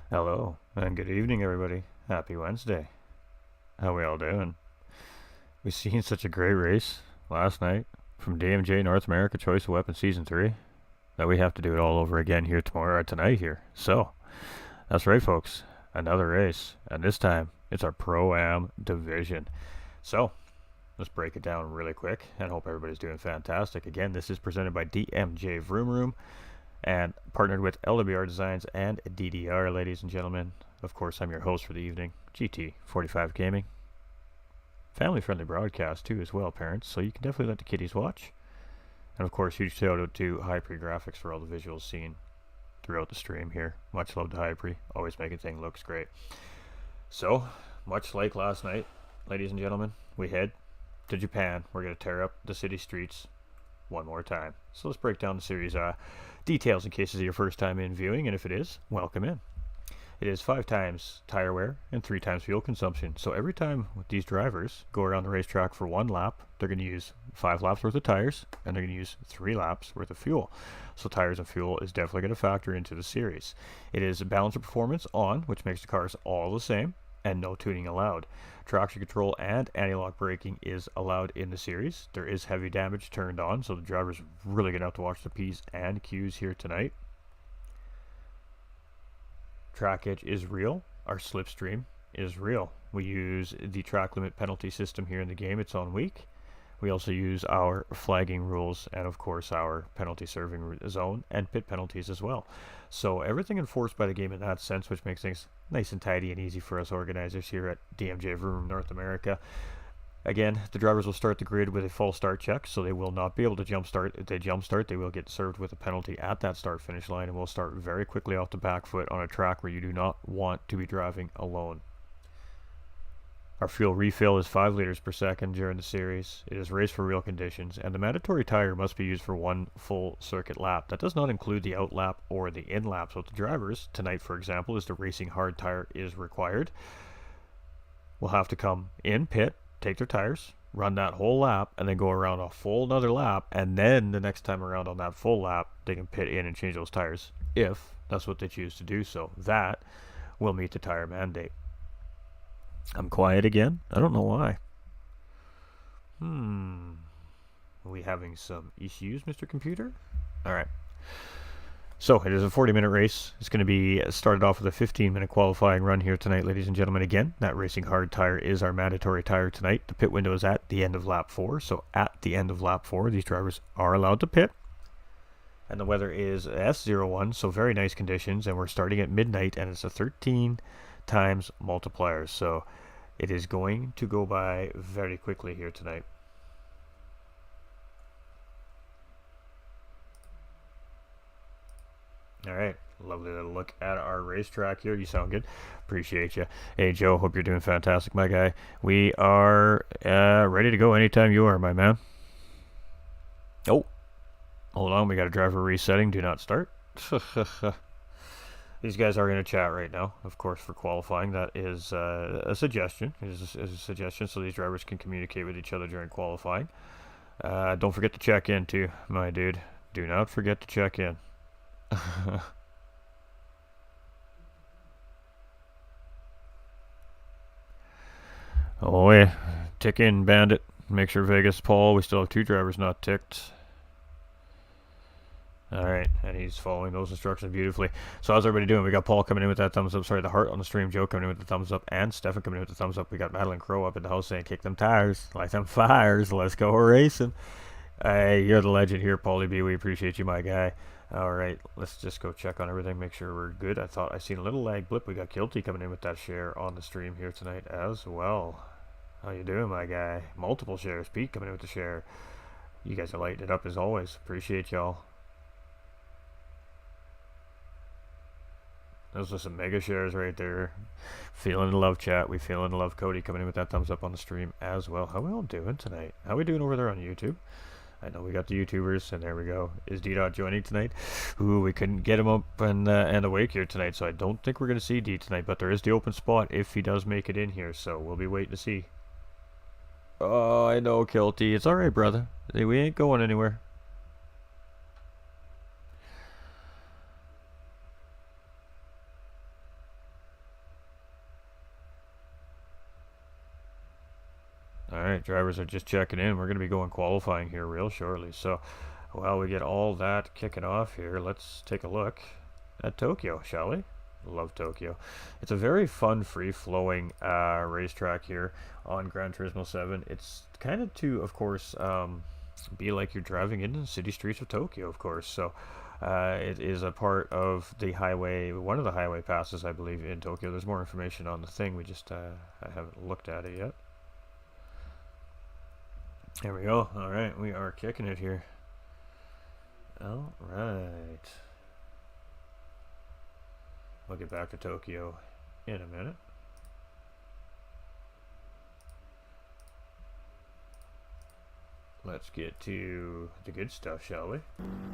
Hello, and good evening, everybody. Happy Wednesday. How we all doing? We seen such a great race last night from DMJ North America Choice of Weapons Season 3 that we have to do it all over again here tomorrow or tonight here. So, that's right, folks. Another race, and this time it's our Pro-Am division. So, let's break it down really quick and hope everybody's doing fantastic. Again, this is presented by DMJ Vroom Room and partnered with LWR Designs and DDR, ladies and gentlemen. Of course, I'm your host for the evening, GT45 Gaming. Family-friendly broadcast, too, as well, parents, so you can definitely let the kiddies watch. And, of course, huge shout-out to Hypre Graphics for all the visuals seen throughout the stream here. Much love to Hypre, always making things look great. So, much like last night, ladies and gentlemen, we head to Japan. We're going to tear up the city streets one more time. So let's break down the series details in case this is your first time in viewing, and if it is, welcome in. It is 5 times tire wear and 3 times fuel consumption. So every time these drivers go around the racetrack for 1 lap, they're going to use 5 laps worth of tires, and they're going to use 3 laps worth of fuel. So tires and fuel is definitely going to factor into the series. It is a balance of performance on, which makes the cars all the same, and no tuning allowed. Traction control and anti-lock braking is allowed in the series. There is heavy damage turned on, so the driver's really going to have to watch the P's and Q's here tonight. Track edge is real. Our slipstream is real. We use the track limit penalty system here in the game. It's on week. We also use our flagging rules and of course our penalty serving zone and pit penalties as well. So everything enforced by the game in that sense, which makes things nice and tidy and easy for us organizers here at DMJ Vroom North America. Again, the drivers will start the grid with a full start check, so they will not be able to jumpstart. If they jumpstart, they will get served with a penalty at that start-finish line, and will start very quickly off the back foot on a track where you do not want to be driving alone. Our fuel refill is 5 liters per second during the series. It is race for real conditions, and the mandatory tire must be used for 1 full circuit lap. That does not include the out lap or the in lap. So the drivers, tonight for example, as the racing hard tire is required, will have to come in pit, take their tires, run that whole lap, and then go around a full another lap, and then the next time around on that full lap, they can pit in and change those tires, if that's what they choose to do so. That will meet the tire mandate. I'm quiet again. I don't know why. Are we having some issues, Mr. Computer? Alright. So, it is a 40-minute race. It's going to be started off with a 15-minute qualifying run here tonight, ladies and gentlemen. Again, that racing hard tire is our mandatory tire tonight. The pit window is at the end of lap 4. So, at the end of lap 4, these drivers are allowed to pit. And the weather is S01, so very nice conditions. And we're starting at midnight, and it's a 13 times multiplier. So, it is going to go by very quickly here tonight. Alright, lovely little look at our racetrack here. You sound good. Appreciate you. Hey, Joe, hope you're doing fantastic, my guy. We are ready to go anytime you are, my man. Oh, hold on. We got a driver resetting. Do not start. These guys are in a chat right now, of course, for qualifying. That is a suggestion. It is a suggestion so these drivers can communicate with each other during qualifying. Don't forget to check in, too, my dude. Do not forget to check in. Oh yeah, tick in, Bandit. Make sure Vegas, Paul. We still have 2 drivers not ticked. Alright, and he's following those instructions beautifully. So how's everybody doing? We got Paul coming in with that thumbs up. Sorry, the heart on the stream. Joe coming in with the thumbs up. And Stefan coming in with the thumbs up. We got Madeline Crow up in the house saying, kick them tires, light them fires, let's go racing. Hey, you're the legend here, Paulie B. We appreciate you, my guy. Alright, let's just go check on everything, make sure we're good. I thought I seen a little lag blip. We got Kilty coming in with that share on the stream here tonight as well. How you doing, my guy? Multiple shares. Pete coming in with the share. You guys are lighting it up as always. Appreciate y'all. Those are some mega shares right there. Feeling the love, chat. We feeling the love. Cody coming in with that thumbs up on the stream as well. How we all doing tonight? How we doing over there on YouTube? I know we got the YouTubers, and there we go. Is D-Dot joining tonight? Ooh, we couldn't get him up and awake here tonight, so I don't think we're going to see D tonight, but there is the open spot if he does make it in here, so we'll be waiting to see. Oh, I know, Kilty. It's alright, brother. We ain't going anywhere. Alright, drivers are just checking in. We're going to be going qualifying here real shortly. So, while we get all that kicking off here, let's take a look at Tokyo, shall we? Love Tokyo. It's a very fun, free-flowing racetrack here on Gran Turismo 7. It's kind of to, of course, be like you're driving into the city streets of Tokyo, of course. So, it is a part of the highway, one of the highway passes, I believe, in Tokyo. There's more information on the thing. We just, I haven't looked at it yet. There we go. Alright, we are kicking it here. Alright. We'll get back to Tokyo in a minute. Let's get to the good stuff, shall we?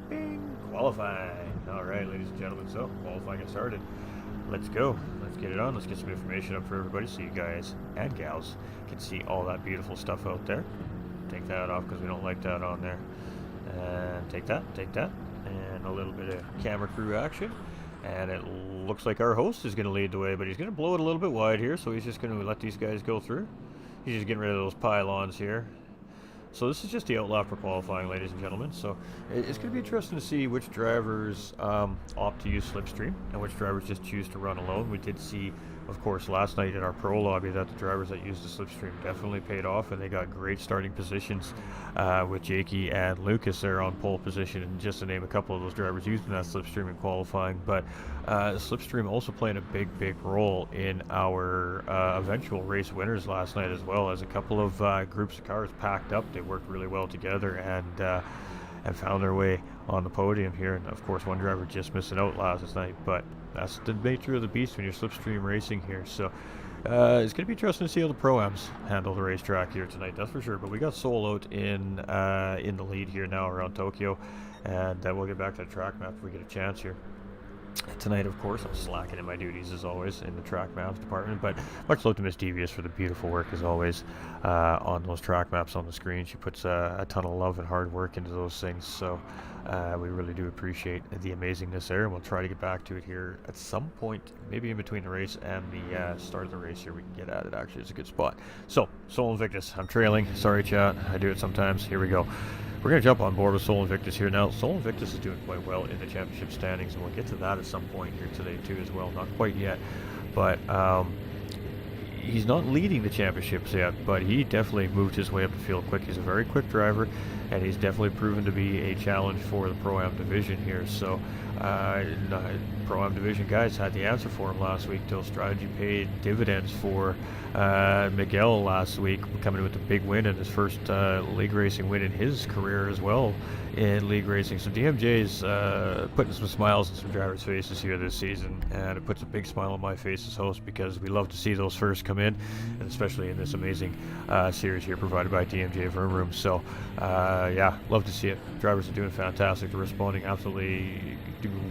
Bing! Qualifying! Alright, ladies and gentlemen, so qualifying has started. let's go. Let's get it on. Let's get some information up for everybody so you guys and gals can see all that beautiful stuff out there. Take that off because we don't like that on there. And take that, and a little bit of camera crew action. And it looks like our host is going to lead the way, but he's going to blow it a little bit wide here, so he's just going to let these guys go through. He's just getting rid of those pylons here. So this is just the outlap for qualifying, ladies and gentlemen. So it's going to be interesting to see which drivers opt to use Slipstream and which drivers just choose to run alone. We did see, of course, last night in our pro lobby that the drivers that used the Slipstream definitely paid off, and they got great starting positions with Jakey and Lucas there on pole position, and just to name a couple of those drivers using that Slipstream in qualifying. But Slipstream also playing a big role in our eventual race winners last night, as well as a couple of groups of cars packed up. They worked really well together and found their way on the podium here. And of course, one driver just missing out last night, but that's the nature of the beast when you're Slipstream racing here. So it's going to be interesting to see how the Pro-Ams handle the racetrack here tonight, that's for sure. But we got Soul out in the lead here now around Tokyo, and we'll get back to the track map if we get a chance here. Tonight, of course, I'm slacking in my duties as always in the track maps department, but much love to Miss Devious for the beautiful work as always on those track maps on the screen. She puts a ton of love and hard work into those things, so we really do appreciate the amazingness there, and we'll try to get back to it here at some point, maybe in between the race and the start of the race here. We can get at it. Actually, it's a good spot. So, Soul Invictus, I'm trailing. Sorry, chat. I do it sometimes. Here we go. We're going to jump on board with Soul Invictus here now. Soul Invictus is doing quite well in the championship standings, and we'll get to that at some point here today too as well. Not quite yet, but he's not leading the championships yet, but he definitely moved his way up the field quick. He's a very quick driver, and he's definitely proven to be a challenge for the Pro-Am division here. So Pro-Am division guys had the answer for him last week. Till strategy paid dividends for Miguel last week, coming in with a big win and his first league racing win in his career as well in league racing. So DMJ's putting some smiles on some drivers' faces here this season, and it puts a big smile on my face as host, because we love to see those first come in, and especially in this amazing series here provided by DMJ Vroom Room. So yeah, love to see it. Drivers are doing fantastic. They're responding absolutely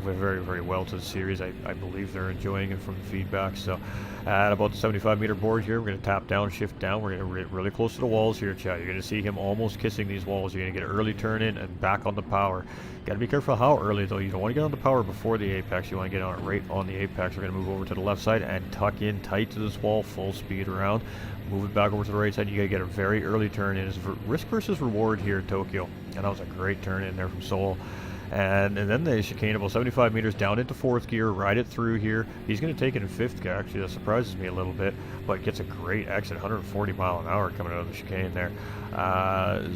very well to the series. I believe they're enjoying it from the feedback. So at about the 75 meter board here, we're going to tap down, shift down. We're going to get really close to the walls here, chat. You're going to see him almost kissing these walls. You're going to get an early turn in and back on the power. Got to be careful how early though. You don't want to get on the power before the apex. You want to get on it right on the apex. We're going to move over to the left side and tuck in tight to this wall, full speed around. Move it back over to the right side. You got to get a very early turn in. It's risk versus reward here in Tokyo, and that was a great turn in there from Seoul. And then the chicane about 75 meters down into fourth gear, ride it through here. He's going to take it in fifth gear. Actually, that surprises me a little bit, but gets a great exit, 140 mile an hour coming out of the chicane there. And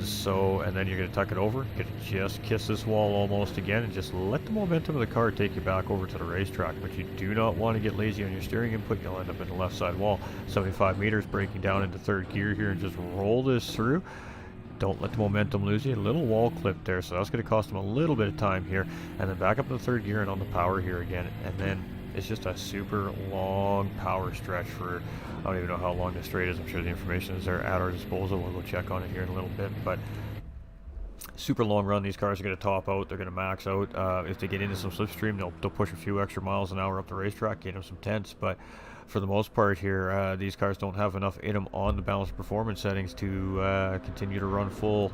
then you're going to tuck it over. You're going to just kiss this wall almost again and just let the momentum of the car take you back over to the racetrack. But you do not want to get lazy on your steering input. You'll end up in the left side wall. 75 meters, breaking down into third gear here, and just roll this through. Don't let the momentum lose you. A little wall clip there, so that's going to cost him a little bit of time here. And then back up to the third gear and on the power here again. And then it's just a super long power stretch for, I don't even know how long this straight is. I'm sure the information is there at our disposal. We'll go check on it here in a little bit. But super long run. These cars are going to top out. They're going to max out. If they get into some slipstream, they'll push a few extra miles an hour up the racetrack, gain them some tenths. But for the most part here, these cars don't have enough in them on the balanced performance settings to continue to run full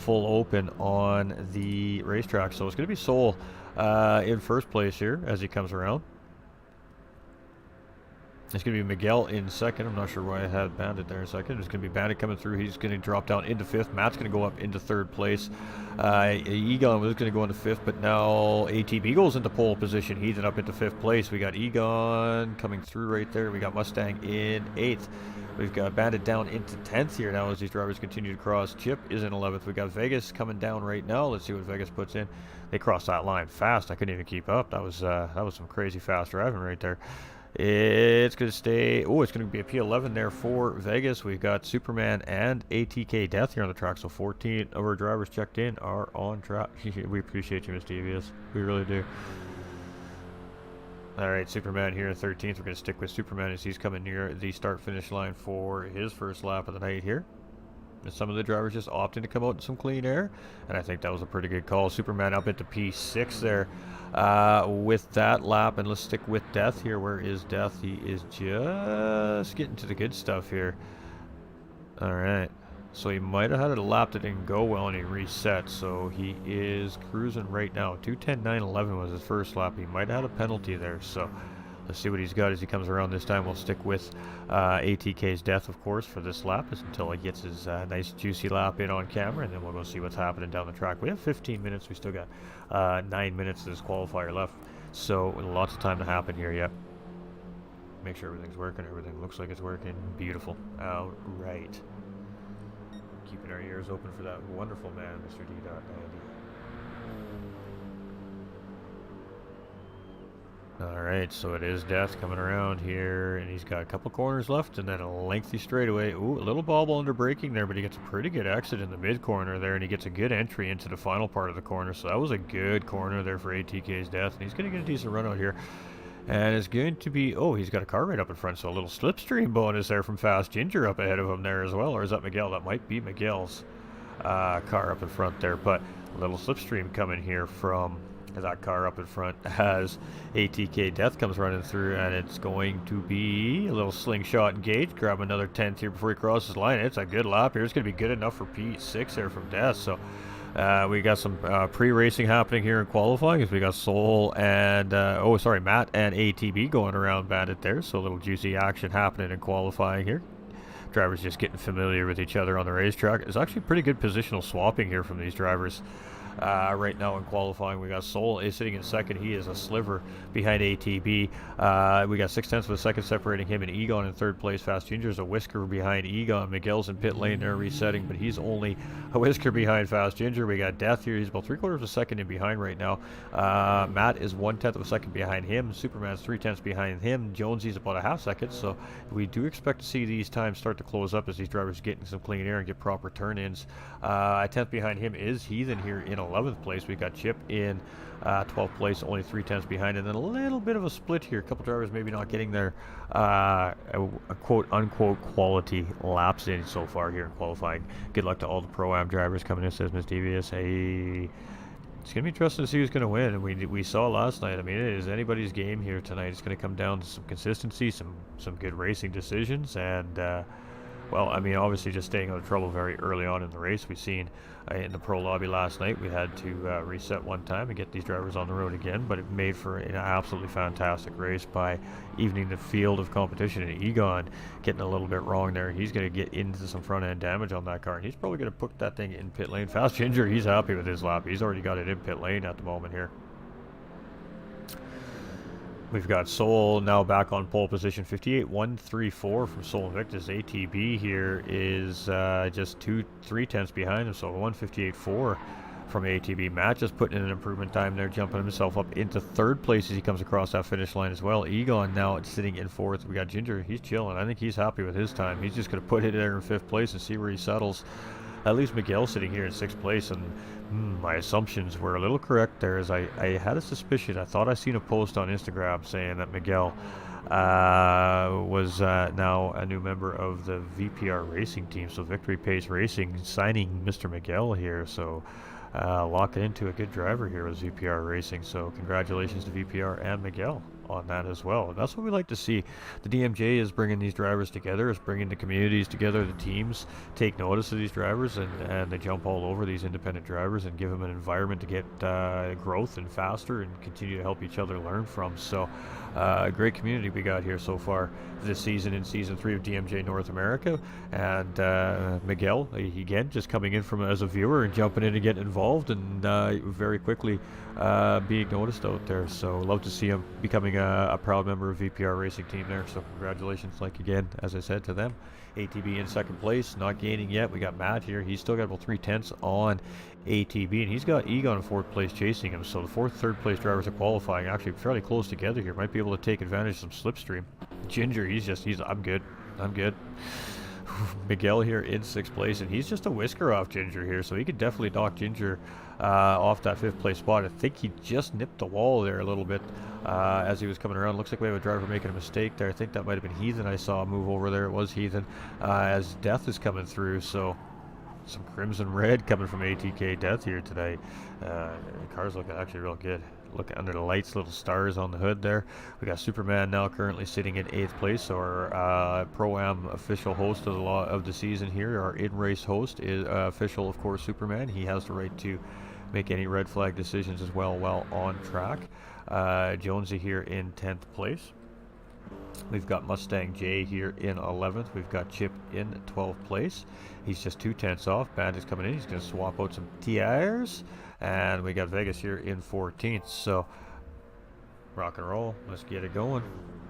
open on the racetrack. So it's going to be Soul in first place here as he comes around. It's going to be Miguel in second. I'm not sure why I had Bandit there in second. It's going to be Bandit coming through. He's going to drop down into fifth. Matt's going to go up into third place. Egon was going to go into fifth, but now ATB goes into pole position. He's up into fifth place. We got Egon coming through right there. We got Mustang in eighth. We've got Bandit down into 10th here now as these drivers continue to cross. Chip is in 11th. We got Vegas coming down right now. Let's see what Vegas puts in. They crossed that line fast. I couldn't even keep up. That was some crazy fast driving right there. It's going to stay. Oh, it's going to be a P11 there for Vegas. We've got Superman and ATK Death here on the track. So 14 of our drivers checked in are on track. We appreciate you, Miss Devious. We really do. All right, Superman here in 13th. We're going to stick with Superman as he's coming near the start-finish line for his first lap of the night here. some of the drivers just opting to come out in some clean air, and I think that was a pretty good call. Superman up into P6 there with that lap, and let's stick with Death here. Where is Death? He is just getting to the good stuff here. All right. So he might have had a lap that didn't go well and he reset, so he is cruising right now. 2:10.9.11 was his first lap. He might have had a penalty there, so let's see what he's got as he comes around this time. We'll stick with ATK's Death, of course, for this lap until he gets his nice juicy lap in on camera, and then we'll go see what's happening down the track. We have 15 minutes. We still got 9 minutes of this qualifier left, so lots of time to happen here yet. Make sure everything's working. Everything looks like it's working. Beautiful. All right. Keeping our ears open for that wonderful man, Mr. D. Dandy. Alright, so it is Death coming around here, and he's got a couple corners left, and then a lengthy straightaway. Ooh, a little bobble under braking there, but he gets a pretty good exit in the mid-corner there, and he gets a good entry into the final part of the corner, so that was a good corner there for ATK's Death, and he's going to get a decent run out here. And it's going to be, oh, he's got a car right up in front, so a little slipstream bonus there from Fast Ginger up ahead of him there as well. Or is that Miguel? That might be Miguel's car up in front there, but a little slipstream coming here from that car up in front as ATK Death comes running through, and it's going to be a little slingshot engage. Grab another 10th here before he crosses the line. It's a good lap here. It's going to be good enough for P6 there from Death, so... we got some pre-racing happening here in qualifying as we got Soul and, Matt and ATB going around Bandit there. So a little juicy action happening in qualifying here. Drivers just getting familiar with each other on the racetrack. It's actually pretty good positional swapping here from these drivers. Right now in qualifying, we got Soul is sitting in second. He is a sliver behind ATB. We got 0.6 of a second separating him and Egon in third place. Fast Ginger's a whisker behind Egon. Miguel's in pit lane there resetting, but he's only a whisker behind Fast Ginger. We got Death here. He's about 3/4 of a second in behind right now. Matt is 1/10 of a second behind him. Superman's 3/10 behind him. Jonesy's about a half second. So we do expect to see these times start to close up as these drivers get in some clean air and get proper turn-ins. A 10th behind him is Heathen here in 11th place. We got Chip in 12th place, only 3/10 behind, and then a little bit of a split here. A couple drivers maybe not getting their quote-unquote quality laps in so far here in qualifying. Good luck to all the Pro-Am drivers coming in, says Miss Devious. Hey, it's going to be interesting to see who's going to win, and we saw last night. I mean, it is anybody's game here tonight. It's going to come down to some consistency, some good racing decisions, and well, I mean, obviously just staying out of trouble very early on in the race. We've seen in the pro lobby last night, we had to reset one time and get these drivers on the road again, but it made for an absolutely fantastic race by evening the field of competition. And Egon getting a little bit wrong there. He's going to get into some front end damage on that car, and he's probably going to put that thing in pit lane. Fast Ginger, he's happy with his lap. He's already got it in pit lane at the moment here. We've got Soul now back on pole position, 58.134 from Soul Invictus. ATB here is just 3/10 behind him, so 158.4 from ATB. Matt just putting in an improvement time there, jumping himself up into third place as he comes across that finish line as well. Egon now sitting in fourth. We got Ginger, he's chilling. I think he's happy with his time. He's just going to put it there in fifth place and see where he settles. At least Miguel sitting here in sixth place, and my assumptions were a little correct there, as I had a suspicion. I thought I seen a post on Instagram saying that Miguel was now a new member of the VPR racing team, so Victory Pace Racing signing Mr. Miguel here, so locking into a good driver here with VPR Racing, so congratulations to VPR and Miguel on that as well. And that's what we like to see. The DMJ is bringing these drivers together, is bringing the communities together. The teams take notice of these drivers, and they jump all over these independent drivers and give them an environment to get growth and faster and continue to help each other learn from. So a great community we got here so far this season in season 3 of DMJ North America. And Miguel, again, just coming in from as a viewer and jumping in and getting involved, and very quickly being noticed out there. So love to see him becoming a proud member of VPR racing team there. So congratulations, like again, as I said, to them. ATB in second place, not gaining yet. We got Matt here. He's still got about 3/10 on ATB, and he's got Egon in fourth place chasing him. So the fourth, third place drivers are qualifying actually fairly close together here. Might be able to take advantage of some slipstream. Ginger, he's I'm good. Miguel here in sixth place, and he's just a whisker off Ginger here, so he could definitely knock Ginger off that fifth place spot. I think he just nipped the wall there a little bit as he was coming around. Looks like we have a driver making a mistake there. I think that might have been Heathen. I saw move over there. It was Heathen as Death is coming through, so some crimson red coming from ATK Death here today. The car's looking actually real good. Look under the lights, little stars on the hood there. We got Superman now currently sitting in 8th place. So our Pro-Am official host of the season here, our in-race host, is official, of course, Superman. He has the right to make any red flag decisions as well while on track. Jonesy here in 10th place. We've got Mustang J here in 11th. We've got Chip in 12th place. He's just 2/10 off. Bandit's coming in. He's going to swap out some tires. And we got Vegas here in 14th. So, rock and roll. Let's get it going.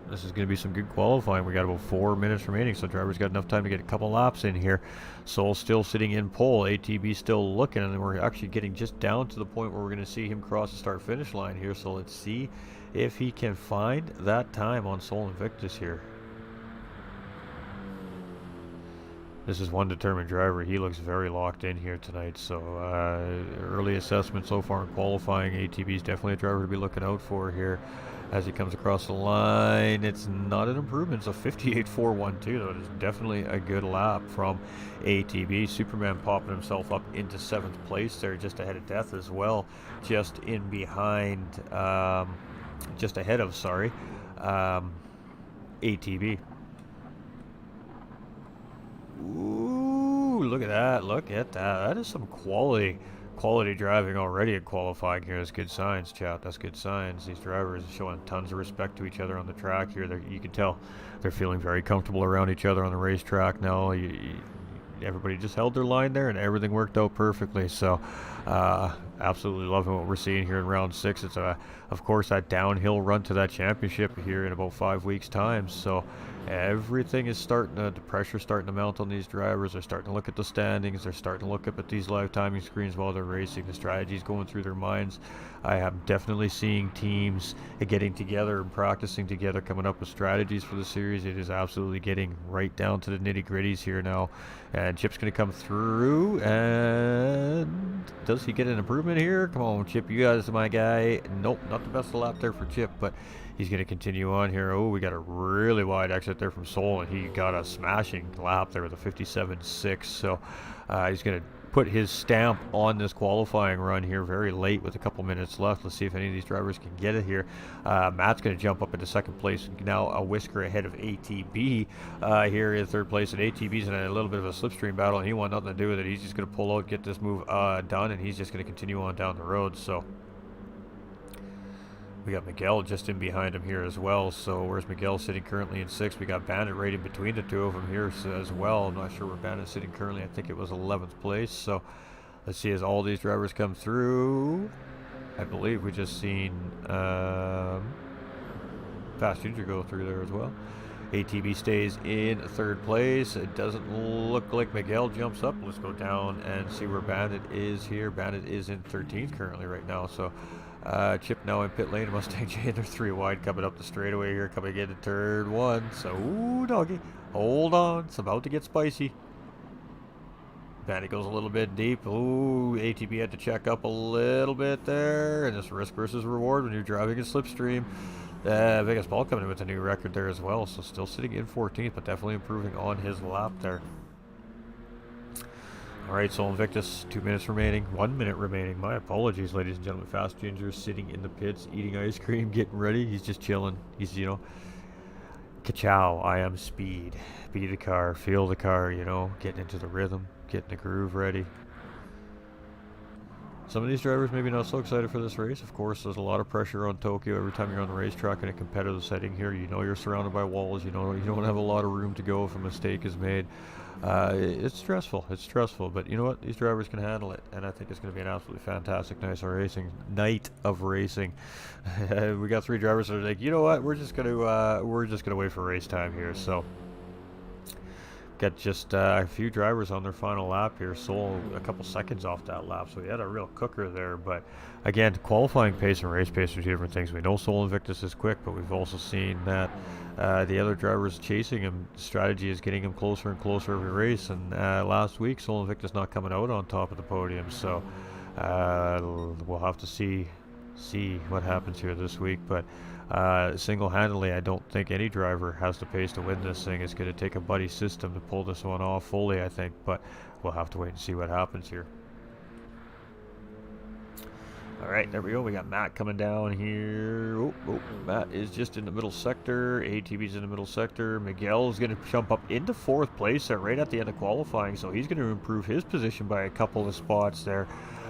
This is going to be some good qualifying. We got about 4 minutes remaining, so drivers got enough time to get a couple laps in here. Soul still sitting in pole. ATB still looking, and we're actually getting just down to the point where we're going to see him cross the start-finish line here. So let's see if he can find that time on Soul Invictus here. This is one determined driver. He looks very locked in here tonight. So early assessment so far in qualifying, ATB is definitely a driver to be looking out for here as he comes across the line. It's not an improvement. It's a 58.412, though. It is definitely a good lap from ATB. Superman popping himself up into 7th place there, just ahead of Death as well. Just in behind, just ahead of, sorry, ATB. Ooh, look at that. Look at that. That is some quality driving already at qualifying here. That's good signs, chat. That's good signs. These drivers are showing tons of respect to each other on the track here. You can tell they're feeling very comfortable around each other on the racetrack now. Everybody just held their line there, and everything worked out perfectly. So, absolutely loving what we're seeing here in round 6. It's of course, that downhill run to that championship here in about 5 weeks' time. So, everything is starting to, the pressure's starting to mount on these drivers. They're starting to look at the standings. They're starting to look up at these live timing screens while they're racing. The strategy's going through their minds. I am definitely seeing teams getting together and practicing together, coming up with strategies for the series. It is absolutely getting right down to the nitty-gritties here now. And Chip's going to come through, and does he get an improvement here? Come on, Chip, you guys are my guy. Nope, not the best lap there for Chip, but he's going to continue on here. Oh, we got a really wide exit there from Soul, and he got a smashing lap there with a 57.6. So he's going to put his stamp on this qualifying run here very late with a couple minutes left. Let's see if any of these drivers can get it here. Matt's going to jump up into 2nd place, now a whisker ahead of ATB here in 3rd place, and ATB's in a little bit of a slipstream battle, and he wants nothing to do with it. He's just going to pull out, get this move done, and he's just going to continue on down the road. So we got Miguel just in behind him here as well. So where's Miguel sitting currently in 6th? We got Bandit right in between the two of them here as well. I'm not sure where Bandit's sitting currently. I think it was 11th place. So let's see as all these drivers come through. I believe we just seen Fast Ginger go through there as well. ATB stays in 3rd place. It doesn't look like Miguel jumps up. Let's go down and see where Bandit is here. Bandit is in 13th currently right now. So Chip now in pit lane. Mustang J, they're 3 wide coming up the straightaway here, coming into turn 1. So, ooh, doggy, hold on, it's about to get spicy. Bandit goes a little bit deep. Ooh, ATB had to check up a little bit there, and it's risk versus reward when you're driving a slipstream. Vegas Paul coming in with a new record there as well, so still sitting in 14th, but definitely improving on his lap there. Alright, Soul Invictus, 2 minutes remaining, 1 minute remaining. My apologies, ladies and gentlemen. Fast Ginger sitting in the pits, eating ice cream, getting ready. He's just chilling. He's, you know, ka-chow, I am speed. Be the car, feel the car, you know, getting into the rhythm, getting the groove ready. Some of these drivers maybe not so excited for this race. Of course, there's a lot of pressure on Tokyo every time you're on the racetrack in a competitive setting here. You know you're surrounded by walls. You know you don't have a lot of room to go if a mistake is made. It's stressful. It's stressful. But you know what? These drivers can handle it. And I think it's going to be an absolutely fantastic night of racing. We got 3 drivers that are like, you know what? We're just going to wait for race time here. So got just a few drivers on their final lap here. Soul a couple seconds off that lap, so he had a real cooker there. But again, qualifying pace and race pace are 2 different things. We know Soul Invictus is quick, but we've also seen that the other drivers chasing him. Strategy is getting him closer and closer every race. And last week, Soul Invictus not coming out on top of the podium, so we'll have to see what happens here this week. But single-handedly, I don't think any driver has the pace to win this thing. It's going to take a buddy system to pull this one off fully, I think. But we'll have to wait and see what happens here. Alright, there we go. We got Matt coming down here. Matt is just in the middle sector. ATV's in the middle sector. Miguel is going to jump up into 4th place there right at the end of qualifying, so he's going to improve his position by a couple of spots there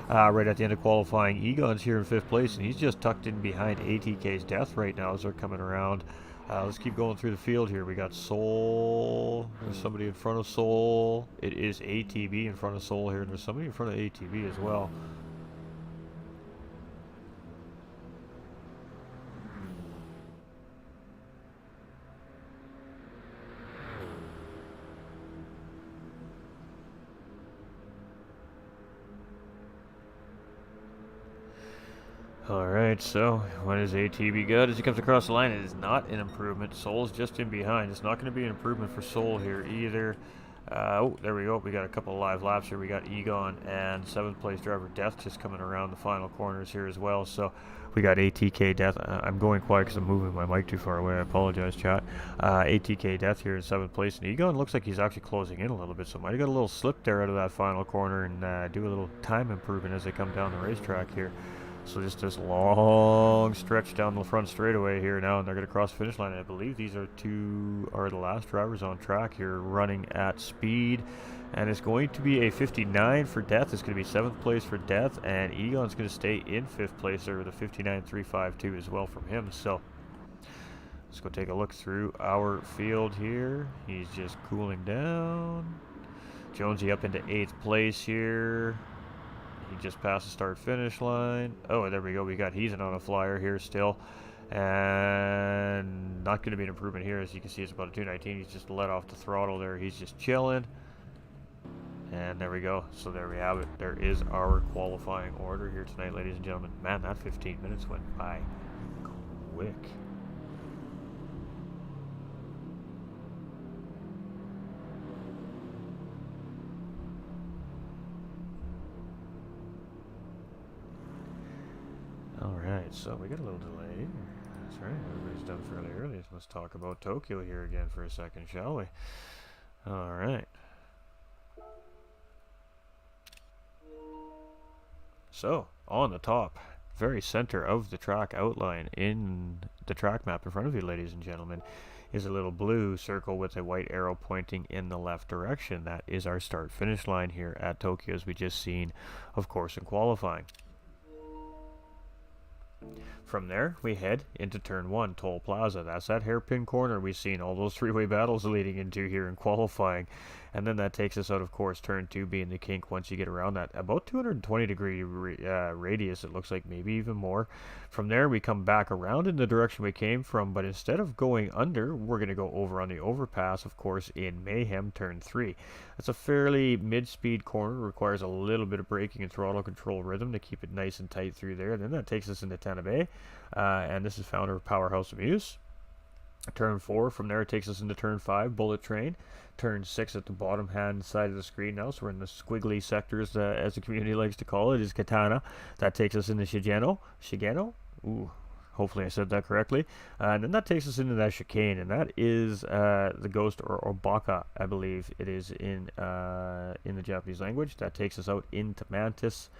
right at the end of qualifying. Egon's here in 5th place, and he's just tucked in behind ATK's Death right now as they're coming around. Let's keep going through the field here. We got Soul. There's somebody in front of Soul. It is ATV in front of Soul here, and there's somebody in front of ATV as well. Alright, so what is ATV got as he comes across the line? It is not an improvement. Soul's just in behind. It's not going to be an improvement for Soul here either. Oh, there we go. We got a couple of live laps here. We got Egon and 7th place driver Death just coming around the final corners here as well. So we got ATK Death. I'm going quiet because I'm moving my mic too far away. I apologize, chat. ATK Death here in 7th place. And Egon looks like he's actually closing in a little bit. So might have got a little slip there out of that final corner and do a little time improvement as they come down the racetrack here. So just this long stretch down the front straightaway here now, and they're going to cross the finish line. I believe these are the last drivers on track here running at speed. And it's going to be a 59 for Death. It's going to be 7th place for Death, and Egon's going to stay in 5th place there with a 59.352 as well from him. So let's go take a look through our field here. He's just cooling down. Jonesy up into 8th place here. He just passed the start-finish line. Oh, there we go. We got Heathen on a flyer here still. And not going to be an improvement here. As you can see, it's about a 219. He's just let off the throttle there. He's just chilling. And there we go. So there we have it. There is our qualifying order here tonight, ladies and gentlemen. Man, that 15 minutes went by quick. Alright, so we got a little delay. That's right, everybody's done fairly early. Let's talk about Tokyo here again for a second, shall we? Alright. So, on the top, very center of the track outline in the track map in front of you, ladies and gentlemen, is a little blue circle with a white arrow pointing in the left direction. That is our start-finish line here at Tokyo, as we just seen, of course, in qualifying. From there, we head into Turn 1, Toll Plaza. That's that hairpin corner we've seen all those three-way battles leading into here in qualifying. And then that takes us out, of course, Turn 2 being the kink once you get around that. About 220-degree radius, it looks like, maybe even more. From there, we come back around in the direction we came from, but instead of going under, we're going to go over on the overpass, of course, in Mayhem Turn 3. That's a fairly mid-speed corner, requires a little bit of braking and throttle control rhythm to keep it nice and tight through there. And then that takes us into Tanabe, and this is founder of Powerhouse of Muse. Turn 4, from there it takes us into Turn 5, Bullet Train. Turn 6 at the bottom hand side of the screen now, so we're in the squiggly sectors, as the community likes to call it, is Katana. That takes us into Shigeno? Ooh, hopefully I said that correctly. And then that takes us into that chicane, and that is the Ghost or Baka, I believe it is in the Japanese language. That takes us out into Mantis.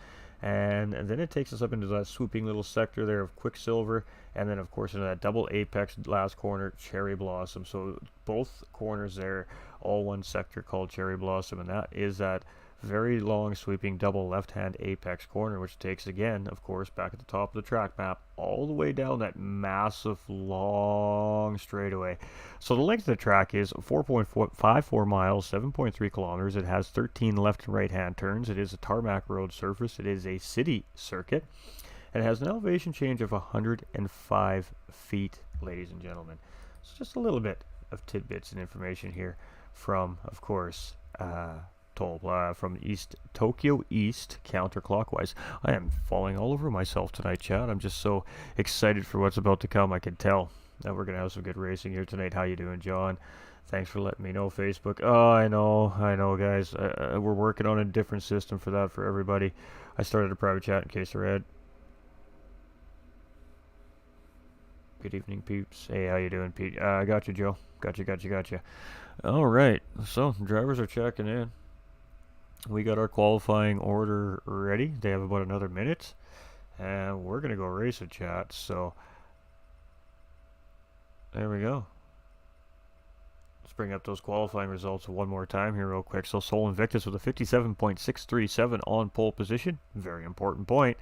And then it takes us up into that swooping little sector there of Quicksilver, and then of course into that double apex last corner, Cherry Blossom. So both corners there, all one sector called Cherry Blossom, and that is that very long sweeping double left hand apex corner, which takes again, of course, back at the top of the track map, all the way down that massive long straightaway. So the length of the track is 4.54 miles, 7.3 kilometers. It has 13 left and right hand turns. It is a tarmac road surface. It is a city circuit. And it has an elevation change of 105 feet, ladies and gentlemen. So just a little bit of tidbits and information here from, of course, from Tokyo East, counterclockwise. I am falling all over myself tonight, chat. I'm just so excited for what's about to come. I can tell that we're going to have some good racing here tonight. How you doing, John? Thanks for letting me know, Facebook. Oh, I know, guys. We're working on a different system for that for everybody. I started a private chat in case they're read. Good evening, peeps. Hey, how you doing, Pete? I got you, Joe. Got you. All right. So, drivers are checking in. We got our qualifying order ready. They have about another minute. And we're going to go race it, chat. So, there we go. Let's bring up those qualifying results one more time here real quick. So Sol Invictus with a 57.637 on pole position. Very important point.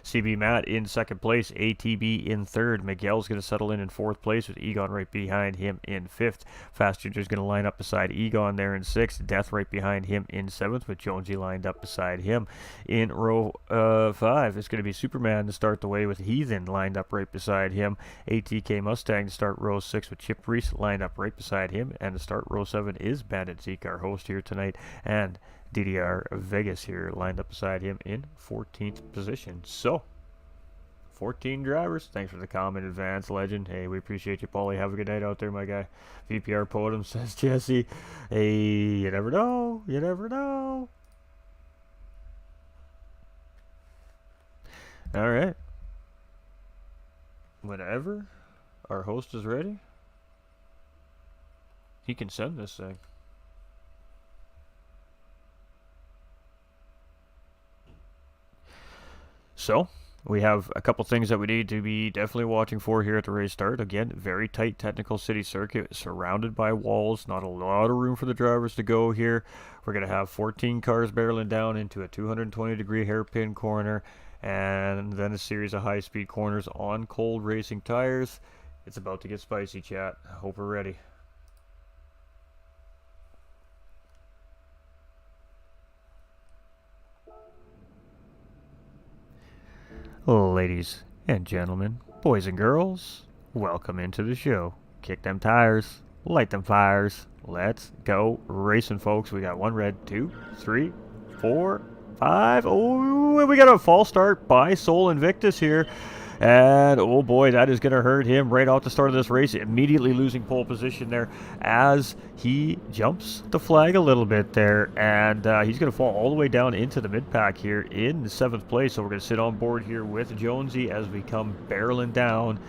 CB Matt in second place. ATB in third. Miguel's going to settle in fourth place with Egon right behind him in fifth. Fast Ginger's going to line up beside Egon there in sixth. Death right behind him in seventh with Jonesy lined up beside him in row 5. It's going to be Superman to start the way with Heathen lined up right beside him. ATK Mustang to start row 6 with Chip Reese lined up right beside him. And to start row 7 is Bandit Zeke, our host here tonight, and DDR Vegas here lined up beside him in 14th position. So, 14 drivers. Thanks for the comment, Advance Legend. Hey, we appreciate you, Paulie. Have a good night out there, my guy. VPR Podum says Jesse. Hey, you never know. You never know. All right. Whenever our host is ready, he can send this thing. So, we have a couple things that we need to be definitely watching for here at the race start. Again, very tight technical city circuit, surrounded by walls, not a lot of room for the drivers to go here. We're going to have 14 cars barreling down into a 220-degree hairpin corner, and then a series of high-speed corners on cold racing tires. It's about to get spicy, chat. I hope we're ready. Ladies and gentlemen, boys and girls, welcome into the show. Kick them tires, light them fires. Let's go racing, folks. We got 1 red, 2, 3, 4, 5. Oh, and we got a false start by Sol Invictus here. And, oh boy, that is going to hurt him right off the start of this race. Immediately losing pole position there as he jumps the flag a little bit there. And he's going to fall all the way down into the mid-pack here in the 7th place. So we're going to sit on board here with Jonesy as we come barreling down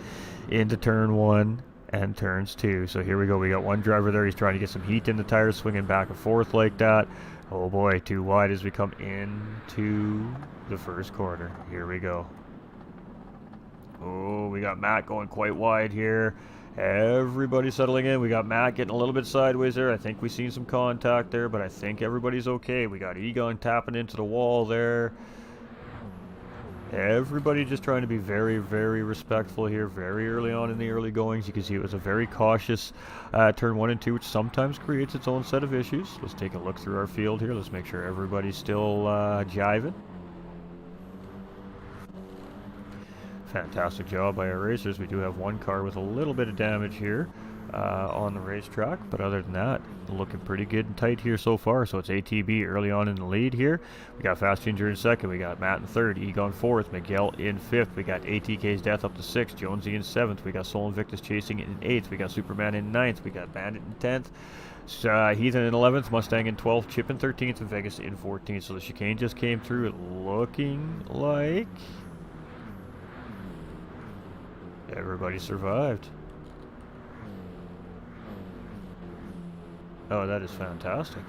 into turn 1 and turns 2. So here we go. We got one driver there. He's trying to get some heat in the tires, swinging back and forth like that. Oh boy, too wide as we come into the first corner. Here we go. Oh, we got Matt going quite wide here. Everybody settling in. We got Matt getting a little bit sideways there. I think we've seen some contact there, but I think everybody's okay. We got Egon tapping into the wall there. Everybody just trying to be very, very respectful here very early on in the early goings. You can see it was a very cautious turn 1 and 2, which sometimes creates its own set of issues. Let's take a look through our field here. Let's make sure everybody's still jiving. Fantastic job by our racers. We do have one car with a little bit of damage here on the racetrack, but other than that, looking pretty good and tight here so far. So it's ATB early on in the lead here. We got Fast Ginger in second. We got Matt in third. Egon fourth. Miguel in fifth. We got ATK's Death up to sixth. Jonesy in seventh. We got Sol Invictus chasing in eighth. We got Superman in ninth. We got Bandit in 10th. Heathen in 11th, Mustang in 12th, Chip in 13th, and Vegas in 14th. So the chicane just came through, looking like everybody survived. Oh, that is fantastic.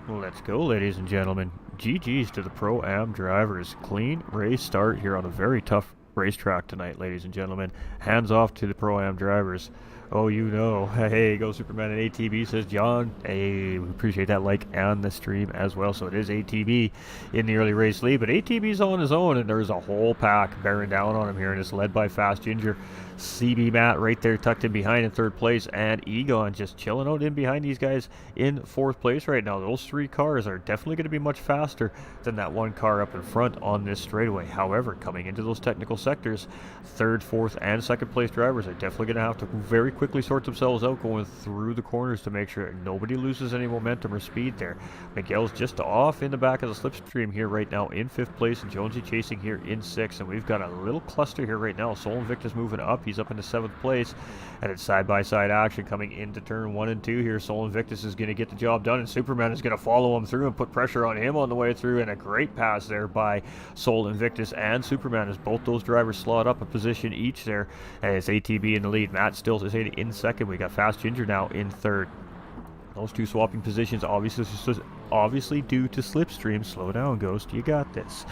Let's go, ladies and gentlemen. GG's to the Pro-Am drivers. Clean race start here on a very tough racetrack tonight, ladies and gentlemen. Hands off to the Pro-Am drivers. Oh, you know. Hey, go Superman and ATB, says John. Hey, we appreciate that like on the stream as well. So it is ATB in the early race lead, but ATB's on his own, and there's a whole pack bearing down on him here, and it's led by Fast Ginger. CB Matt right there tucked in behind in third place, and Egon just chilling out in behind these guys in fourth place right now. Those three cars are definitely going to be much faster than that one car up in front on this straightaway. However, coming into those technical sectors, third, fourth, and second place drivers are definitely going to have to very quickly sort themselves out going through the corners to make sure nobody loses any momentum or speed there. Miguel's just off in the back of the slipstream here right now in fifth place, and Jonesy chasing here in sixth, and we've got a little cluster here right now. Sol Invictus moving up. He's up into seventh place, and it's side-by-side action coming into turn 1 and 2 here. Sol Invictus is going to get the job done, and Superman is going to follow him through and put pressure on him on the way through, and a great pass there by Sol Invictus and Superman as both those drivers slot up a position each there, and it's ATB in the lead. Matt still is in second. We got Fast Ginger now in third. Those two swapping positions obviously obviously due to slipstream. Slow down, Ghost. You got this.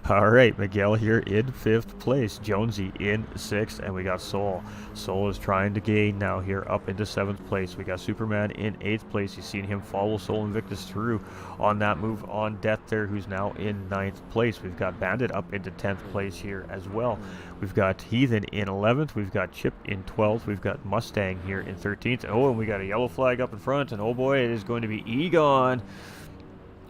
All right, Miguel here in 5th place. Jonesy in 6th, and we got Soul. Soul is trying to gain now here up into 7th place. We got Superman in 8th place. You've seen him follow Soul Invictus through on that move on Death there, who's now in 9th place. We've got Bandit up into 10th place here as well. We've got Heathen in 11th. We've got Chip in 12th. We've got Mustang here in 13th. Oh, and we got a yellow flag up in front, and oh boy, it is going to be Egon.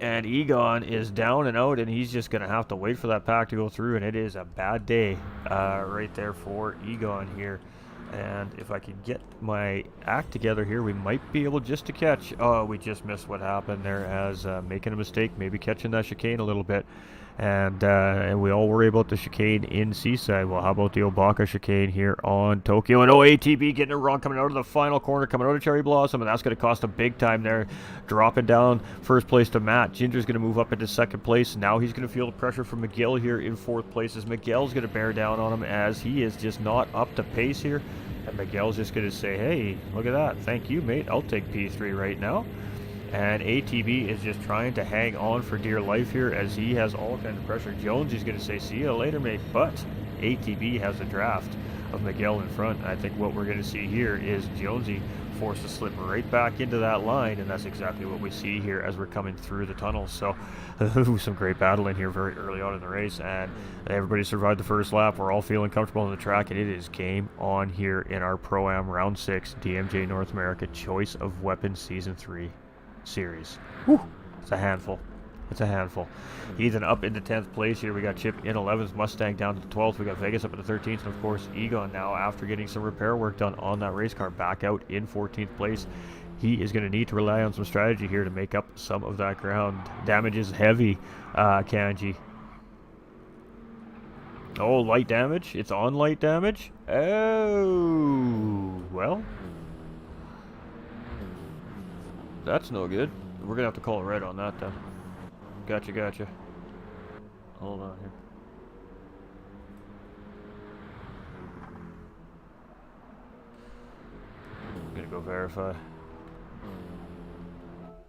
And Egon is down and out, and he's just going to have to wait for that pack to go through, and it is a bad day right there for Egon here. And if I could get my act together here, we might be able just to catch. Oh, we just missed what happened there as making a mistake, maybe catching that chicane a little bit. And we all worry about the chicane in Seaside. Well, how about the Obaka chicane here on Tokyo? And ATB getting it wrong, coming out of the final corner, coming out of Cherry Blossom, and that's going to cost him big time there. Dropping down 1st place to Matt. Ginger's going to move up into 2nd place. Now he's going to feel the pressure from Miguel here in 4th place, as Miguel's going to bear down on him, as he is just not up to pace here. And Miguel's just going to say, hey, look at that. Thank you, mate. I'll take P3 right now. And ATB is just trying to hang on for dear life here, as he has all kinds of pressure. Jones is going to say, see you later, mate. But ATB has a draft of Miguel in front. I think what we're going to see here is Jonesy forced to slip right back into that line, and that's exactly what we see here as we're coming through the tunnels. So some great battling here very early on in the race, and everybody survived the first lap. We're all feeling comfortable on the track, and it is game on here in our Pro-Am Round 6 DMJ North America Choice of Weapons Season 3 series. Whew. It's a handful. It's a handful. Heathen up into 10th place here. We got Chip in 11th, Mustang down to 12th. We got Vegas up into 13th, and of course Egon now, after getting some repair work done on that race car, back out in 14th place. He is going to need to rely on some strategy here to make up some of that ground. Damage is heavy, Kanji. Oh, light damage. It's on light damage. Oh, well. That's no good. We're going to have to call a red on that then. Gotcha. Hold on here. I'm going to go verify.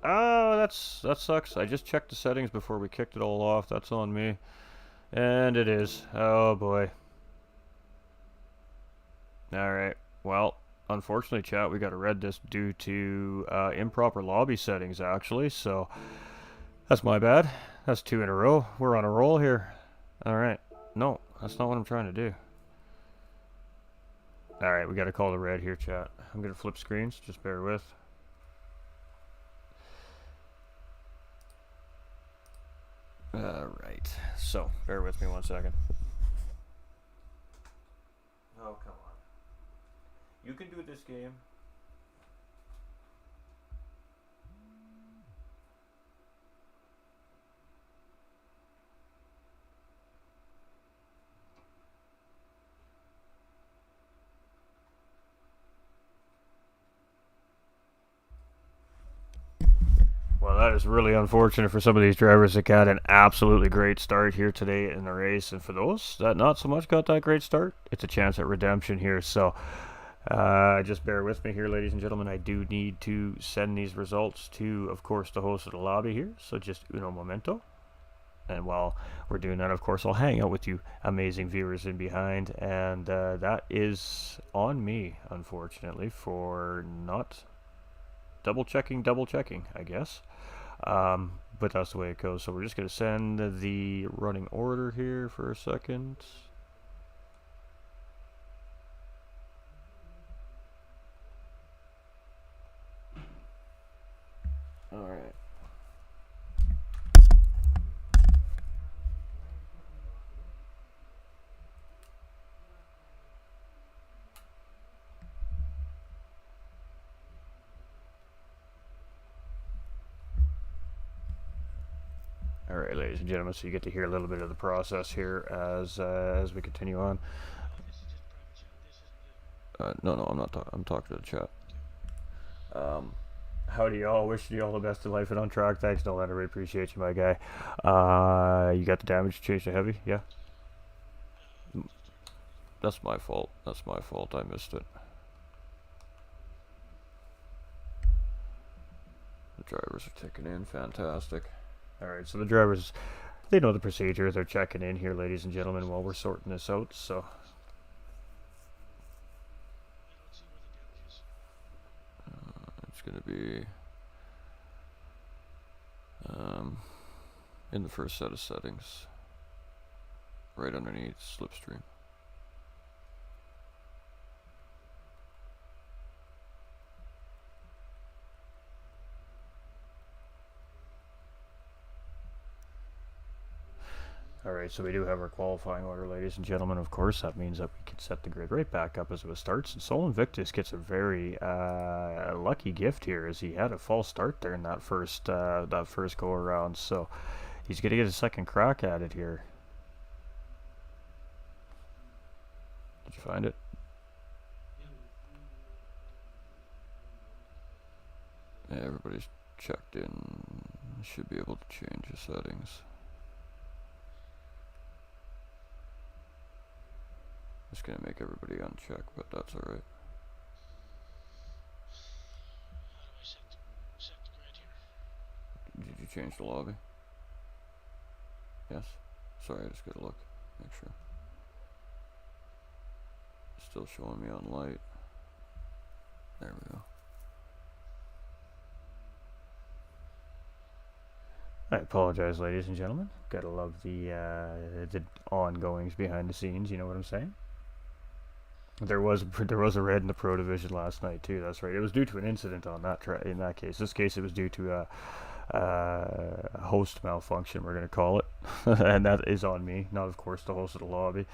Oh, that sucks. I just checked the settings before we kicked it all off. That's on me. And it is. Oh boy. Alright. Well, unfortunately, chat, we got to red this due to improper lobby settings, actually. So, that's my bad. That's 2 in a row. We're on a roll here. Alright. No, that's not what I'm trying to do. Alright, we got to call the red here, chat. I'm going to flip screens. Just bear with. Alright. So, bear with me 1 second. Oh, come on. You can do this game. Well, that is really unfortunate for some of these drivers that got an absolutely great start here today in the race. And for those that not so much got that great start, it's a chance at redemption here. So just bear with me here, ladies and gentlemen. I do need to send these results to, of course, the host of the lobby here. So just uno momento. And while we're doing that, of course, I'll hang out with you amazing viewers in behind. And that is on me, unfortunately, for not double checking, I guess. But that's the way it goes. So we're just going to send the running order here for a second. All right. Alright, ladies and gentlemen, so you get to hear a little bit of the process here as we continue on. No, I'm not talking. I'm talking to the chat. Howdy y'all, wishing you all the best in life and on track. Thanks, Nolan, I really appreciate you, my guy. You got the damage change to heavy? Yeah? That's my fault. I missed it. The drivers are ticking in. Fantastic. Alright, so the drivers, they know the procedure. They're checking in here, ladies and gentlemen, while we're sorting this out. So it's going to be in the first set of settings, right underneath slipstream. Alright, so we do have our qualifying order, ladies and gentlemen. Of course, that means that we can set the grid right back up as it starts. And Sol Invictus gets a very lucky gift here, as he had a false start there in that first go around. So he's going to get a second crack at it here. Did you find it? Yeah, everybody's checked in. Should be able to change the settings. Just gonna make everybody uncheck, but that's alright. How do I set the grid here? Did you change the lobby? Yes? Sorry, I just gotta look. Make sure. Still showing me on light. There we go. I apologize, ladies and gentlemen. Gotta love the ongoings behind the scenes, you know what I'm saying? There was a red in the Pro Division last night too. That's right. It was due to an incident on that in that case. This case, it was due to a host malfunction. We're gonna call it, and that is on me, not of course the host of the lobby.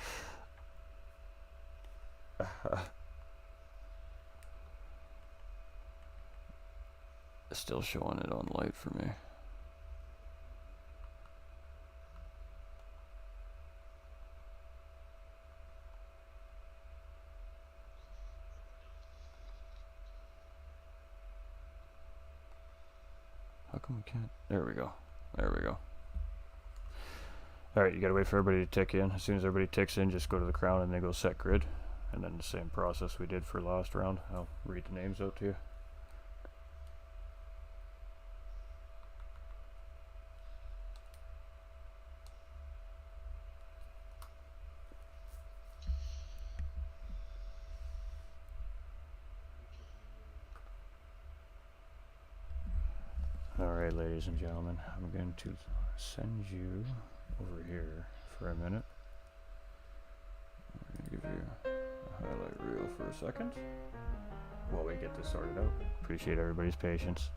Still showing it on light for me. How come we can't? There we go. There we go. Alright, you gotta wait for everybody to tick in. As soon as everybody ticks in, just go to the crown and then go set grid. And then the same process we did for last round. I'll read the names out to you. Alright, ladies and gentlemen, I'm going to send you over here for a minute. I'm going to give you a highlight reel for a second while we get this sorted out. Appreciate everybody's patience.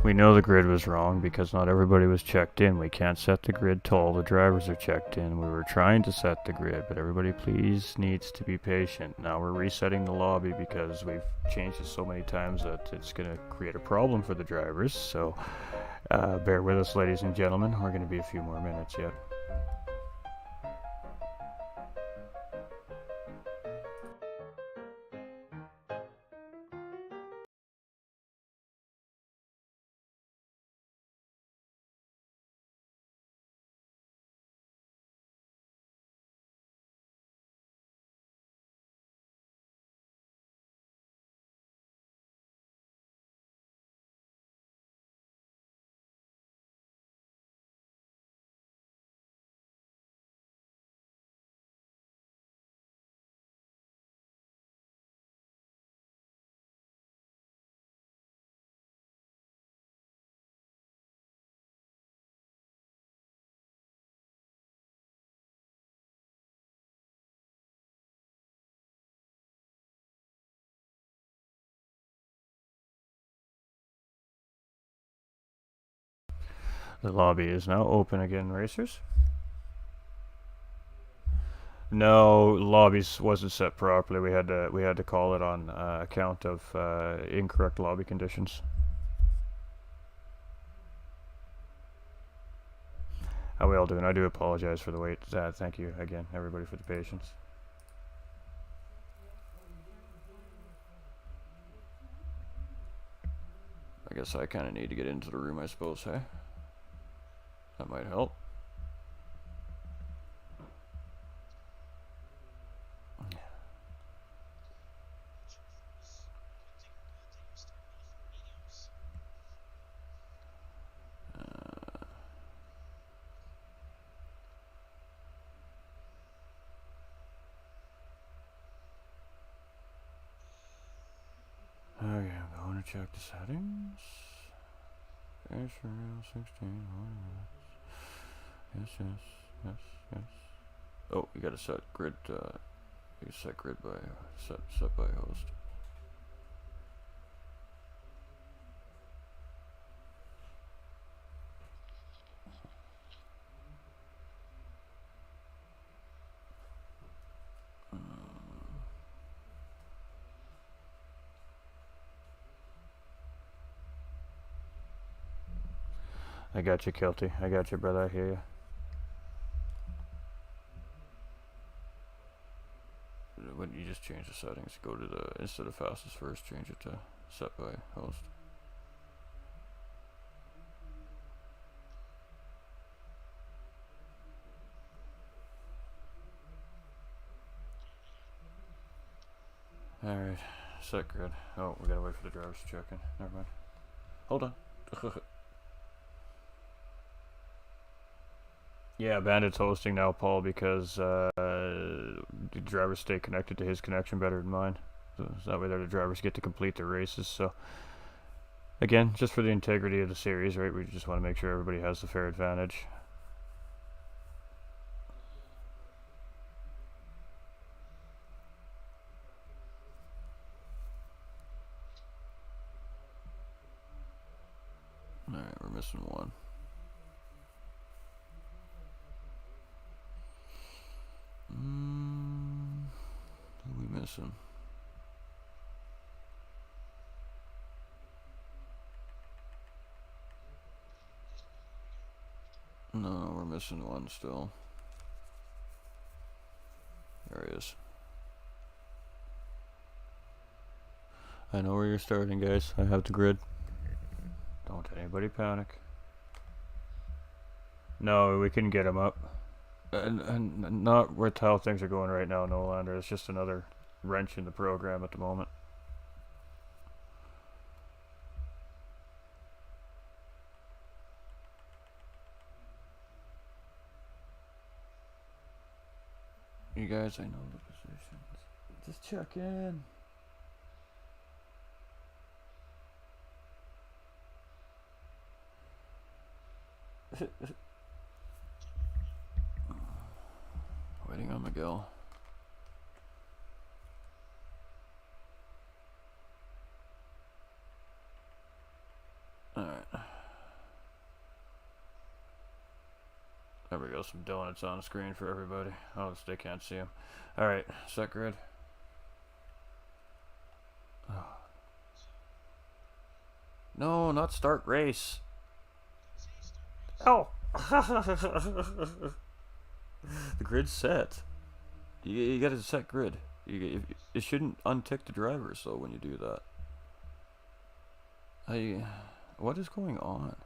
We know the grid was wrong because not everybody was checked in. We can't set the grid till all the drivers are checked in. We were trying to set the grid, but everybody please needs to be patient. Now we're resetting the lobby because we've changed it so many times that it's going to create a problem for the drivers. So bear with us, ladies and gentlemen. We're going to be a few more minutes yet. The lobby is now open again, racers. No, lobbies wasn't set properly. We had to call it on account of incorrect lobby conditions. How we all doing? I do apologize for the wait. Thank you again, everybody, for the patience. I guess I kind of need to get into the room, I suppose, hey? That might help. Okay, I'm going to check the settings. Yes, 16. Yes, yes, yes, yes. Oh, you gotta set grid. You set grid by set by host. I got you, Kelty. I got you, brother. I hear you. When you just change the settings, go to the instead of fastest first, change it to set by host. Alright, set grid. Oh, we gotta wait for the drivers to check in. Never mind. Hold on. Yeah, Bandit's hosting now, Paul, because the drivers stay connected to his connection better than mine. So that way, the drivers get to complete their races. So again, just for the integrity of the series, right? We just want to make sure everybody has the fair advantage. All right, we're missing one. Who are we missing? No, we're missing one still. There he is. I know where you're starting, guys. I have the grid. Don't anybody panic. No, we can get him up. And not with how things are going right now, Nolander. It's just another wrench in the program at the moment. You guys, I know the positions. Just check in. Waiting on Miguel. Alright. There we go, some donuts on the screen for everybody. Oh, they can't see them. Alright, set grid. Oh. No, not start race. Oh! The grid's set. You gotta set grid. It shouldn't untick the drivers, though, when you do that. What is going on?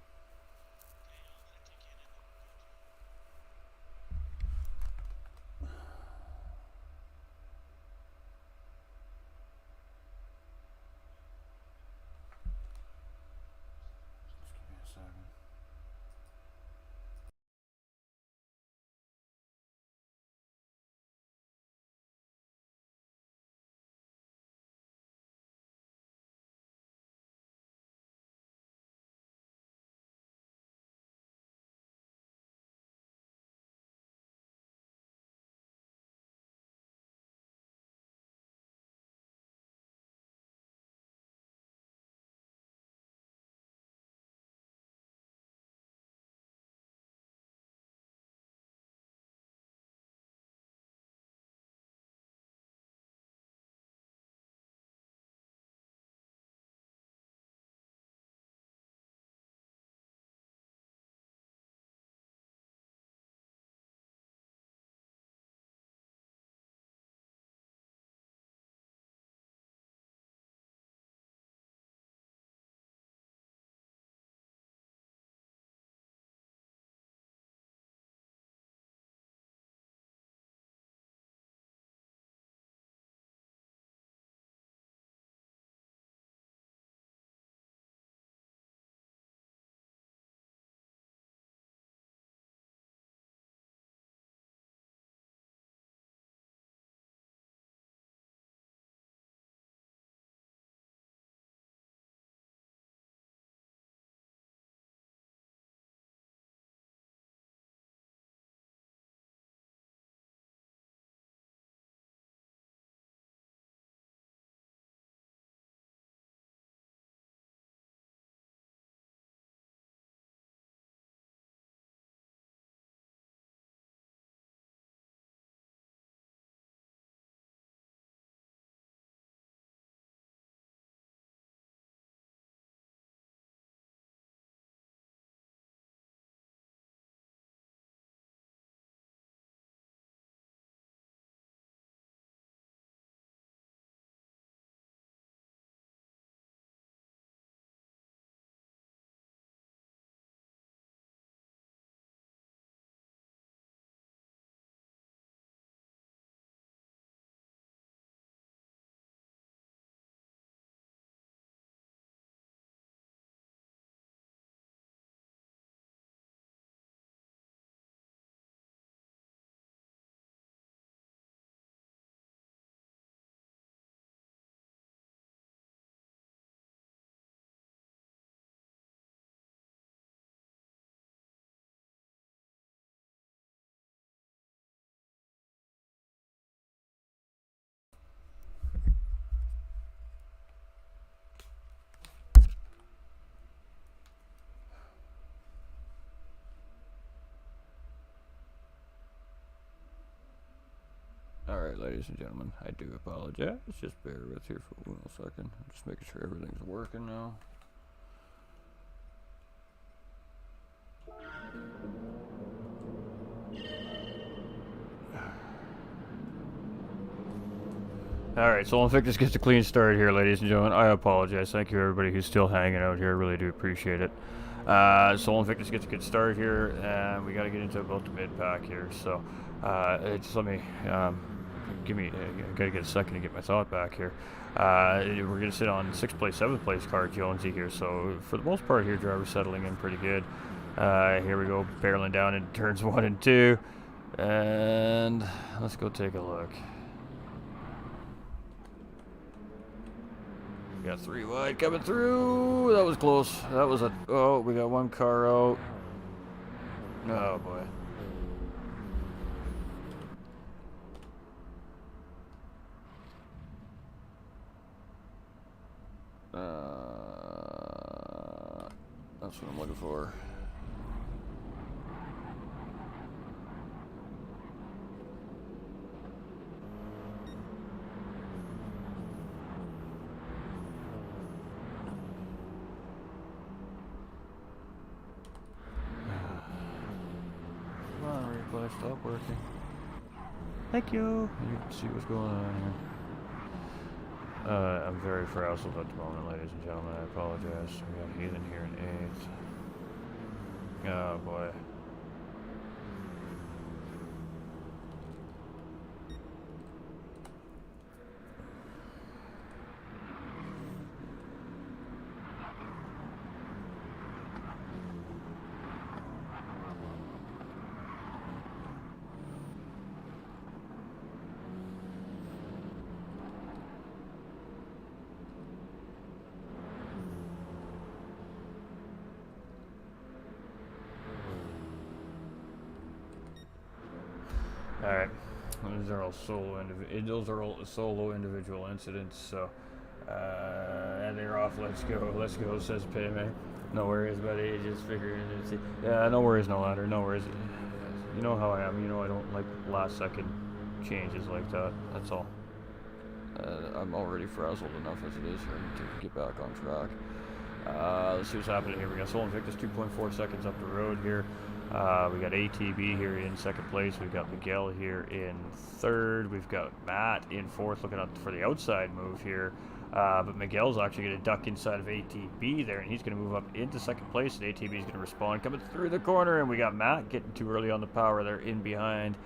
Alright, ladies and gentlemen, I do apologize. Just bear with here for 1 second. I'm just making sure everything's working now. Alright, so Invictus gets a clean start here, ladies and gentlemen. I apologize. Thank you, everybody who's still hanging out here. I really do appreciate it. So Invictus gets a good start here, and we got to get into about the mid-pack here. So, just let me, I gotta get a second to get my thought back here. We're gonna sit on 6th place, 7th place car, Jonesy here. So, for the most part here, drivers settling in pretty good. Here we go, barreling down into turns 1 and 2. And let's go take a look. We got 3 wide coming through. That was close. That was a... Oh, we got 1 car out. Oh, boy. That's what I'm looking for. Stop working. Thank you. You can see what's going on here. I'm very frazzled at the moment, ladies and gentlemen. I apologize. We got Heathen here in 8th. Oh boy. Alright, those are all solo individual incidents, so and they're off. Let's go, says Payme. No worries, buddy, just figuring it. Yeah, no worries, no ladder, no worries. You know how I am, you know I don't like last second changes like that, that's all. I'm already frazzled enough as it is here to get back on track. Let's see what's happening here. We got Soul Invictus 2.4 seconds up the road here. We got ATB here in 2nd place. We've got Miguel here in 3rd. We've got Matt in 4th, looking up for the outside move here. But Miguel's actually going to duck inside of ATB there, and he's going to move up into 2nd place, and ATB is going to respond coming through the corner, and we got Matt getting too early on the power there in behind,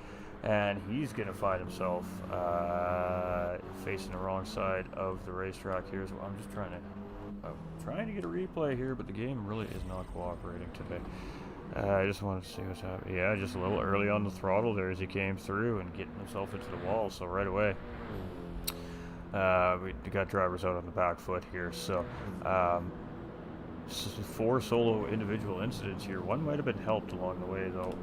and he's going to find himself facing the wrong side of the racetrack here. So I'm just trying to get a replay here, but the game really is not cooperating today. I just wanted to see what's happening. Yeah, just a little early on the throttle there as he came through and getting himself into the wall. So right away, we got drivers out on the back foot here. So 4 solo individual incidents here. One might have been helped along the way though.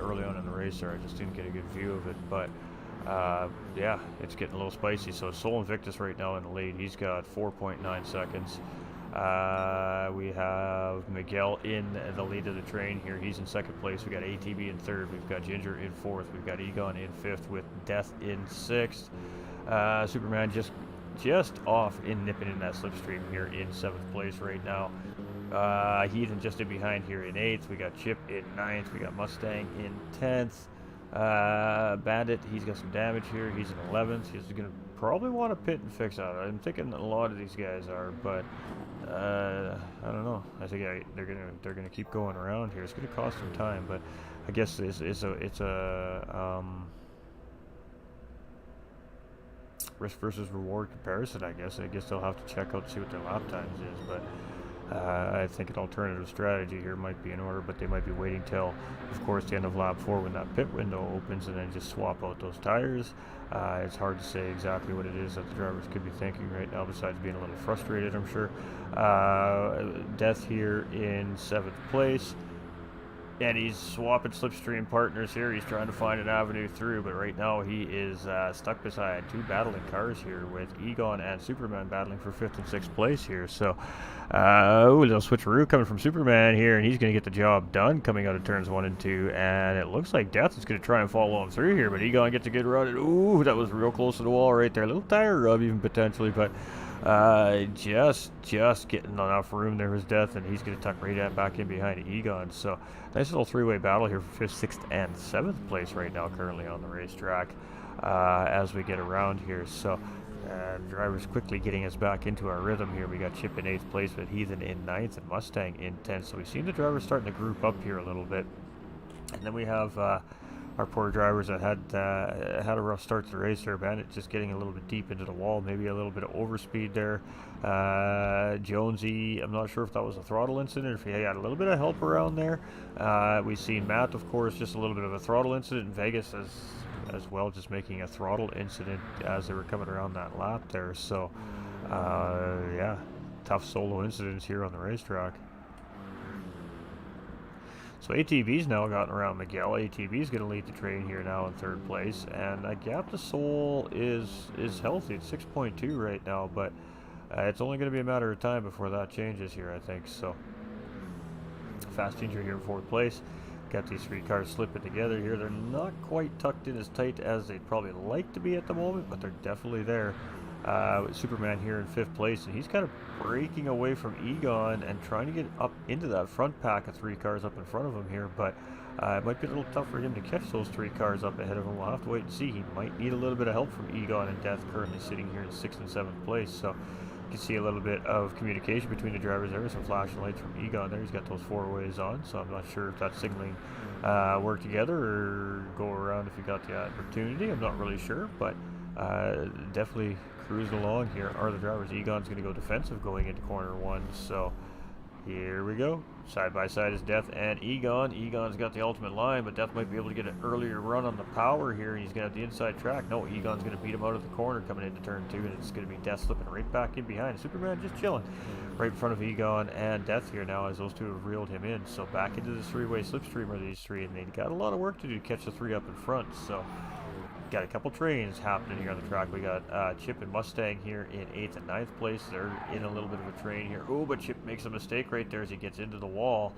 Early on in the race there, I just didn't get a good view of it. But yeah, it's getting a little spicy. So Soul Invictus right now in the lead. He's got 4.9 seconds. We have Miguel in the lead of the train here. He's in 2nd place. We got ATB in 3rd. We've got Ginger in 4th. We've got Egon in 5th with Death in 6th. Superman just off in nipping in that slipstream here in 7th place right now. Heathen just in behind here in 8th. We got Chip in 9th. We got Mustang in 10th. Bandit, he's got some damage here. He's in 11th. He's gonna probably want to pit and fix that. I'm thinking a lot of these guys are, but I don't know. I think they're gonna keep going around here. It's gonna cost them time, but I guess it's a risk versus reward comparison. I guess they'll have to check out to see what their lap times is, but I think an alternative strategy here might be in order, but they might be waiting till, of course, the end of lap 4 when that pit window opens, and then just swap out those tires. It's hard to say exactly what it is that the drivers could be thinking right now, besides being a little frustrated, I'm sure. Death here in 7th place. And he's swapping slipstream partners here. He's trying to find an avenue through, but right now he is stuck beside two battling cars here with Egon and Superman battling for 5th and 6th place here. So, a little switcheroo coming from Superman here, and he's going to get the job done coming out of turns 1 and 2. And it looks like Death is going to try and follow him through here, but Egon gets a good run. And, ooh, that was real close to the wall right there. A little tire rub even potentially, but just getting enough room there was Death, and he's going to tuck right back in behind Egon. So nice little three-way battle here for 5th, 6th, and 7th place right now currently on the racetrack as we get around here. So drivers quickly getting us back into our rhythm here. We got Chip in 8th place with Heathen in 9th and Mustang in 10th. So we've seen the drivers starting to group up here a little bit. And then we have our poor drivers that had a rough start to the race there. Bandit just getting a little bit deep into the wall, maybe a little bit of overspeed there. Jonesy, I'm not sure if that was a throttle incident or if he had a little bit of help around there. We've seen Matt, of course, just a little bit of a throttle incident. Vegas as well, just making a throttle incident as they were coming around that lap there. So, yeah, tough solo incidents here on the racetrack. So ATV's now gotten around Miguel. ATV's going to lead the train here now in 3rd place, and Gap to Soul is healthy. It's 6.2 right now, but it's only going to be a matter of time before that changes here, I think. So Fast Ginger here in 4th place. Got these 3 cars slipping together here. They're not quite tucked in as tight as they'd probably like to be at the moment, but they're definitely there. With Superman here in 5th place, and he's kind of breaking away from Egon and trying to get up into that front pack of 3 cars up in front of him here, but it might be a little tough for him to catch those 3 cars up ahead of him. We'll have to wait and see. He might need a little bit of help from Egon and Death, currently sitting here in 6th and 7th place. So you can see a little bit of communication between the drivers there. Some flashing lights from Egon there. He's got those 4 ways on, so I'm not sure if that signaling work together or go around if you got the opportunity. I'm not really sure, but definitely cruising along here are the drivers. Egon's going to go defensive going into corner 1, so here we go. Side by side is Death and Egon. Egon's got the ultimate line, but Death might be able to get an earlier run on the power here. He's going to have the inside track. No, Egon's going to beat him out of the corner coming into turn 2, and it's going to be Death slipping right back in behind. Superman just chilling right in front of Egon and Death here now as those two have reeled him in. So back into this 3-way slipstream are these 3, and they got a lot of work to do to catch the 3 up in front. So got a couple trains happening here on the track. We got Chip and Mustang here in 8th and 9th place. They're in a little bit of a train here. Oh, but Chip makes a mistake right there as he gets into the wall,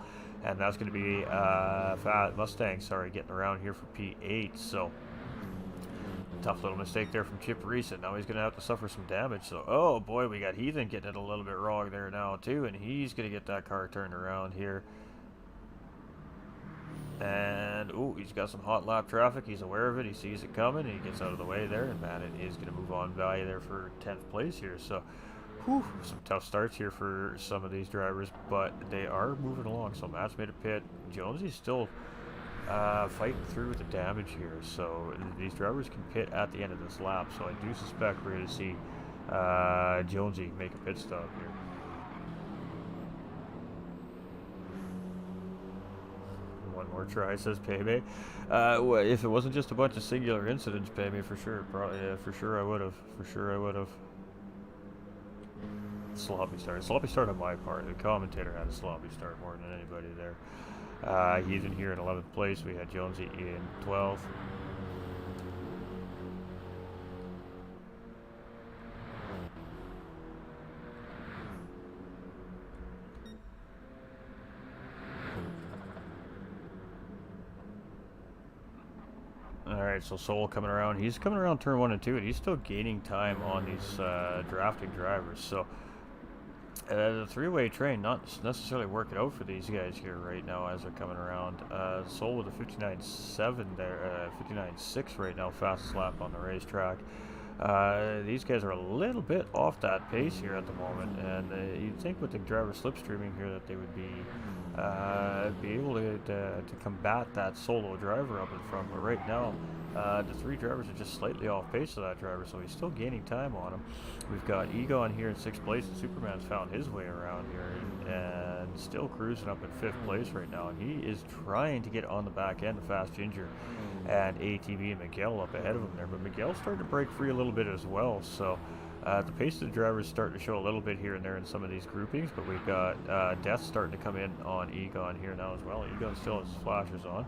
and that's going to be Mustang, getting around here for P8. So tough little mistake there from Chip Reese. Now he's going to have to suffer some damage. So, oh boy, we got Heathen getting it a little bit wrong there now too, and he's going to get that car turned around here. And, ooh, he's got some hot lap traffic. He's aware of it. He sees it coming, and he gets out of the way there. And Bandit is going to move on by there for 10th place here. So, whew, some tough starts here for some of these drivers, but they are moving along. So, Matt's made a pit. Jonesy's still fighting through with the damage here. So, these drivers can pit at the end of this lap. So, I do suspect we're going to see Jonesy make a pit stop here. One more try, says Payme. If it wasn't just a bunch of singular incidents, Payme, for sure, for sure I would have. Sloppy start on my part. The commentator had a sloppy start more than anybody there. He's in here in 11th place. We had Jonesy in 12th. Alright, so Soul coming around. He's coming around turn 1 and 2, and he's still gaining time on these drafting drivers. So the 3-way train not necessarily working out for these guys here right now as they're coming around. Soul with a 59.7 there, 59.6 right now, fastest lap on the racetrack. These guys are a little bit off that pace here at the moment, and you'd think with the driver slipstreaming here that they would be able to combat that solo driver up in front, but right now the 3 drivers are just slightly off pace of that driver, so he's still gaining time on him. We've got Egon here in 6th place, and Superman's found his way around here and still cruising up in 5th place right now, and he is trying to get on the back end of Fast Ginger and ATV and Miguel up ahead of him there, but Miguel's starting to break free a little bit as well. So The pace of the drivers starting to show a little bit here and there in some of these groupings, but we've got Death starting to come in on Egon here now as well. Egon still has flashers on.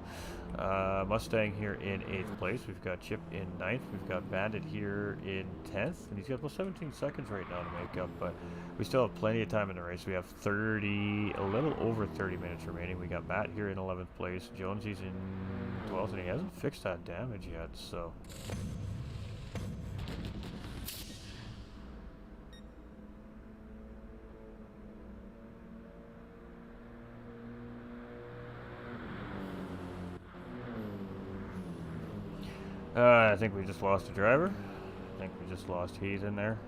Mustang here in 8th place. We've got Chip in 9th. We've got Bandit here in 10th, and he's got about 17 seconds right now to make up, but we still have plenty of time in the race. We have a little over 30 minutes remaining. We got Matt here in 11th place. Jonesy's in 12th, and he hasn't fixed that damage yet, so... I think we just lost a driver. I think we just lost Heath in there.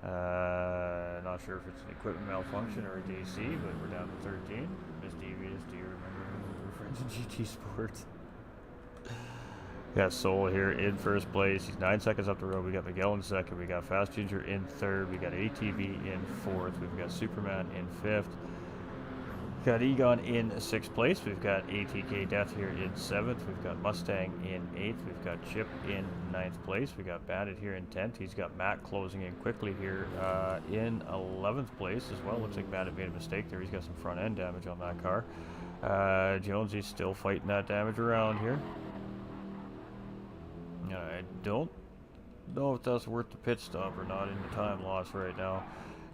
Not sure if it's an equipment malfunction or a DC, but we're down to 13. Miss Devious, do you remember when we were friends in GT Sports? Got Soul here in 1st place. He's 9 seconds up the road. We got Miguel in 2nd. We got Fast Ginger in 3rd. We got ATV in 4th. We've got Superman in 5th. Got Egon in 6th place. We've got ATK Death here in 7th. We've got Mustang in 8th. We've got Chip in 9th place. We got Bandit here in 10th. He's got Matt closing in quickly here in 11th place as well. Looks like Bandit made a mistake there. He's got some front end damage on that car. Jonesy's still fighting that damage around here. I don't know if that's worth the pit stop or not in the time loss right now.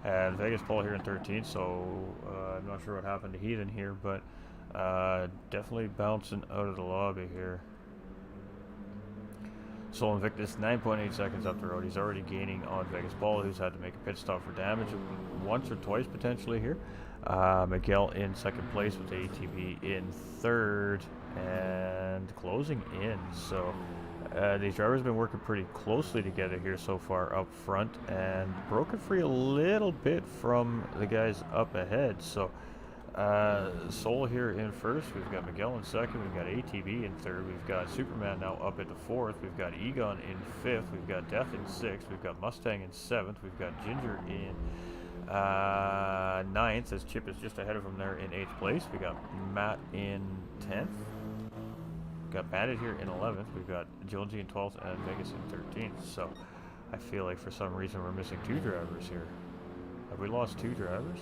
And Vegas Paul here in 13th, so I'm not sure what happened to Heathen here, but definitely bouncing out of the lobby here. Soul Invictus 9.8 seconds up the road. He's already gaining on Vegas Paul, who's had to make a pit stop for damage once or twice potentially here. Miguel in 2nd place with ATV in 3rd and closing in. So these drivers have been working pretty closely together here so far up front and broken free a little bit from the guys up ahead. So Soul here in 1st. We've got Miguel in 2nd. We've got ATV in 3rd. We've got Superman now up at the 4th. We've got Egon in 5th. We've got Death in 6th. We've got Mustang in 7th. We've got Ginger in 9th, as Chip is just ahead of him there in 8th place. We got Matt in 10th. Got Bandit here in 11th. We've got Jonesy in 12th and Vegas in 13th. So I feel like for some reason we're missing 2 drivers here. Have we lost 2 drivers?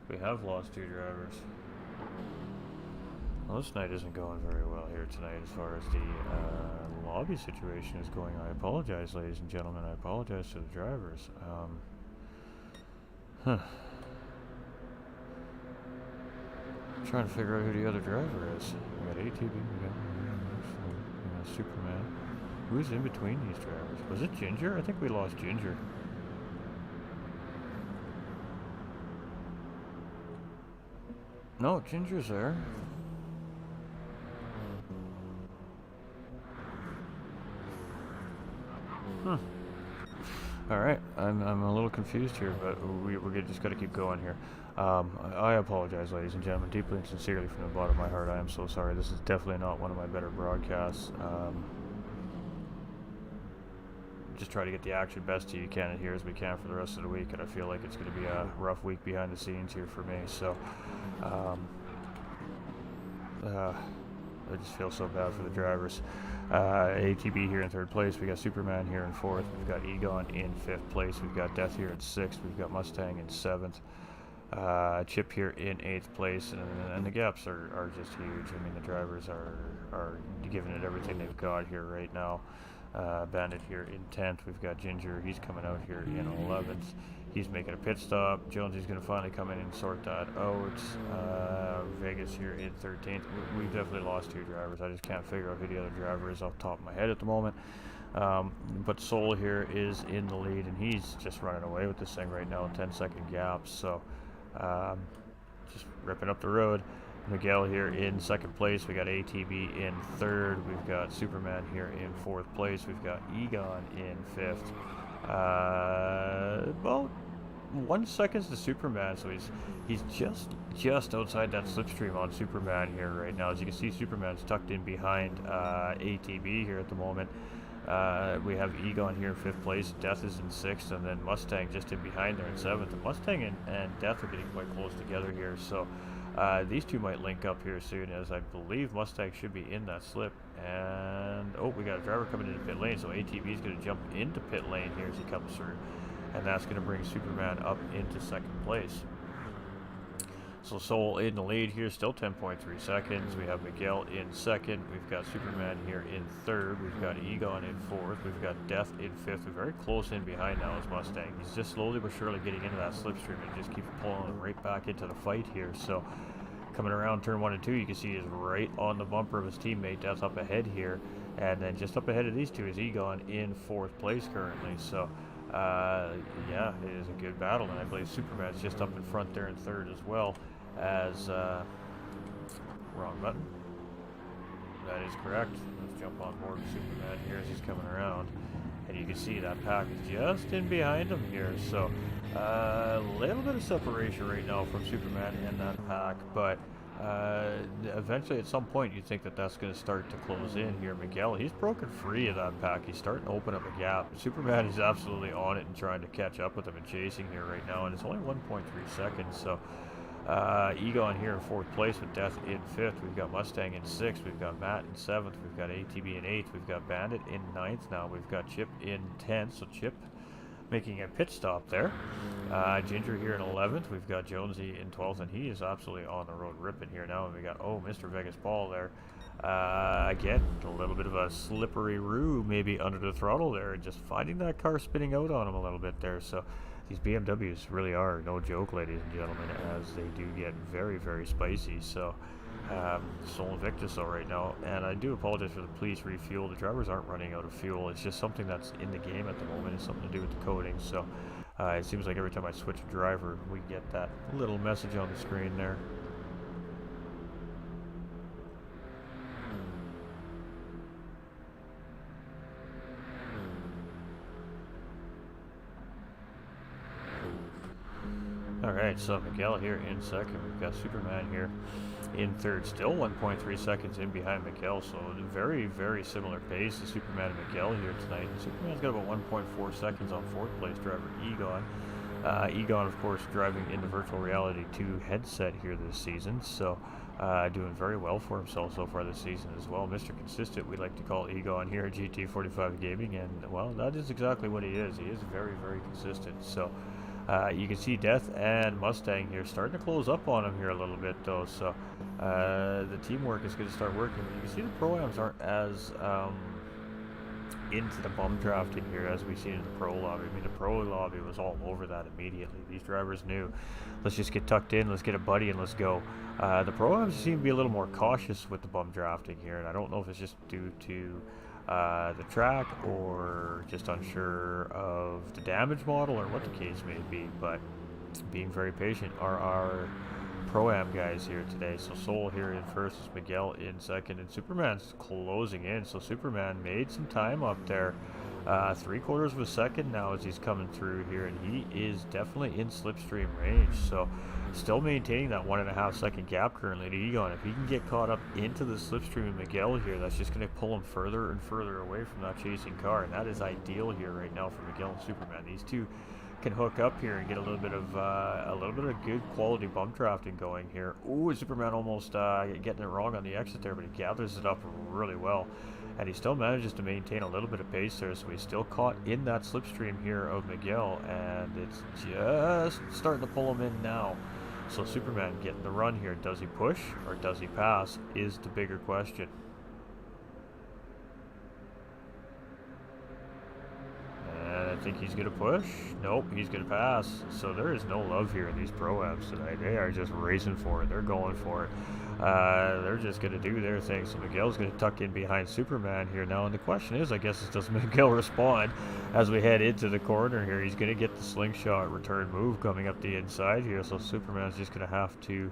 We have lost 2 drivers. Well, this night isn't going very well here tonight as far as the lobby situation is going. I apologize, ladies and gentlemen. I apologize to the drivers. I'm trying to figure out who the other driver is. We got ATV, we got Superman. Who's in between these drivers? Was it Ginger? I think we lost Ginger. No, Ginger's there. Alright, I'm a little confused here, but we're just got to keep going here. I apologize, ladies and gentlemen, deeply and sincerely from the bottom of my heart. I am so sorry. This is definitely not one of my better broadcasts. Just try to get the action best you can and here as we can for the rest of the week, and I feel like it's going to be a rough week behind the scenes here for me. So, I just feel so bad for the drivers. ATB here in 3rd place. We got Superman here in 4th. We've got Egon in 5th place. We've got Death here in 6th. We've got Mustang in 7th. Chip here in 8th place. And the gaps are just huge. I mean, the drivers are giving it everything they've got here right now. Bandit here in 10th. We've got Ginger. He's coming out here in 11th. He's making a pit stop. Jonesy's going to finally come in and sort that out. Vegas here in 13th. We've definitely lost 2 drivers. I just can't figure out who the other driver is off the top of my head at the moment. But Soul here is in the lead, and he's just running away with this thing right now, 10-second gaps. So just ripping up the road. Miguel here in 2nd place. We got ATB in 3rd. We've got Superman here in 4th place. We've got Egon in 5th. About 1 second to Superman, so he's just outside that slipstream on Superman here right now. As you can see, Superman's tucked in behind ATB here at the moment. We have Egon here in 5th place, Death is in 6th, and then Mustang just in behind there in 7th. And Mustang and Death are getting quite close together here, so these two might link up here soon, as I believe Mustang should be in that slip. And, oh, we got a driver coming into pit lane, so ATV is going to jump into pit lane here as he comes through. And that's going to bring Superman up into 2nd place. So Soul in the lead here, still 10.3 seconds. We have Miguel in 2nd. We've got Superman here in 3rd. We've got Egon in 4th. We've got Death in 5th. We're very close in behind now is Mustang. He's just slowly but surely getting into that slipstream and just keeps pulling him right back into the fight here. So coming around turn 1 and 2, you can see he's right on the bumper of his teammate. Death up ahead here. And then just up ahead of these two is Egon in 4th place currently. So yeah, it is a good battle, and I believe Superman's just up in front there in 3rd as well. As wrong button. That is correct. Let's jump on board with Superman here as he's coming around, and you can see that pack is just in behind him here. So a little bit of separation right now from Superman and that pack, but eventually at some point you think that that's going to start to close in here. Miguel, he's broken free of that pack. He's starting to open up a gap. Superman is absolutely on it and trying to catch up with him and chasing here right now, and it's only 1.3 seconds. So Egon here in 4th place with Death in 5th. We've got Mustang in 6th. We've got Matt in 7th. We've got ATB in 8th. We've got Bandit in 9th now. We've got Chip in 10th. So Chip making a pit stop there. Ginger here in 11th. We've got Jonesy in 12th, and he is absolutely on the road ripping here now. And we got, oh, Mr. Vegas Ball there. Again, a little bit of a slippery roo maybe under the throttle there, and just finding that car spinning out on him a little bit there. So these BMWs really are no joke, ladies and gentlemen, as they do get very, very spicy. So, Soul Invictus though right now, and I do apologize for the please refuel. The drivers aren't running out of fuel. It's just something that's in the game at the moment. It's something to do with the coding. So, it seems like every time I switch a driver, we get that little message on the screen there. Alright, so Miguel here in 2nd. We've got Superman here in 3rd. Still 1.3 seconds in behind Miguel, so very, very similar pace to Superman and Miguel here tonight. Superman's got about 1.4 seconds on 4th place driver Egon. Egon, of course, driving in the Virtual Reality 2 headset here this season, so doing very well for himself so far this season as well. Mr. Consistent, we like to call Egon here at GT45 Gaming, and, well, that is exactly what he is. He is very, very consistent, so you can see Death and Mustang here starting to close up on him here a little bit though, so the teamwork is going to start working. You can see the Pro-Ams aren't as into the bum drafting here as we've seen in the Pro Lobby. I mean, the Pro Lobby was all over that immediately. These drivers knew, let's just get tucked in, let's get a buddy, and let's go. The Pro-Ams seem to be a little more cautious with the bum drafting here, and I don't know if it's just due to the track or just unsure of the damage model or what the case may be, but being very patient are our Pro-Am guys here today. So Soul here in 1st, is Miguel in 2nd, and Superman's closing in. So Superman made some time up there, 3/4 of a second now as he's coming through here, and he is definitely in slipstream range. So still maintaining that 1.5 second gap currently to Egon. If he can get caught up into the slipstream of Miguel here, that's just going to pull him further and further away from that chasing car, and that is ideal here right now for Miguel and Superman. These two can hook up here and get a little bit of good quality bump drafting going here. Ooh, Superman almost getting it wrong on the exit there, but he gathers it up really well, and he still manages to maintain a little bit of pace there. So he's still caught in that slipstream here of Miguel, and it's just starting to pull him in now. So Superman getting the run here. Does he push or does he pass is the bigger question. And I think he's going to push. Nope, he's going to pass. So there is no love here in these Pro-Ams tonight. They are just racing for it. They're going for it. They're just going to do their thing. So Miguel's going to tuck in behind Superman here now. And the question is, I guess, does Miguel respond as we head into the corner here? He's going to get the slingshot return move coming up the inside here. So Superman's just going to have to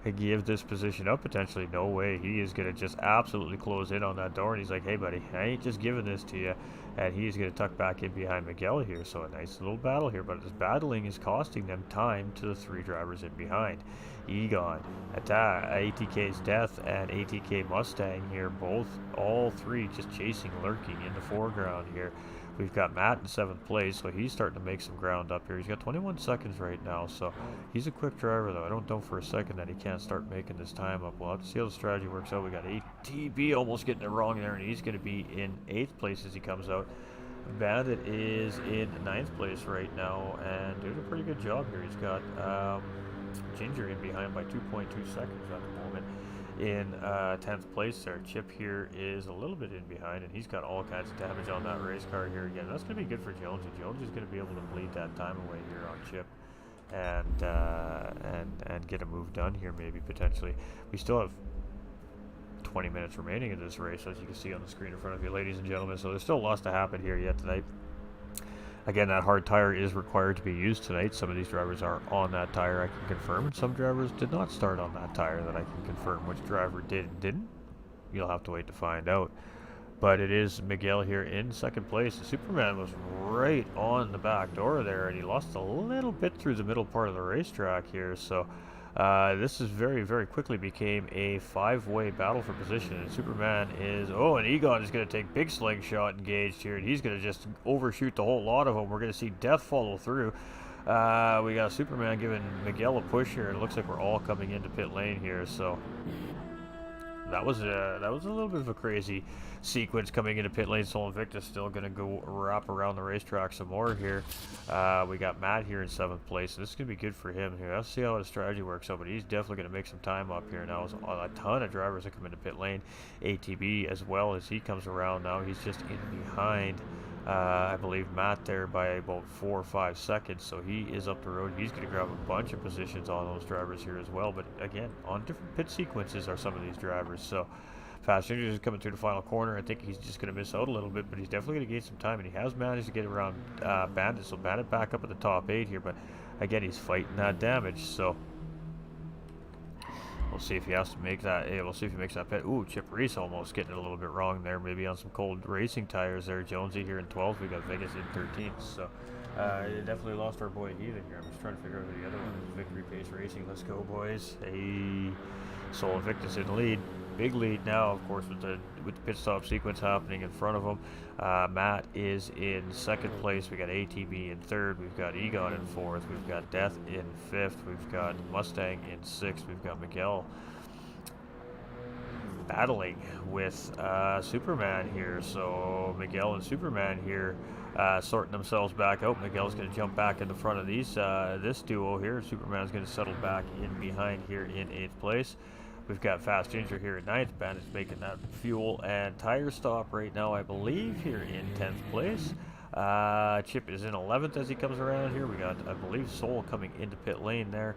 give this position up potentially. No way. He is going to just absolutely close in on that door, and he's like, hey buddy, I ain't just giving this to you. And he's going to tuck back in behind Miguel here. So a nice little battle here, but this battling is costing them time to the 3 drivers in behind. Egon, ATK's Death, and ATK Mustang here, all 3 just chasing, lurking in the foreground here. We've got Matt in 7th place, so he's starting to make some ground up here. He's got 21 seconds right now, so he's a quick driver, though. I don't know for a second that he can't start making this time up. We'll have to see how the strategy works out. We got ATB almost getting it wrong there, and he's going to be in 8th place as he comes out. Bandit is in 9th place right now, and doing a pretty good job here. He's got Ginger in behind by 2.2 seconds at the moment. In 10th place there. Chip here is a little bit in behind, and he's got all kinds of damage on that race car here again. That's going to be good for Jonesy. Jonesy's going to be able to bleed that time away here on Chip and get a move done here maybe potentially. We still have 20 minutes remaining in this race, as you can see on the screen in front of you, ladies and gentlemen, so there's still lots to happen here yet tonight. Again, that hard tire is required to be used tonight. Some of these drivers are on that tire, I can confirm, and some drivers did not start on that tire that I can confirm. Which driver did and didn't? You'll have to wait to find out. But it is Miguel here in 2nd place. The Superman was right on the back door there, and he lost a little bit through the middle part of the racetrack here, so this is very, very quickly became a 5-way battle for position, and Superman is, and Egon is going to take big slingshot engaged here, and he's going to just overshoot the whole lot of them. We're going to see Death follow through. We got Superman giving Miguel a push here, and it looks like we're all coming into pit lane here, so that was a little bit of a crazy sequence coming into pit lane. Soul Invictus still going to go wrap around the racetrack some more here. We got Matt here in 7th place. This is going to be good for him here. Let's see how his strategy works out, but he's definitely going to make some time up here now. There's a ton of drivers that come into pit lane. ATB as well, as he comes around now. He's just in behind, I believe, Matt there by about 4 or 5 seconds, so he is up the road. He's going to grab a bunch of positions on those drivers here as well, but again, on different pit sequences are some of these drivers. So Fast Ninja is coming through the final corner. I think he's just going to miss out a little bit, but he's definitely going to gain some time, and he has managed to get around Bandit, so Bandit back up at the top 8 here, but again, he's fighting that damage, so we'll see if he has to make that. Yeah, we'll see if he makes that pit. Ooh, Chip Reese almost getting it a little bit wrong there, maybe on some cold racing tires there. Jonesy here in 12th. We got Vegas in 13th, so definitely lost our boy Heathen here. I'm just trying to figure out who the other one is. Victory Pace Racing. Let's go, boys. Hey, Soul Invictus in lead. Big lead now, of course, with the pit stop sequence happening in front of him. Matt is in 2nd place. We got ATB in 3rd. We've got Egon in 4th. We've got Death in 5th. We've got Mustang in 6th. We've got Miguel battling with Superman here. So Miguel and Superman here sorting themselves back out. Miguel's going to jump back in the front of these this duo here. Superman's going to settle back in behind here in 8th place. We've got Fast Ginger here at 9th. Bandit's making that fuel and tire stop right now, I believe, here in 10th place. Chip is in 11th as he comes around here. We got, I believe, Soul coming into pit lane there.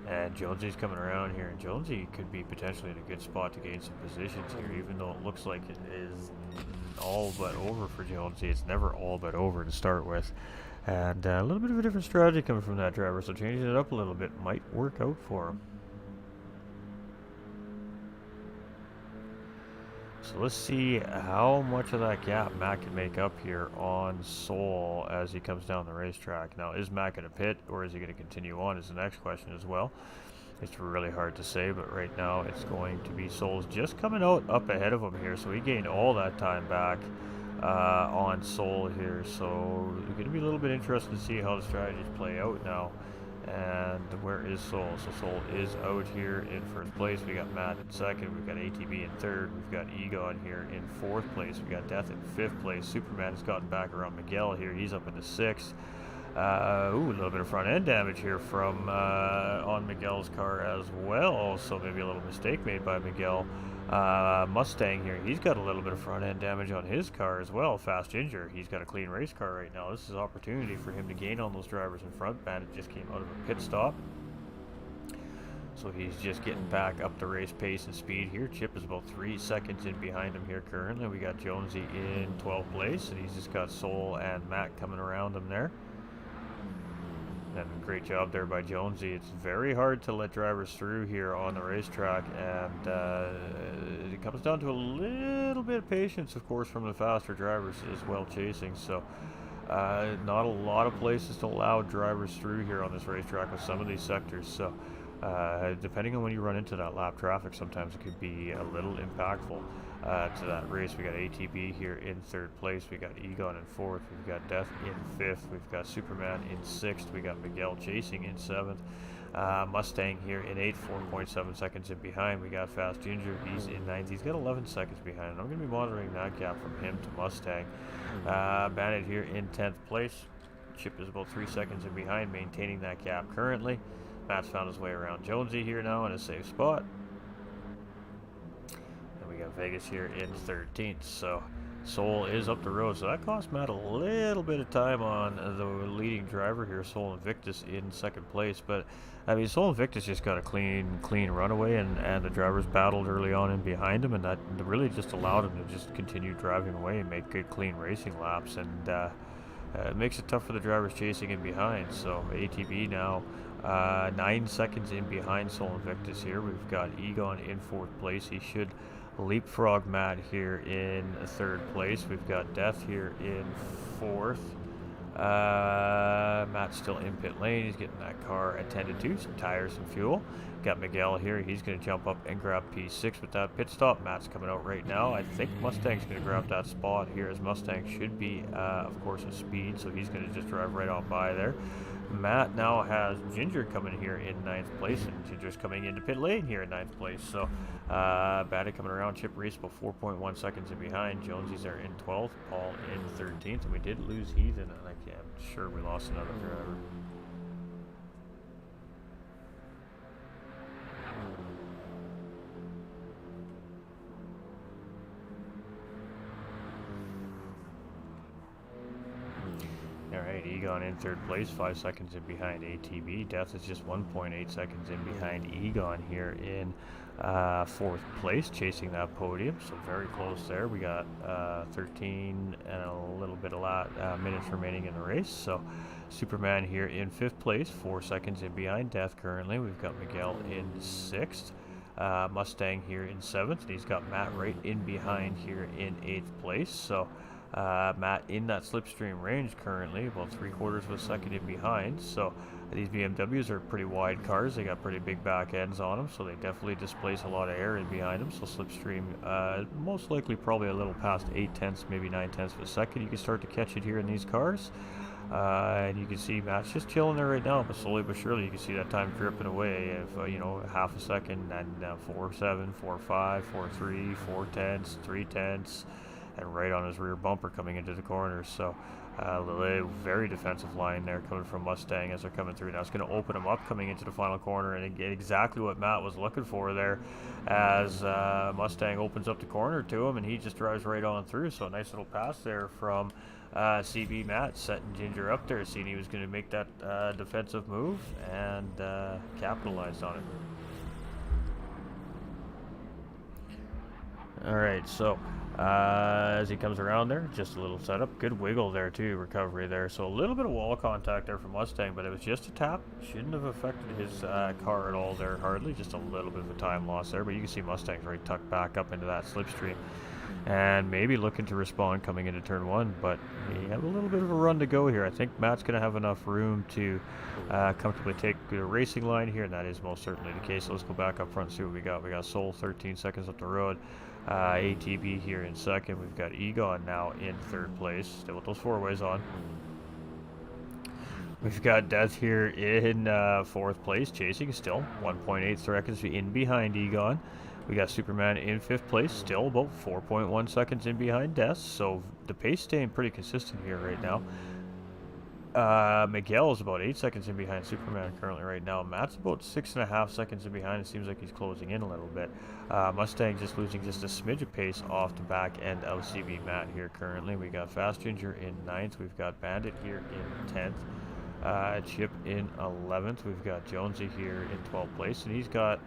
And Jonesy's coming around here, and Jonesy could be potentially in a good spot to gain some positions here, even though it looks like it is all but over for Jonesy. It's never all but over to start with. And a little bit of a different strategy coming from that driver, so changing it up a little bit might work out for him. So let's see how much of that gap Matt can make up here on Soul as he comes down the racetrack. Now, is Matt going to pit, or is he going to continue on is the next question as well. It's really hard to say, but right now it's going to be Soul's just coming out up ahead of him here, so he gained all that time back on Soul here. So it's going to be a little bit interesting to see how the strategies play out now. And where is Soul? So Soul is out here in 1st place. We got Matt in 2nd. We've got ATB in 3rd. We've got Egon here in 4th place. We got Death in 5th place. Superman has gotten back around Miguel here. He's up in the 6th. A little bit of front end damage here from on Miguel's car as well. So maybe a little mistake made by Miguel. Mustang here, he's got a little bit of front end damage on his car as well. Fast Ginger, he's got a clean race car right now. This is an opportunity for him to gain on those drivers in front. Bandit just came out of a pit stop, so he's just getting back up the race pace and speed here. Chip is about 3 seconds in behind him here currently. We got Jonesy in 12th place, and he's just got Soul and Matt coming around him there. And great job there by Jonesy. It's very hard to let drivers through here on the racetrack, and it comes down to a little bit of patience, of course, from the faster drivers as well chasing. So not a lot of places to allow drivers through here on this racetrack with some of these sectors. So depending on when you run into that lap traffic, sometimes it could be a little impactful to that race. We got ATB here in third place. We got Egon in fourth. We've got Death in fifth. We've got Superman in sixth. We got Miguel chasing in seventh. Mustang here in eighth, 4.7 seconds in behind. We got Fast Ginger. He's in ninth. He's got 11 seconds behind. And I'm going to be monitoring that gap from him to Mustang. Bandit here in 10th place. Chip is about 3 seconds in behind, maintaining that gap currently. Matt's found his way around Jonesy here now in a safe spot. And we got Vegas here in 13th. So Soul is up the road. So that cost Matt a little bit of time on the leading driver here, Soul Invictus in second place. But I mean, Soul Invictus just got a clean runaway, and the drivers battled early on in behind him, and that really just allowed him to just continue driving away and make good clean racing laps. And it makes it tough for the drivers chasing in behind. So ATB now 9 seconds in behind Soul Invictus here. We've got Egon in fourth place. He should leapfrog Matt here in third place. We've got Death here in fourth. Matt's still in pit lane. He's getting that car attended to, some tires, some fuel. Got Miguel here. He's going to jump up and grab P6 with that pit stop. Matt's coming out right now. I think Mustang's going to grab that spot here, as Mustang should be, of course, a speed, so he's going to just drive right on by there. Matt now has Ginger coming here in 9th place, and Ginger's coming into pit lane here in 9th place. So Bandit coming around, Chip Reese about 4.1 seconds in behind. Jonesy's there in 12th, Paul in 13th, and we did lose Heathen, and I'm sure we lost another driver. Alright, Egon in third place, 5 seconds in behind ATB. Death is just 1.8 seconds in behind Egon here in fourth place, chasing that podium. So very close there. We got 13 and a little bit of minutes remaining in the race. So Superman here in fifth place, 4 seconds in behind Death currently. We've got Miguel in sixth. Mustang here in seventh, and he's got Matt right in behind here in 8th place. So Matt in that slipstream range currently, about 3/4 of a second in behind. So these BMWs are pretty wide cars. They got pretty big back ends on them, so they definitely displace a lot of air in behind them. So slipstream, most likely probably a little past 8/10, maybe 9/10 of a second. You can start to catch it here in these cars. And you can see Matt's just chilling there right now, but slowly but surely you can see that time dripping away of half a second, and 4.7, 4.5, 4.3, 4/10, 3/10, and right on his rear bumper coming into the corners. So very defensive line there coming from Mustang as they're coming through. Now it's going to open him up coming into the final corner, and get exactly what Matt was looking for there, as Mustang opens up the corner to him, and he just drives right on through. So a nice little pass there from CB Matt, setting Ginger up there, seeing he was going to make that defensive move, and capitalized on it. Alright, so as he comes around there, just a little setup, good wiggle there too, recovery there. So a little bit of wall contact there from Mustang, but it was just a tap. Shouldn't have affected his car at all there, hardly. Just a little bit of a time loss there, but you can see Mustang's right tucked back up into that slipstream, and maybe looking to respond coming into turn one, but we have a little bit of a run to go here. I think Matt's going to have enough room to comfortably take the racing line here, and that is most certainly the case. So let's go back up front and see what we got. We got Soul 13 seconds up the road. ATB here in second. We've got Egon now in third place, still with those four-ways on. We've got Death here in fourth place, chasing still 1.8 seconds in behind Egon. We got Superman in fifth place, still about 4.1 seconds in behind Death. So the pace staying pretty consistent here right now. Miguel is about 8 seconds in behind Superman currently right now. Matt's about 6.5 seconds in behind. It seems like he's closing in a little bit. Mustang just losing just a smidge of pace off the back end of CB Matt here currently. We got Fast Ginger in 9th. We've got Bandit here in 10th. Chip in 11th. We've got Jonesy here in 12th place, and he's got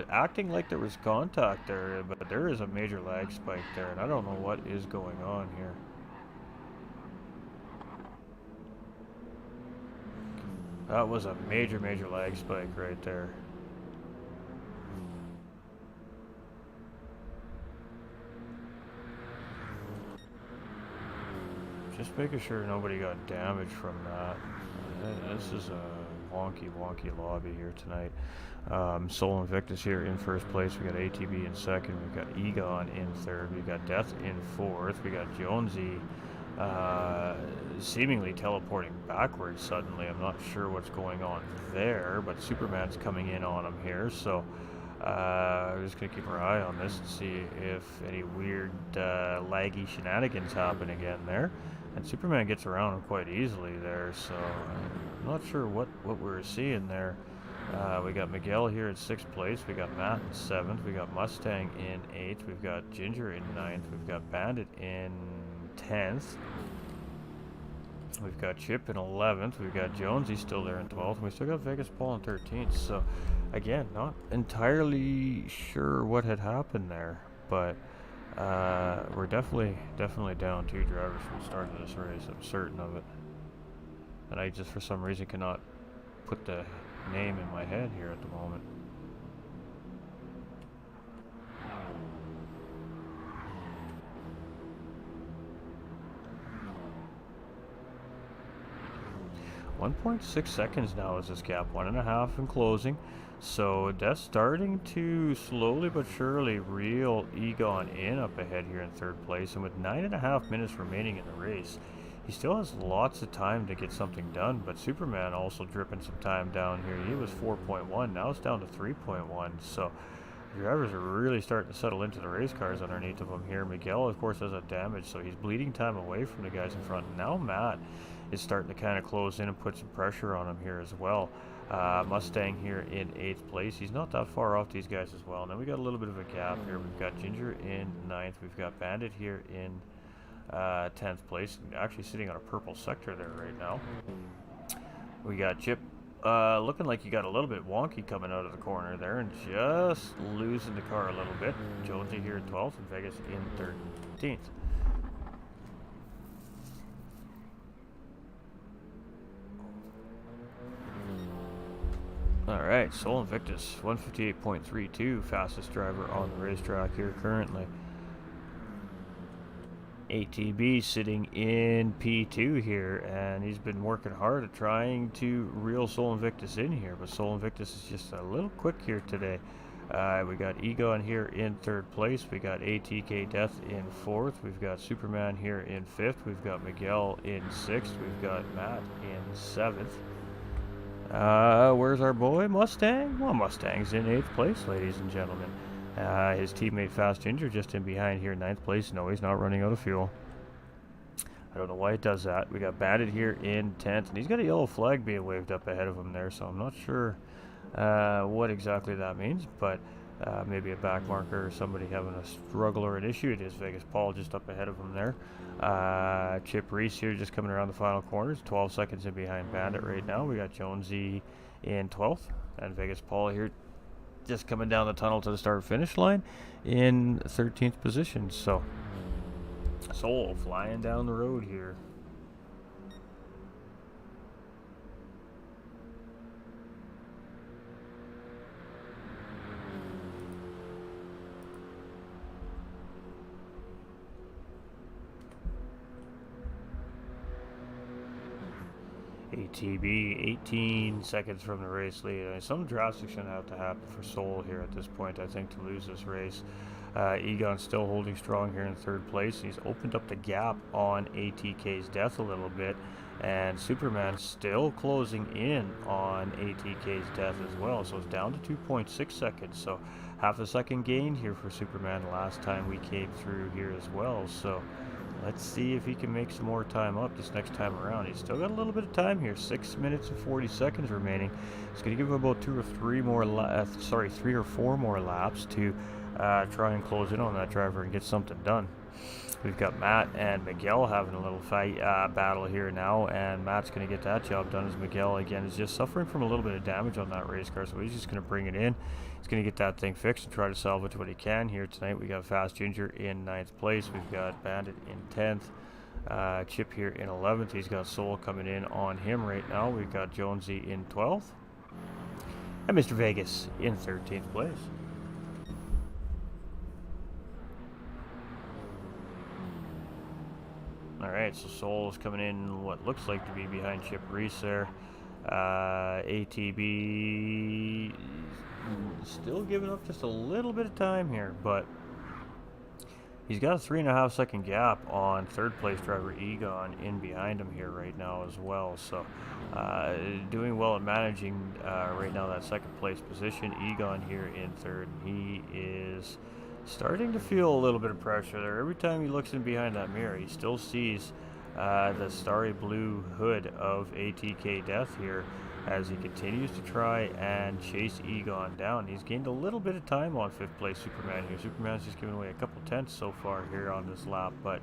acting like there was contact there, but there is a major lag spike there, and I don't know what is going on here. That was a major lag spike right there. Just making sure nobody got damaged from that. This is a wonky lobby here tonight. Soul Invictus here in first place. We got ATB in second. We've got Egon in third. We've got Death in fourth. We got Jonesy seemingly teleporting backwards suddenly. I'm not sure what's going on there, but Superman's coming in on him here. So we're just going to keep our eye on this and see if any weird laggy shenanigans happen again there. And Superman gets around him quite easily there, so I'm not sure what we're seeing there. We got Miguel here in 6th place. We got Matt in 7th. We got Mustang in 8th. We've got Ginger in 9th. We've got Bandit in 10th. We've got Chip in 11th. We've got Jonesy still there in 12th. And we still got Vegas Paul in 13th. So, again, not entirely sure what had happened there, but we're definitely down 2 drivers from the start of this race. I'm certain of it. And I just, for some reason, cannot put the name in my head here at the moment. .6 seconds now is this gap, 1.5 in closing. So that's starting to slowly but surely reel Egon in up ahead here in 3rd place. And with 9.5 minutes remaining in the race, he still has lots of time to get something done. But Superman also dripping some time down here. He was 4.1, now it's down to 3.1. So drivers are really starting to settle into the race cars underneath of him here. Miguel, of course, has a damage, so he's bleeding time away from the guys in front. Now Matt is starting to kind of close in and put some pressure on him here as well. Mustang here in 8th place. He's not that far off these guys as well. And then we got a little bit of a gap here. We've got Ginger in 9th. We've got Bandit here in 10th place. Actually sitting on a purple sector there right now. We got Chip looking like he got a little bit wonky coming out of the corner there and just losing the car a little bit. Jonesy here in 12th and Vegas in 13th. Alright, Soul Invictus, 158.32, fastest driver on the racetrack here currently. ATB sitting in P2 here, and he's been working hard at trying to reel Soul Invictus in here, but Soul Invictus is just a little quick here today. We got Egon here in 3rd place. We got ATK Death in 4th. We've got Superman here in 5th. We've got Miguel in 6th. We've got Matt in 7th. Where's our boy Mustang? Well, Mustang's in 8th place, ladies and gentlemen. His teammate Fast Ginger just in behind here in 9th place. No, he's not running out of fuel. I don't know why it does that. We got Bandit here in 10th, and he's got a yellow flag being waved up ahead of him there, so I'm not sure what exactly that means, but maybe a back marker or somebody having a struggle or an issue. It is Vegas Paul just up ahead of him there. Chip Reese here just coming around the final corners, 12 seconds in behind Bandit right now. We got Jonesy in 12th, and Vegas Paul here just coming down the tunnel to the start finish line in 13th position. So Soul flying down the road here. ATB 18 seconds from the race lead. I mean, some drastic's going to have to happen for Soul here at this point, I think, to lose this race. Egon's still holding strong here in 3rd place. He's opened up the gap on ATK's Death a little bit, and Superman's still closing in on ATK's Death as well, so it's down to 2.6 seconds, so half a second gain here for Superman last time we came through here as well. So let's see if he can make some more time up this next time around. He's still got a little bit of time here, 6 minutes and 40 seconds remaining. It's going to give him about 3 or 4 more laps to try and close in on that driver and get something done. We've got Matt and Miguel having a little fight battle here now, and Matt's going to get that job done as Miguel again is just suffering from a little bit of damage on that race car, so he's just going to bring it in. He's going to get that thing fixed and try to salvage what he can here tonight. We got Fast Ginger in 9th place. We've got Bandit in 10th. Chip here in 11th. He's got Soul coming in on him right now. We've got Jonesy in 12th. And Mr. Vegas in 13th place. Alright, so Soul is coming in what looks like to be behind Chip Reese there. ATB still giving up just a little bit of time here, but he's got a 3.5 second gap on third place driver Egon in behind him here right now as well. So doing well at managing right now that second place position. Egon here in third. He is starting to feel a little bit of pressure there. Every time he looks in behind that mirror, he still sees the starry blue hood of ATK Death here as he continues to try and chase Egon down. He's gained a little bit of time on 5th place Superman here. Superman's just giving away a couple tenths so far here on this lap, but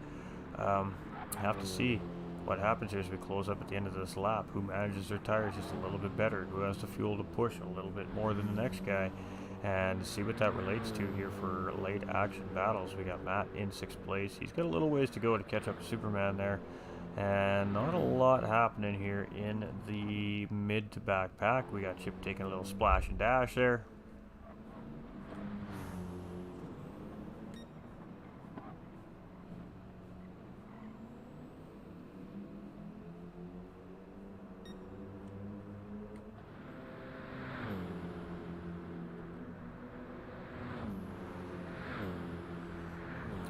have to see what happens here as we close up at the end of this lap. Who manages their tires just a little bit better, who has the fuel to push a little bit more than the next guy, and see what that relates to here for late action battles. We got Matt in 6th place. He's got a little ways to go to catch up to Superman there, and not a lot happening here in the mid to back pack. We got Chip taking a little splash and dash there.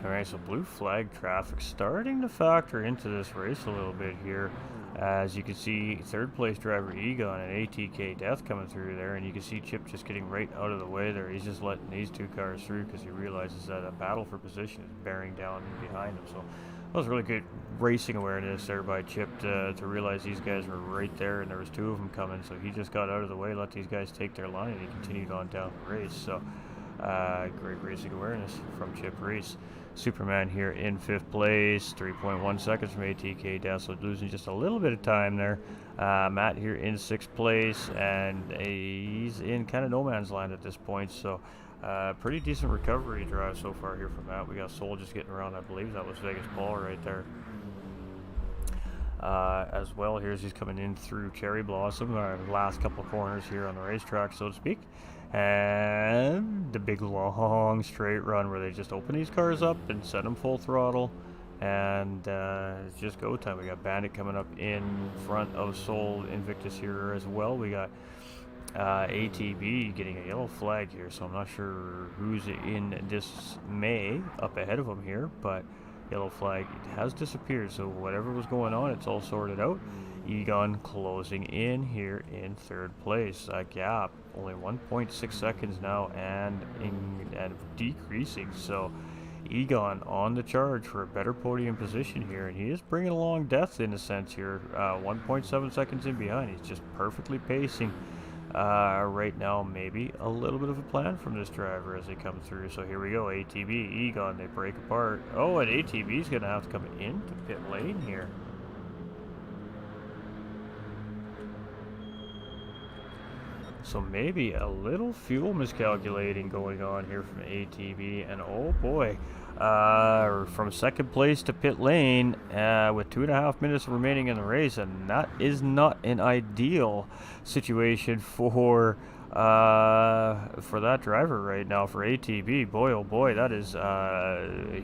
Alright, so blue flag traffic starting to factor into this race a little bit here. As you can see, third place driver Egon and ATK Death coming through there, and you can see Chip just getting right out of the way there. He's just letting these two cars through because he realizes that a battle for position is bearing down behind him. So that was really good racing awareness there by Chip to realize these guys were right there and there was two of them coming. So he just got out of the way, let these guys take their line, and he continued on down the race. So great racing awareness from Chip Reese. Superman here in 5th place, 3.1 seconds from ATK Death, so losing just a little bit of time there. Matt here in 6th place, and he's in kind of no man's land at this point, so pretty decent recovery drive so far here from Matt. We got Soul just getting around. I believe that was Vegas Paul right there. As well, here's he's coming in through Cherry Blossom, last couple corners here on the racetrack, so to speak. And the big long straight run where they just open these cars up and set them full throttle, and it's just go time. We got Bandit coming up in front of Soul Invictus here as well. We got ATB getting a yellow flag here, so I'm not sure who's in dismay up ahead of him here, but yellow flag has disappeared, so whatever was going on, it's all sorted out. Egon closing in here in 3rd place. Gap only 1.6 seconds now, and decreasing. So Egon on the charge for a better podium position here, and he is bringing along Death in a sense here. 1.7 seconds in behind. He's just perfectly pacing right now. Maybe a little bit of a plan from this driver as they come through. So here we go. ATB, Egon, they break apart. Oh, and ATB's gonna have to come into pit lane here. So maybe a little fuel miscalculating going on here from ATB, and oh boy, from 2nd place to pit lane with 2.5 minutes remaining in the race, and that is not an ideal situation for that driver right now for ATB. Boy, oh boy, that is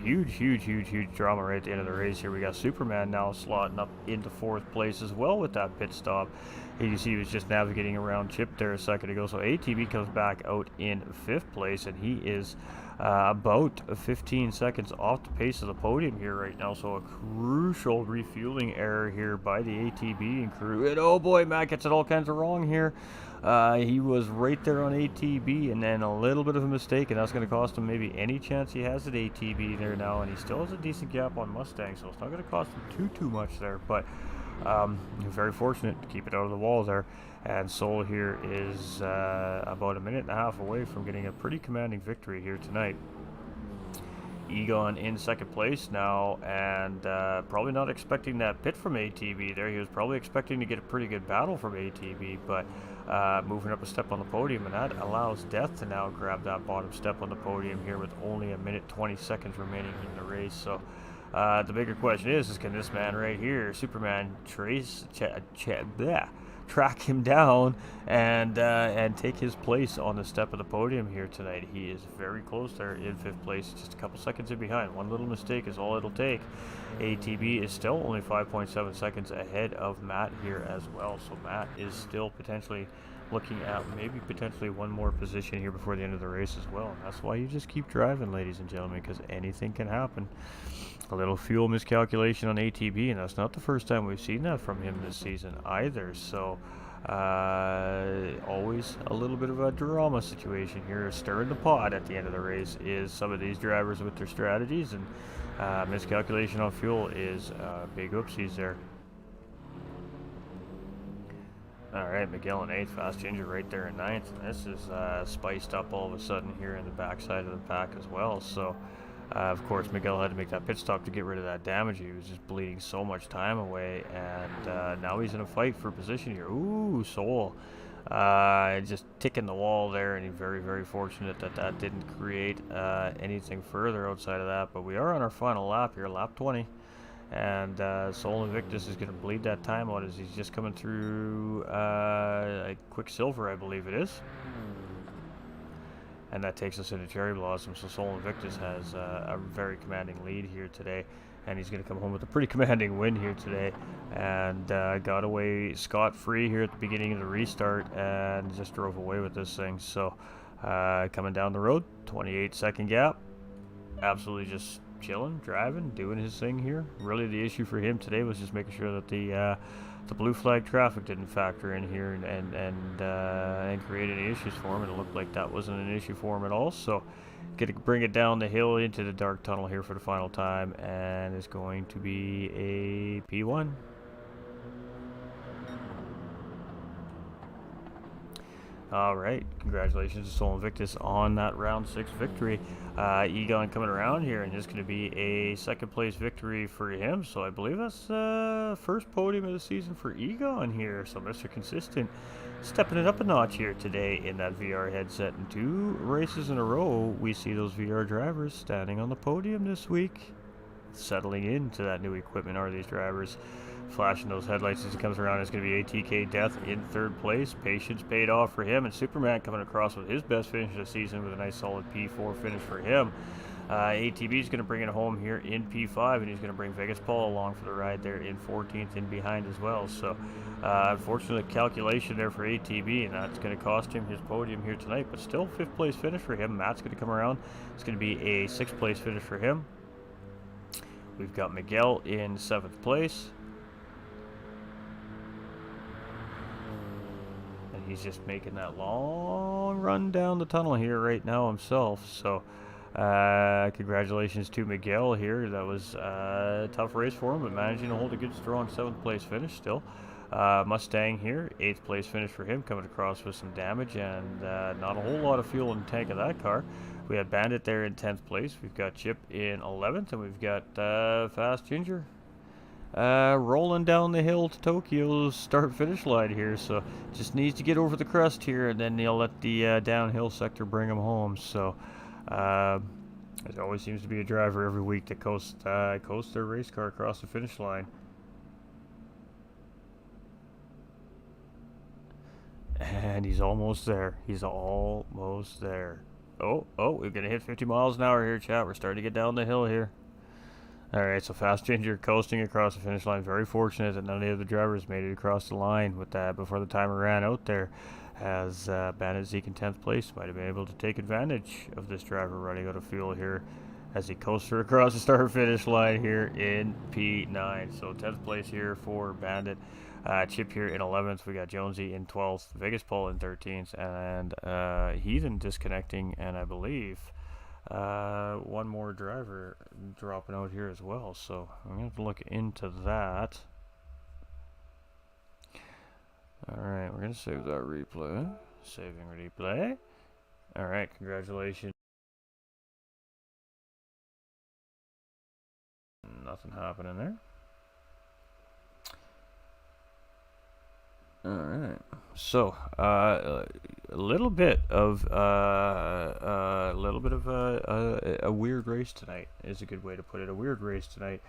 huge drama right at the end of the race here. We got Superman now slotting up into 4th place as well with that pit stop. You see he was just navigating around Chip there a second ago. So ATB comes back out in 5th place, and he is about 15 seconds off the pace of the podium here right now. So a crucial refueling error here by the ATB and crew. And oh boy, Matt gets it all kinds of wrong here. He was right there on ATB, and then a little bit of a mistake, and that's going to cost him maybe any chance he has at ATB there now. And he still has a decent gap on Mustang, so it's not going to cost him too much there. But very fortunate to keep it out of the wall there. And Soul here is about a minute and a half away from getting a pretty commanding victory here tonight. Egon in 2nd place now, and probably not expecting that pit from ATB there. He was probably expecting to get a pretty good battle from ATB, but moving up a step on the podium, and that allows Death to now grab that bottom step on the podium here with only a minute 20 seconds remaining in the race. So The bigger question is can this man right here, Superman, track him down and take his place on the step of the podium here tonight? He is very close there in 5th place, just a couple seconds in behind. One little mistake is all it'll take. ATB is still only 5.7 seconds ahead of Matt here as well, so Matt is still potentially looking at maybe potentially one more position here before the end of the race as well. And that's why you just keep driving, ladies and gentlemen, because anything can happen. A little fuel miscalculation on ATB, and that's not the first time we've seen that from him this season either. So always a little bit of a drama situation here. Stirring the pot at the end of the race is some of these drivers with their strategies, and miscalculation on fuel is big oopsies there. Alright, Miguel in 8th, Fast Ginger right there in 9th. And this is spiced up all of a sudden here in the backside of the pack as well. So, of course, Miguel had to make that pit stop to get rid of that damage. He was just bleeding so much time away. And now he's in a fight for position here. Ooh, Soul. Just ticking the wall there. And he's very, very fortunate that that didn't create anything further outside of that. But we are on our final lap here, lap 20. And Soul Invictus is going to bleed that time out as he's just coming through Quicksilver, I believe it is. And that takes us into Cherry Blossom. So Soul Invictus has a very commanding lead here today. And he's going to come home with a pretty commanding win here today. And got away scot-free here at the beginning of the restart and just drove away with this thing. So coming down the road, 28-second gap. Absolutely just chilling, driving, doing his thing here. Really the issue for him today was just making sure that the blue flag traffic didn't factor in here and create any issues for him. And it looked like that wasn't an issue for him at all. So gonna bring it down the hill into the dark tunnel here for the final time, and it's going to be a P1. Alright, congratulations to Soul Invictus on that round 6 victory. Egon coming around here, and it's going to be a 2nd place victory for him. So I believe that's first podium of the season for Egon here. So Mr. Consistent stepping it up a notch here today in that VR headset. And 2 races in a row, we see those VR drivers standing on the podium this week. Settling into that new equipment are these drivers. Flashing those headlights as he comes around. It's going to be ATK Death in 3rd place. Patience paid off for him, and Superman coming across with his best finish of the season with a nice solid P4 finish for him. ATB is going to bring it home here in P5, and he's going to bring Vegas Paul along for the ride there in 14th in behind as well. So unfortunate calculation there for ATB, and that's going to cost him his podium here tonight, but still 5th place finish for him. Matt's going to come around. It's going to be a 6th place finish for him. We've got Miguel in 7th place. He's just making that long run down the tunnel here right now himself. So congratulations to Miguel here. That was a tough race for him, but managing to hold a good strong 7th place finish still. Mustang here, 8th place finish for him, coming across with some damage and not a whole lot of fuel in the tank of that car. We had Bandit there in 10th place. We've got Chip in 11th, and we've got Fast Ginger rolling down the hill to Tokyo's start-finish line here. So just needs to get over the crest here, and then they'll let the downhill sector bring him home. So there always seems to be a driver every week that coasts their race car across the finish line. And he's almost there. He's almost there. Oh, we're going to hit 50 miles an hour here, chat. We're starting to get down the hill here. Alright, so Fast Ginger coasting across the finish line. Very fortunate that none of the other drivers made it across the line with that before the timer ran out there. As Bandit Zeke in 10th place might have been able to take advantage of this driver running out of fuel here as he coasts across the start-finish line here in P9. So 10th place here for Bandit. Chip here in 11th. We got Jonesy in 12th. Vegas Paul in 13th. And Heathen disconnecting, and I believe one more driver dropping out here as well. So I'm going to have to look into that. Alright, we're going to save that replay. Saving replay. Alright, congratulations. Nothing happening there. Alright, so little bit of a weird race tonight is a good way to put it. A weird race tonight.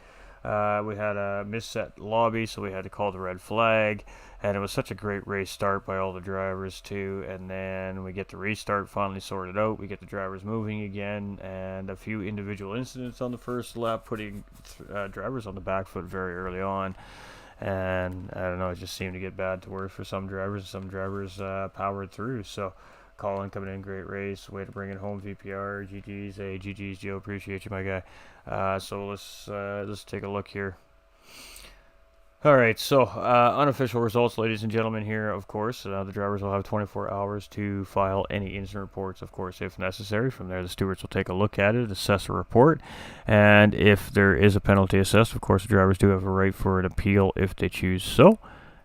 We had a misset lobby, so we had to call the red flag, and it was such a great race start by all the drivers too. And then we get the restart finally sorted out. We get the drivers moving again, and a few individual incidents on the first lap, putting drivers on the back foot very early on. And I don't know, it just seemed to get bad to worse for some drivers. Some drivers powered through. So Colin coming in, great race, way to bring it home. VPR, GG's, hey GG's Joe, appreciate you, my guy. So let's take a look here. All right, so unofficial results, ladies and gentlemen. Here, of course, the drivers will have 24 hours to file any incident reports, of course, if necessary. From there, the stewards will take a look at it, assess a report, and if there is a penalty assessed, of course, the drivers do have a right for an appeal if they choose so.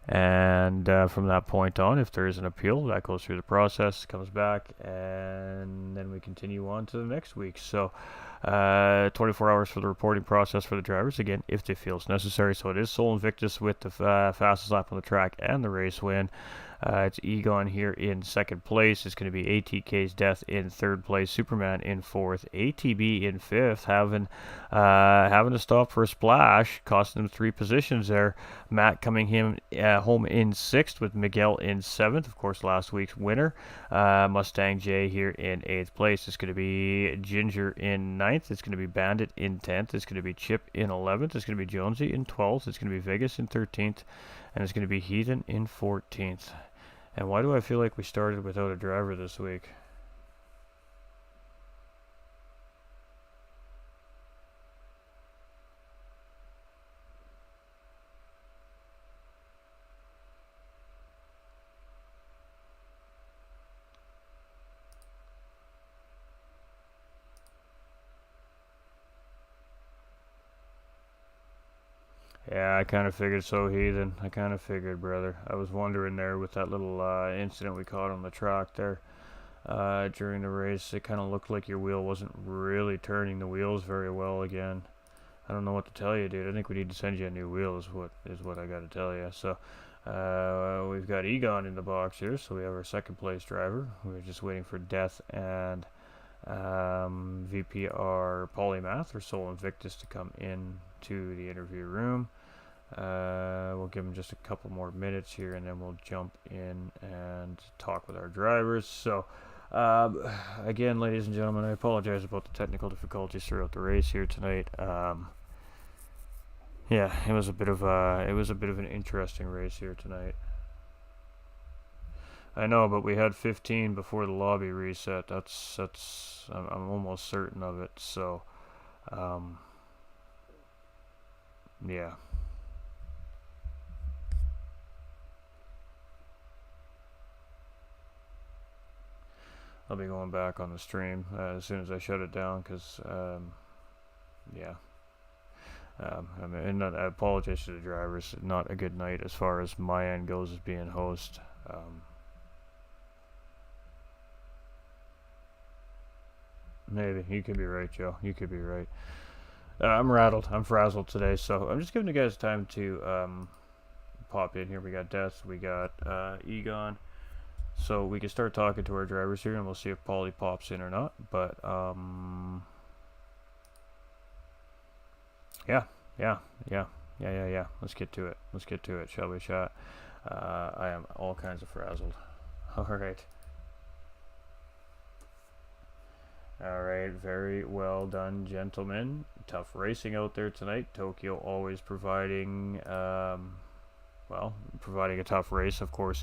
And from that point on, if there is an appeal, that goes through the process, comes back, and then we continue on to the next week. So 24 hours for the reporting process for the drivers, again, if they feel it's necessary. So it is sole Invictus with the fastest lap on the track and the race win. It's Egon here in second place. It's going to be ATK's Death in third place. Superman in fourth. ATB in fifth, having to stop for a splash, costing them 3 positions there. Matt coming home in sixth with Miguel in seventh. Of course, last week's winner. Mustang J here in eighth place. It's going to be Ginger in ninth. It's going to be Bandit in 10th. It's going to be Chip in 11th. It's going to be Jonesy in 12th. It's going to be Vegas in 13th. And it's going to be Heathen in 14th. And why do I feel like we started without a driver this week? Yeah, I kind of figured so, Heathen. I kind of figured, brother. I was wondering there with that little incident we caught on the track there during the race. It kind of looked like your wheel wasn't really turning the wheels very well again. I don't know what to tell you, dude. I think we need to send you a new wheel is what I got to tell you. So we've got Egon in the box here, so we have our second place driver. We're just waiting for Death and VPR Polymath or Soul Invictus to come in to the interview room. We'll give them just a couple more minutes here, and then we'll jump in and talk with our drivers. So again, ladies and gentlemen, I apologize about the technical difficulties throughout the race here tonight. Yeah, it was a bit of an interesting race here tonight. I know, but we had 15 before the lobby reset. I'm almost certain of it. So, yeah. I'll be going back on the stream as soon as I shut it down, because, yeah. I apologize to the drivers. Not a good night as far as my end goes as being host. Maybe. You could be right, Joe. You could be right. I'm rattled. I'm frazzled today, so I'm just giving you guys time to pop in here. We got Death. We got Egon. So we can start talking to our drivers here, and we'll see if Paulie pops in or not. But, yeah. Let's get to it. Shall we, chat? I am all kinds of frazzled. All right. Alright, very well done, gentlemen. Tough racing out there tonight. Tokyo always providing, providing a tough race, of course.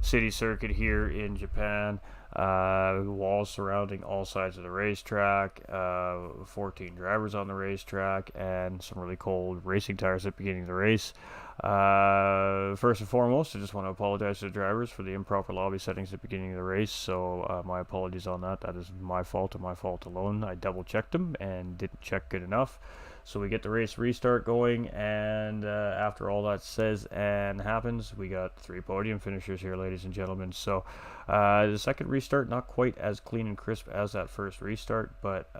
City circuit here in Japan. Walls surrounding all sides of the racetrack. 14 drivers on the racetrack, and some really cold racing tires at the beginning of the race. First and foremost, I just want to apologize to the drivers for the improper lobby settings at the beginning of the race. So my apologies on that. That is my fault and my fault alone. I double checked them and didn't check good enough. So we get the race restart going, and after all that says and happens, we got 3 podium finishers here, ladies and gentlemen. So the second restart, not quite as clean and crisp as that first restart, but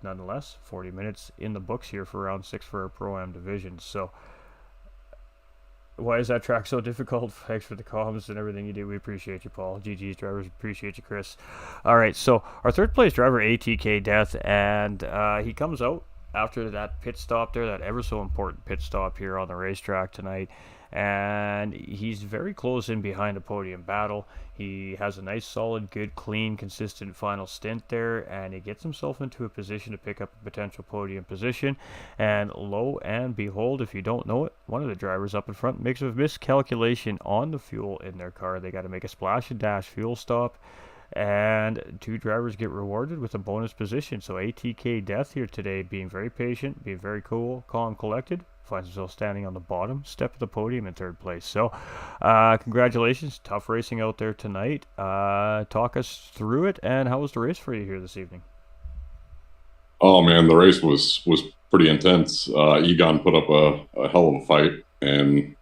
nonetheless, 40 minutes in the books here for round 6 for our Pro-Am division. So Why is that track so difficult? Thanks for the comments and everything you do. We appreciate you, Paul. GG's drivers appreciate you, Chris. All right, so our third place driver, ATK Death, and he comes out after that pit stop there, that ever so important pit stop here on the racetrack tonight. And he's very close in behind the podium battle. He has a nice, solid, good, clean, consistent final stint there, and he gets himself into a position to pick up a potential podium position. And lo and behold, if you don't know it, one of the drivers up in front makes a miscalculation on the fuel in their car. They got to make a splash and dash fuel stop, and two drivers get rewarded with a bonus position. So ATK Death here today, being very patient, being very cool, calm, collected, finds himself standing on the bottom step of the podium in third place. So congratulations, tough racing out there tonight. Talk us through it, and how was the race for you here this evening? Oh man, the race was pretty intense. Egon put up a hell of a fight, and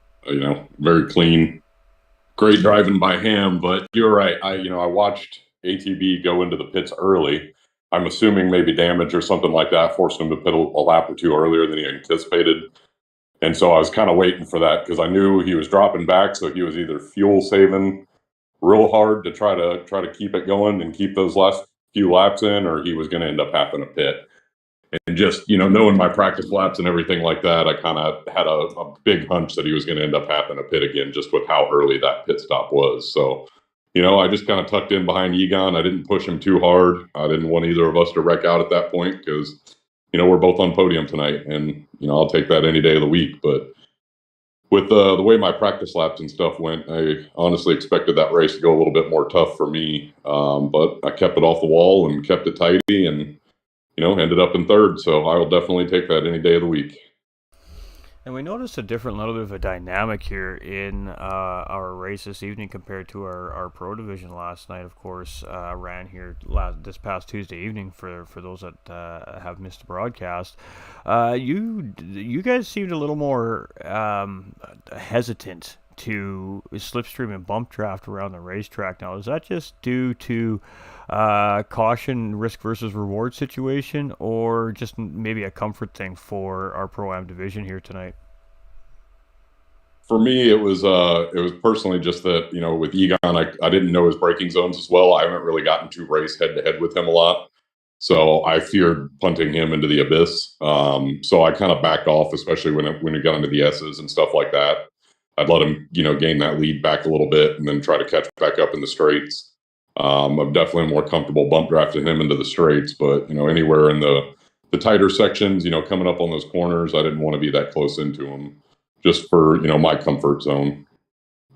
very clean, great driving by him. But you're right. I watched ATB go into the pits early. I'm assuming maybe damage or something like that forced him to pit a lap or two earlier than he anticipated. And so I was kind of waiting for that because I knew he was dropping back, so he was either fuel saving real hard to try to keep it going and keep those last few laps in, or he was going to end up having to pit. And just knowing my practice laps and everything like that, I kind of had a big hunch that he was going to end up having to pit again, just with how early that pit stop was. So, I just kind of tucked in behind Egon. I didn't push him too hard. I didn't want either of us to wreck out at that point because we're both on podium tonight, and I'll take that any day of the week. But with the way my practice laps and stuff went, I honestly expected that race to go a little bit more tough for me. But I kept it off the wall and kept it tidy, and ended up in third. So I will definitely take that any day of the week. And we noticed a different little bit of a dynamic here in our race this evening compared to our Pro Division last night. Of course, ran here this past Tuesday evening for those that have missed the broadcast. You guys seemed a little more hesitant to slipstream and bump draft around the racetrack. Now, is that just due to caution, risk versus reward situation, or just maybe a comfort thing for our Pro-Am division here tonight? For me, it was personally just that, with Egon, I didn't know his braking zones as well. I haven't really gotten to race head to head with him a lot. So I feared punting him into the abyss. So I kind of backed off, especially when he got into the S's and stuff like that. I'd let him, gain that lead back a little bit and then try to catch back up in the straights. I'm definitely more comfortable bump drafting him into the straights, but anywhere in the tighter sections, coming up on those corners, I didn't want to be that close into him, just for my comfort zone.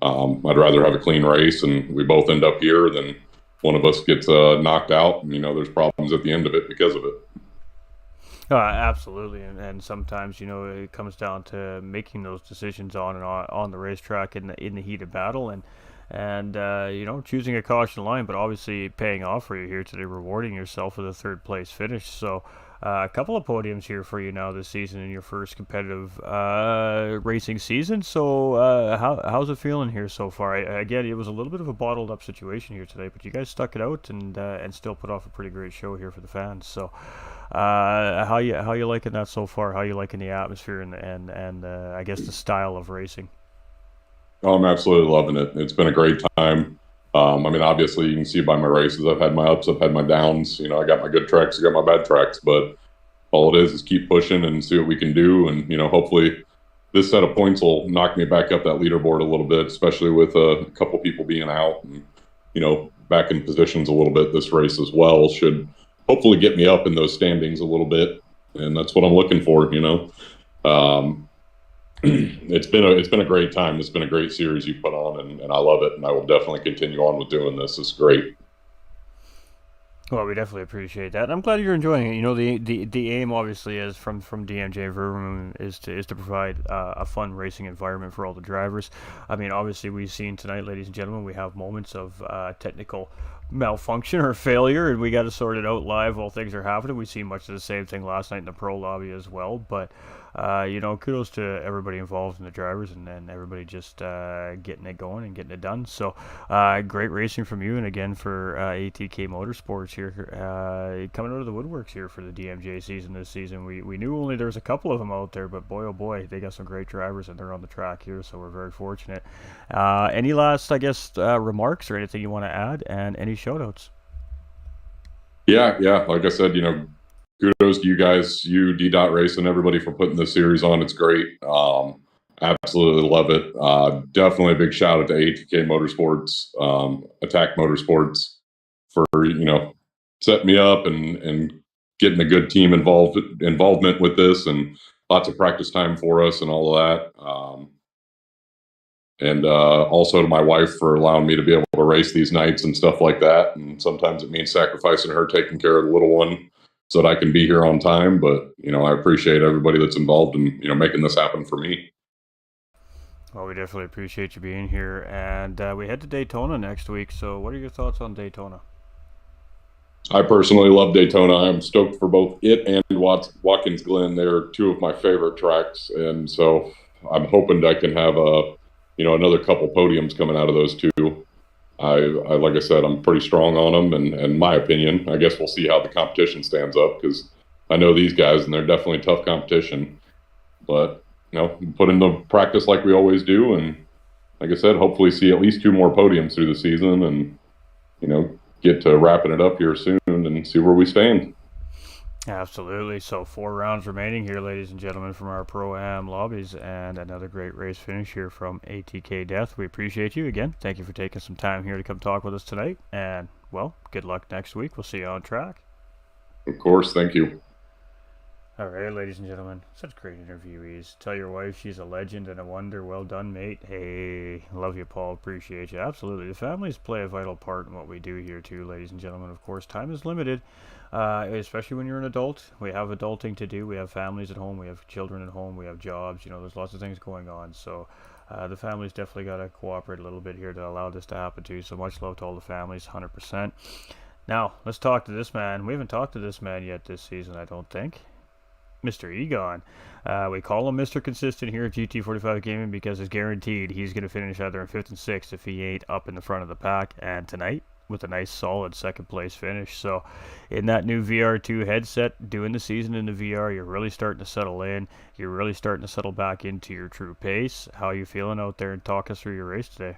I'd rather have a clean race, and we both end up here than one of us gets knocked out, and there's problems at the end of it because of it. Absolutely, and sometimes it comes down to making those decisions on the racetrack in the heat of battle, and choosing a caution line, but obviously paying off for you here today, rewarding yourself with a third place finish. So a couple of podiums here for you now this season in your first competitive racing season. So how's it feeling here so far? Again, it was a little bit of a bottled up situation here today, but you guys stuck it out and still put off a pretty great show here for the fans. So how you liking that so far? How you liking the atmosphere and I guess the style of racing? Oh, I'm absolutely loving it. It's been a great time. Obviously, you can see by my races, I've had my ups, I've had my downs. I got my good tracks, I got my bad tracks, but all it is keep pushing and see what we can do. And, hopefully this set of points will knock me back up that leaderboard a little bit, especially with a couple people being out and, back in positions a little bit. This race as well should hopefully get me up in those standings a little bit. And that's what I'm looking for, It's been a great time. It's been a great series you put on, and I love it. And I will definitely continue on with doing this. It's great. Well, we definitely appreciate that. I'm glad you're enjoying it. The aim obviously is from DMJ Verboom is to provide a fun racing environment for all the drivers. Obviously we've seen tonight, ladies and gentlemen, we have moments of technical malfunction or failure, and we got to sort it out live while things are happening. We see much of the same thing last night in the pro lobby as well. But kudos to everybody involved in the drivers and everybody just getting it going and getting it done. So great racing from you, and again for ATK Motorsports here, coming out of the woodworks here for the DMJ season this season. We knew only there was a couple of them out there, but boy oh boy, they got some great drivers and they're on the track here, so we're very fortunate. Any last, I guess, remarks or anything you want to add, and any shout-outs? Yeah. Like I said, kudos to you guys, you D Dot Race, and everybody for putting this series on. It's great. Absolutely love it. Definitely a big shout out to ATK Motorsports, Attack Motorsports for setting me up and getting a good team involvement with this, and lots of practice time for us and all of that. And also to my wife for allowing me to be able to race these nights and stuff like that. And sometimes it means sacrificing her taking care of the little one so that I can be here on time. But, I appreciate everybody that's involved in, making this happen for me. Well, we definitely appreciate you being here. And we head to Daytona next week. So what are your thoughts on Daytona? I personally love Daytona. I'm stoked for both it and Watkins Glen. They're two of my favorite tracks. And so I'm hoping I can have another couple podiums coming out of those two. I like I said, I'm pretty strong on them, and my opinion, I guess we'll see how the competition stands up, because I know these guys and they're definitely tough competition. But put into practice like we always do, and like I said, hopefully see at least two more podiums through the season, and get to wrapping it up here soon and see where we stand. Absolutely. So 4 rounds remaining here, ladies and gentlemen, from our Pro-Am lobbies, and another great race finish here from ATK Death. We appreciate you again. Thank you for taking some time here to come talk with us tonight. And, well, good luck next week. We'll see you on track. Of course. Thank you. All right, ladies and gentlemen, such great interviewees. Tell your wife she's a legend and a wonder. Well done, mate. Hey, love you, Paul. Appreciate you. Absolutely. The families play a vital part in what we do here, too, ladies and gentlemen. Of course, time is limited, especially when you're an adult. We have adulting to do. We have families at home. We have children at home. We have jobs. There's lots of things going on. So the families definitely got to cooperate a little bit here to allow this to happen, too. So much love to all the families, 100%. Now, let's talk to this man. We haven't talked to this man yet this season, I don't think. Mr. Egon. We call him Mr. Consistent here at GT45 Gaming because it's guaranteed he's going to finish either in 5th and 6th if he ain't up in the front of the pack, and tonight with a nice solid 2nd place finish. So in that new VR2 headset, doing the season in the VR, you're really starting to settle in. You're really starting to settle back into your true pace. How are you feeling out there, and talk us through your race today?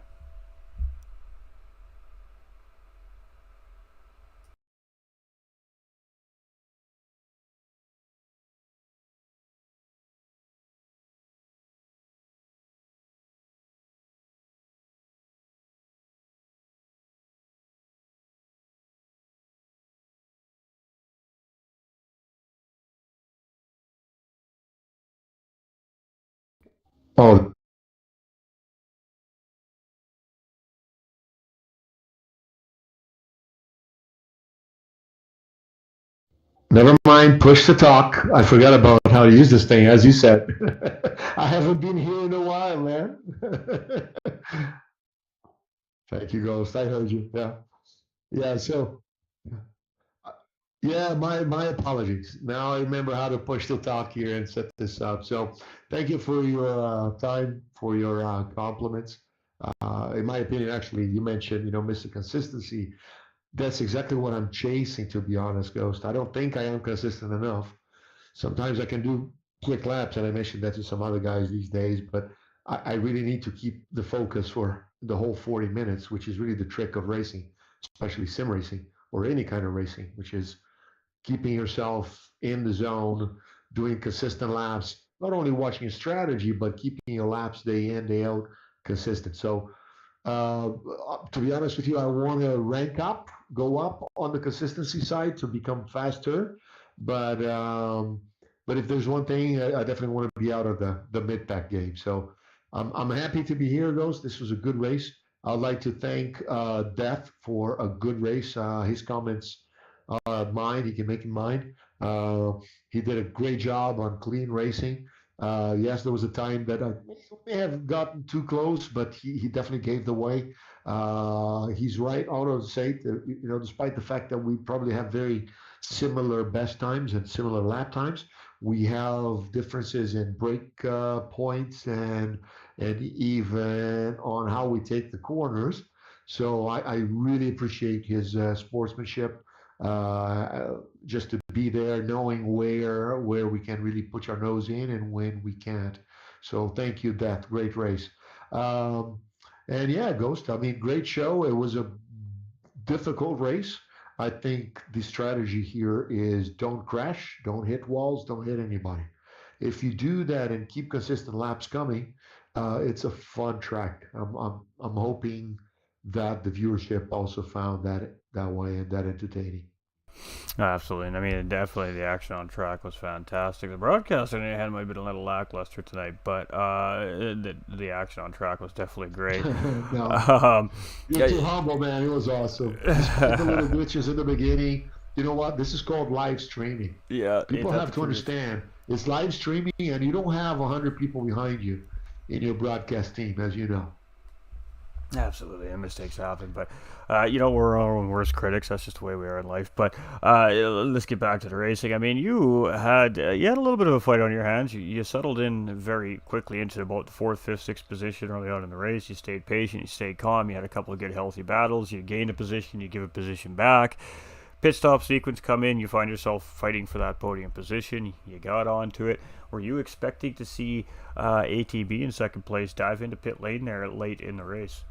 Oh, never mind. Push to talk. I forgot about how to use this thing, as you said. I haven't been here in a while, man. Thank you, Ghost. I heard you. Yeah. Yeah. So, yeah, my apologies. Now I remember how to push to talk here and set this up. So, thank you for your time, for your compliments. In my opinion, actually, you mentioned, Mr. Consistency. That's exactly what I'm chasing, to be honest, Ghost. I don't think I am consistent enough. Sometimes I can do quick laps, and I mentioned that to some other guys these days, but I really need to keep the focus for the whole 40 minutes, which is really the trick of racing, especially sim racing or any kind of racing, which is keeping yourself in the zone, doing consistent laps, not only watching strategy, but keeping your laps day in, day out consistent. So uh, to be honest with you, I want to rank up, go up on the consistency side to become faster. But if there's one thing, I definitely want to be out of the mid pack game. So I'm happy to be here, Ghost. This was a good race. I'd like to thank Death for a good race. His comments are mine. He can make it mine. He did a great job on clean racing. Yes, there was a time that I may have gotten too close, but he definitely gave the way. He's right. Out of say, despite the fact that we probably have very similar best times and similar lap times, we have differences in break points and even on how we take the corners. So I really appreciate his sportsmanship. Just to be there, knowing where we can really put our nose in and when we can't. So thank you, Death. Great race. Um, and yeah, Ghost. I mean, great show. It was a difficult race. I think the strategy here is don't crash, don't hit walls, don't hit anybody. If you do that and keep consistent laps coming, it's a fun track. I'm hoping that the viewership also found that way and that entertaining. Absolutely. And I mean, definitely the action on track was fantastic. The broadcast on the other hand might have been a little lackluster tonight, but the action on track was definitely great. No, Um, you're too humble, man. It was awesome. Despite the little glitches in the beginning, you know what? This is called live streaming. yeah, People have to understand it's live streaming, and you don't have 100 people behind you in your broadcast team, as you know. Absolutely, and mistakes happen, but we're our own worst critics. That's just the way we are in life. But let's get back to the racing. I mean, you had a little bit of a fight on your hands. You settled in very quickly into about the fourth, fifth, sixth position early on in the race. You stayed patient. You stayed calm. You had a couple of good, healthy battles. You gained a position. You give a position back. Pit stop sequence come in. You find yourself fighting for that podium position. You got onto it. Were you expecting to see ATB in second place dive into pit lane there late in the race?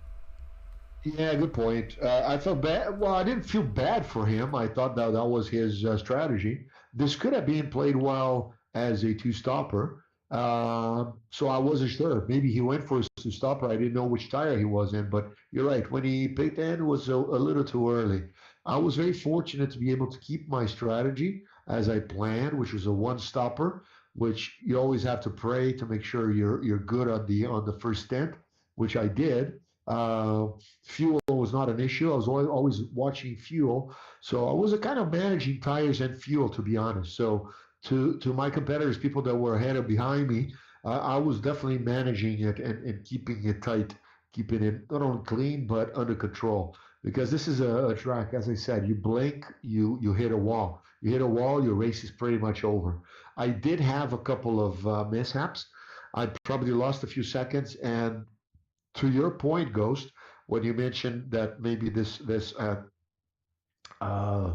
Yeah, good point. I felt bad. Well, I didn't feel bad for him. I thought that was his strategy. This could have been played well as a two-stopper. So I wasn't sure. Maybe he went for a two-stopper. I didn't know which tire he was in. But you're right. When he picked in, it was a little too early. I was very fortunate to be able to keep my strategy as I planned, which was a one-stopper, which you always have to pray to make sure you're good on the first stint, which I did. Uh, Fuel was not an issue. I was always watching fuel, so I was a kind of managing tires and fuel, to be honest. So to my competitors, people that were ahead or behind me, I was definitely managing it and keeping it tight, keeping it not only clean but under control. Because this is a track, as I said, you blink, you hit a wall. You hit a wall, your race is pretty much over. I did have a couple of mishaps. I probably lost a few seconds, and to your point, Ghost, when you mentioned that maybe this uh,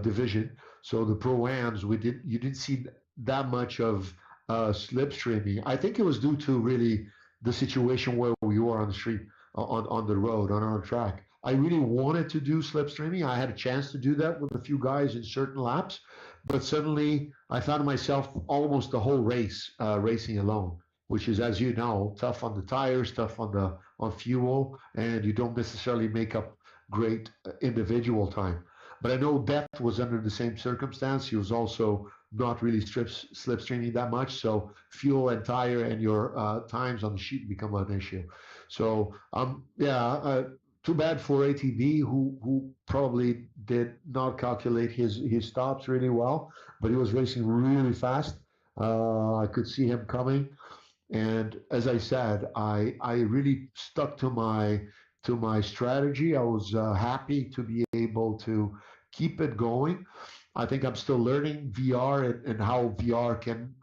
division, so the pro-ams, you didn't see that much of slipstreaming. I think it was due to really the situation where we were on the street, on the road, on our track. I really wanted to do slipstreaming. I had a chance to do that with a few guys in certain laps, but suddenly I found myself almost the whole race racing alone, which is, as you know, tough on the tires, tough on fuel, and you don't necessarily make up great individual time. But I know Death was under the same circumstance. He was also not really slipstreaming that much, so fuel and tire and your times on the sheet become an issue. So yeah, too bad for ATV, who probably did not calculate his stops really well, but he was racing really fast. I could see him coming, and as I said, I really stuck to my strategy. I was happy to be able to keep it going. I think I'm still learning VR and how VR can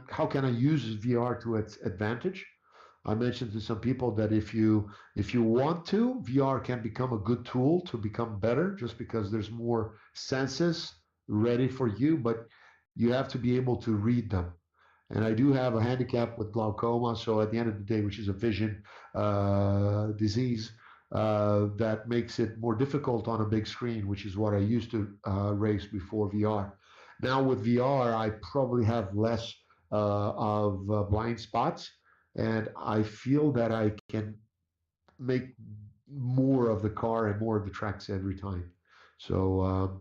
how can I use VR to its advantage. I mentioned to some people that if you want to, VR can become a good tool to become better, just because there's more senses ready for you, but you have to be able to read them. And I do have a handicap with glaucoma, so at the end of the day, which is a vision disease, that makes it more difficult on a big screen, which is what I used to race before VR. Now with VR, I probably have less of blind spots, and I feel that I can make more of the car and more of the tracks every time. So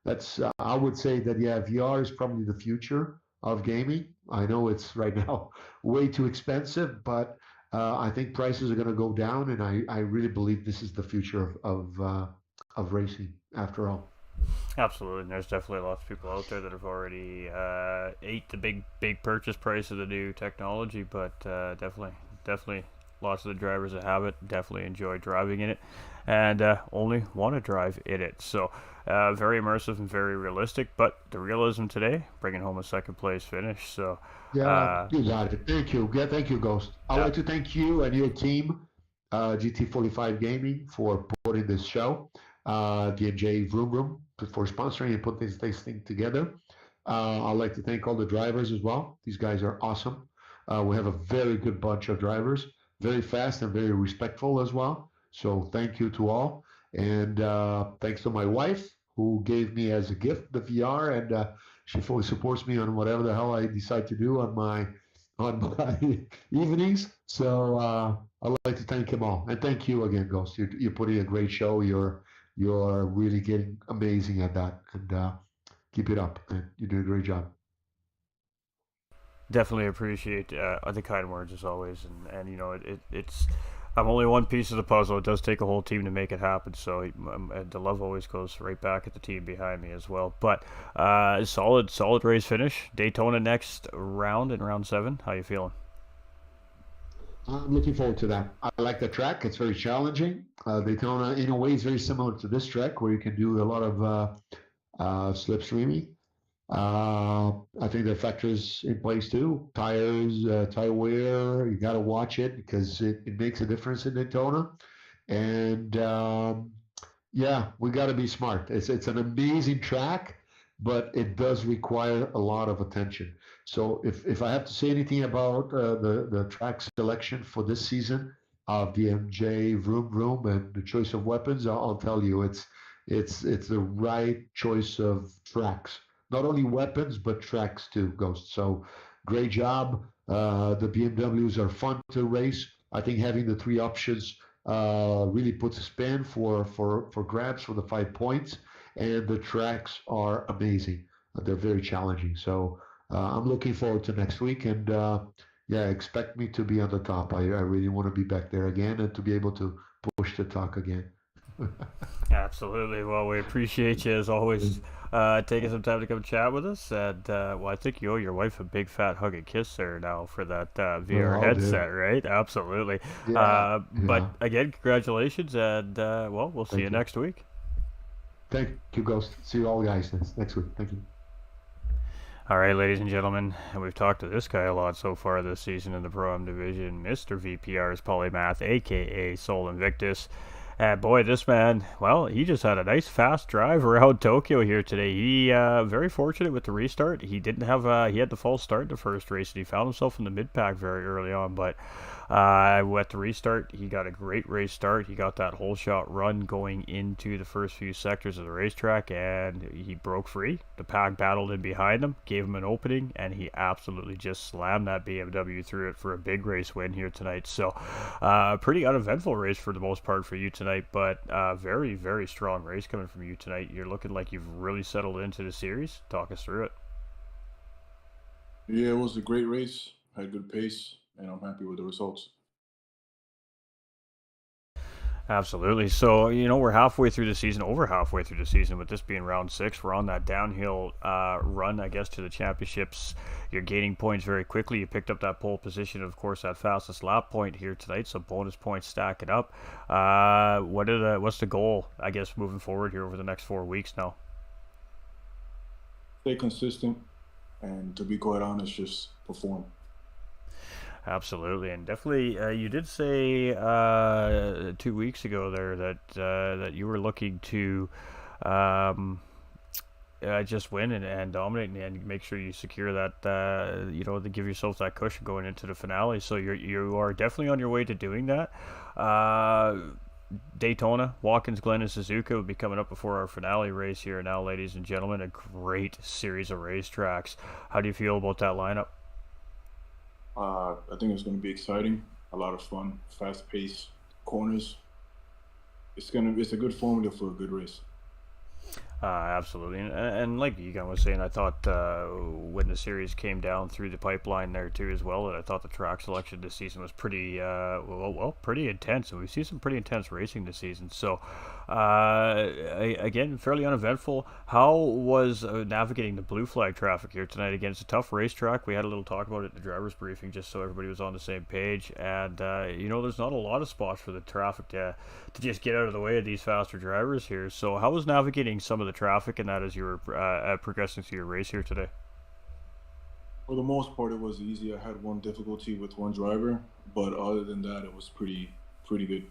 that's I would say that, yeah, VR is probably the future of gaming. I know it's right now way too expensive, but I think prices are going to go down, and I really believe this is the future of racing after all. Absolutely, and there's definitely lots of people out there that have already ate the big purchase price of the new technology, but definitely lots of the drivers that have it definitely enjoy driving in it, and only want to drive in it. So very immersive and very realistic, but the realism today bringing home a second place finish. So Yeah, uh, you got it. Thank you. Yeah, thank you, Ghost. I'd yeah, like to thank you and your team, GT45 Gaming, for putting this show, DMJ Vroom Room for sponsoring and putting this thing together. I'd like to thank all the drivers as well. These guys are awesome. We have a very good bunch of drivers, very fast and very respectful as well. So thank you to all. And thanks to my wife, who gave me as a gift the VR, and she fully supports me on whatever the hell I decide to do on my evenings. So I'd like to thank him all, and thank you again, Ghost. You're putting a great show. You're really getting amazing at that, and keep it up. And you do a great job. definitely appreciate the kind words as always, and you know it's I'm only one piece of the puzzle. It does take a whole team to make it happen. So the love always goes right back at the team behind me as well. But solid race finish. Daytona next round in round 7. How you feeling? I'm looking forward to that. I like the track. It's very challenging. Daytona, in a way, is very similar to this track where you can do a lot of slipstreaming. I think there are factors in place too. Tires, tire wear, you got to watch it because it makes a difference in Daytona. And yeah, we got to be smart. It's an amazing track, but it does require a lot of attention. So if I have to say anything about the track selection for this season of DMJ Vroom Vroom and the choice of weapons, I'll tell you it's the right choice of tracks. Not only weapons but tracks too, Ghost. So great job. The BMWs are fun to race. I think having the three options really puts a span for grabs for the 5 points, and the tracks are amazing. They're very challenging. So I'm looking forward to next week, and yeah, expect me to be on the top. I really want to be back there again and to be able to push the talk again. Absolutely. Well, we appreciate you as always taking some time to come chat with us. And well, I think you owe your wife a big fat hug and kiss there now for that VR Oh, dude. headset, right? Absolutely. Yeah, But yeah. again, congratulations, and well, we'll see you Thank you. next week. Thank you, Ghost. See you all guys next week. Thank you. All right, ladies and gentlemen, and we've talked to this guy a lot so far this season in the Pro-Am division, Mr. VPR's Polymath, aka Sol Invictus. And boy, this man, well, he just had a nice fast drive around Tokyo here today. He very fortunate with the restart. He didn't have he had the false start in the first race, and he found himself in the mid pack very early on. But with the restart, he got a great race start. He got that whole shot run going into the first few sectors of the racetrack, and he broke free. The pack battled in behind him, gave him an opening, and he absolutely just slammed that BMW through it for a big race win here tonight. So, pretty uneventful race for the most part for you tonight, but very, very strong race coming from you tonight. You're looking like you've really settled into the series. Talk us through it. Yeah, it was a great race. Had good pace, and I'm happy with the results. Absolutely. So, you know, we're halfway through the season, over halfway through the season, with this being round 6. We're on that downhill run, I guess, to the championships. You're gaining points very quickly. You picked up that pole position, of course, that fastest lap point here tonight, so bonus points stacking up. What's the goal, I guess, moving forward here over the next 4 weeks now? Stay consistent, and to be quite honest, just perform. Absolutely, and definitely, you did say 2 weeks ago there that you were looking to just win and dominate and make sure you secure that to give yourself that cushion going into the finale. So you are definitely on your way to doing that. Uh, Daytona, Watkins Glen, and Suzuka will be coming up before our finale race here now, ladies and gentlemen. A great series of racetracks. How do you feel about that lineup? I think it's going to be exciting, a lot of fun, fast pace, corners. It's a good formula for a good race. Absolutely, and like Egon was saying, I thought when the series came down through the pipeline there too as well, that I thought the track selection this season was pretty pretty intense, and we see some pretty intense racing this season. So, again, fairly uneventful. How was navigating the blue flag traffic here tonight? Again, it's a tough racetrack. We had a little talk about it in the drivers' briefing, just so everybody was on the same page. And there's not a lot of spots for the traffic to just get out of the way of these faster drivers here. So, how was navigating some of the traffic and that as you were progressing through your race here today? For the most part, it was easy. I had one difficulty with one driver, but other than that, it was pretty good.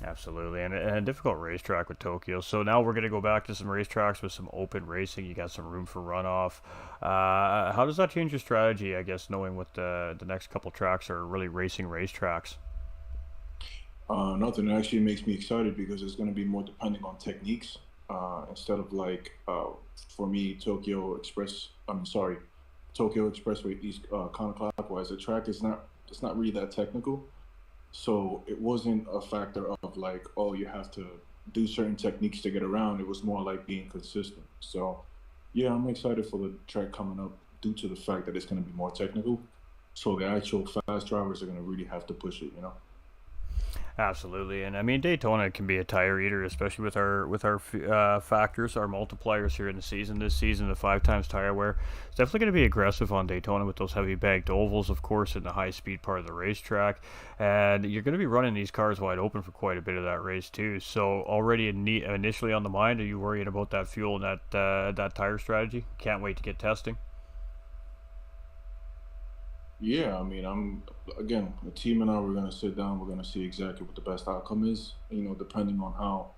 Absolutely, and a difficult racetrack with Tokyo. So now we're going to go back to some racetracks with some open racing. You got some room for runoff. How does that change your strategy, I guess, knowing what the next couple tracks are really racing racetracks? Nothing actually makes me excited because it's going to be more depending on techniques instead of for me, Tokyo Expressway East counterclockwise. The track is not it's not really that technical, so it wasn't a factor of like, oh, you have to do certain techniques to get around. It was more like being consistent. So yeah, I'm excited for the track coming up due to the fact that it's going to be more technical. So the actual fast drivers are going to really have to push it, you know. Absolutely, and I mean Daytona can be a tire eater, especially with our factors, our multipliers here in the season. This season, the 5 times tire wear, it's definitely going to be aggressive on Daytona with those heavy bagged ovals, of course, in the high speed part of the racetrack, and you're going to be running these cars wide open for quite a bit of that race too. So already initially on the mind, are you worrying about that fuel and that tire strategy? Can't wait to get testing. Yeah, I mean, the team and I, we're gonna sit down. We're gonna see exactly what the best outcome is. You know, depending on how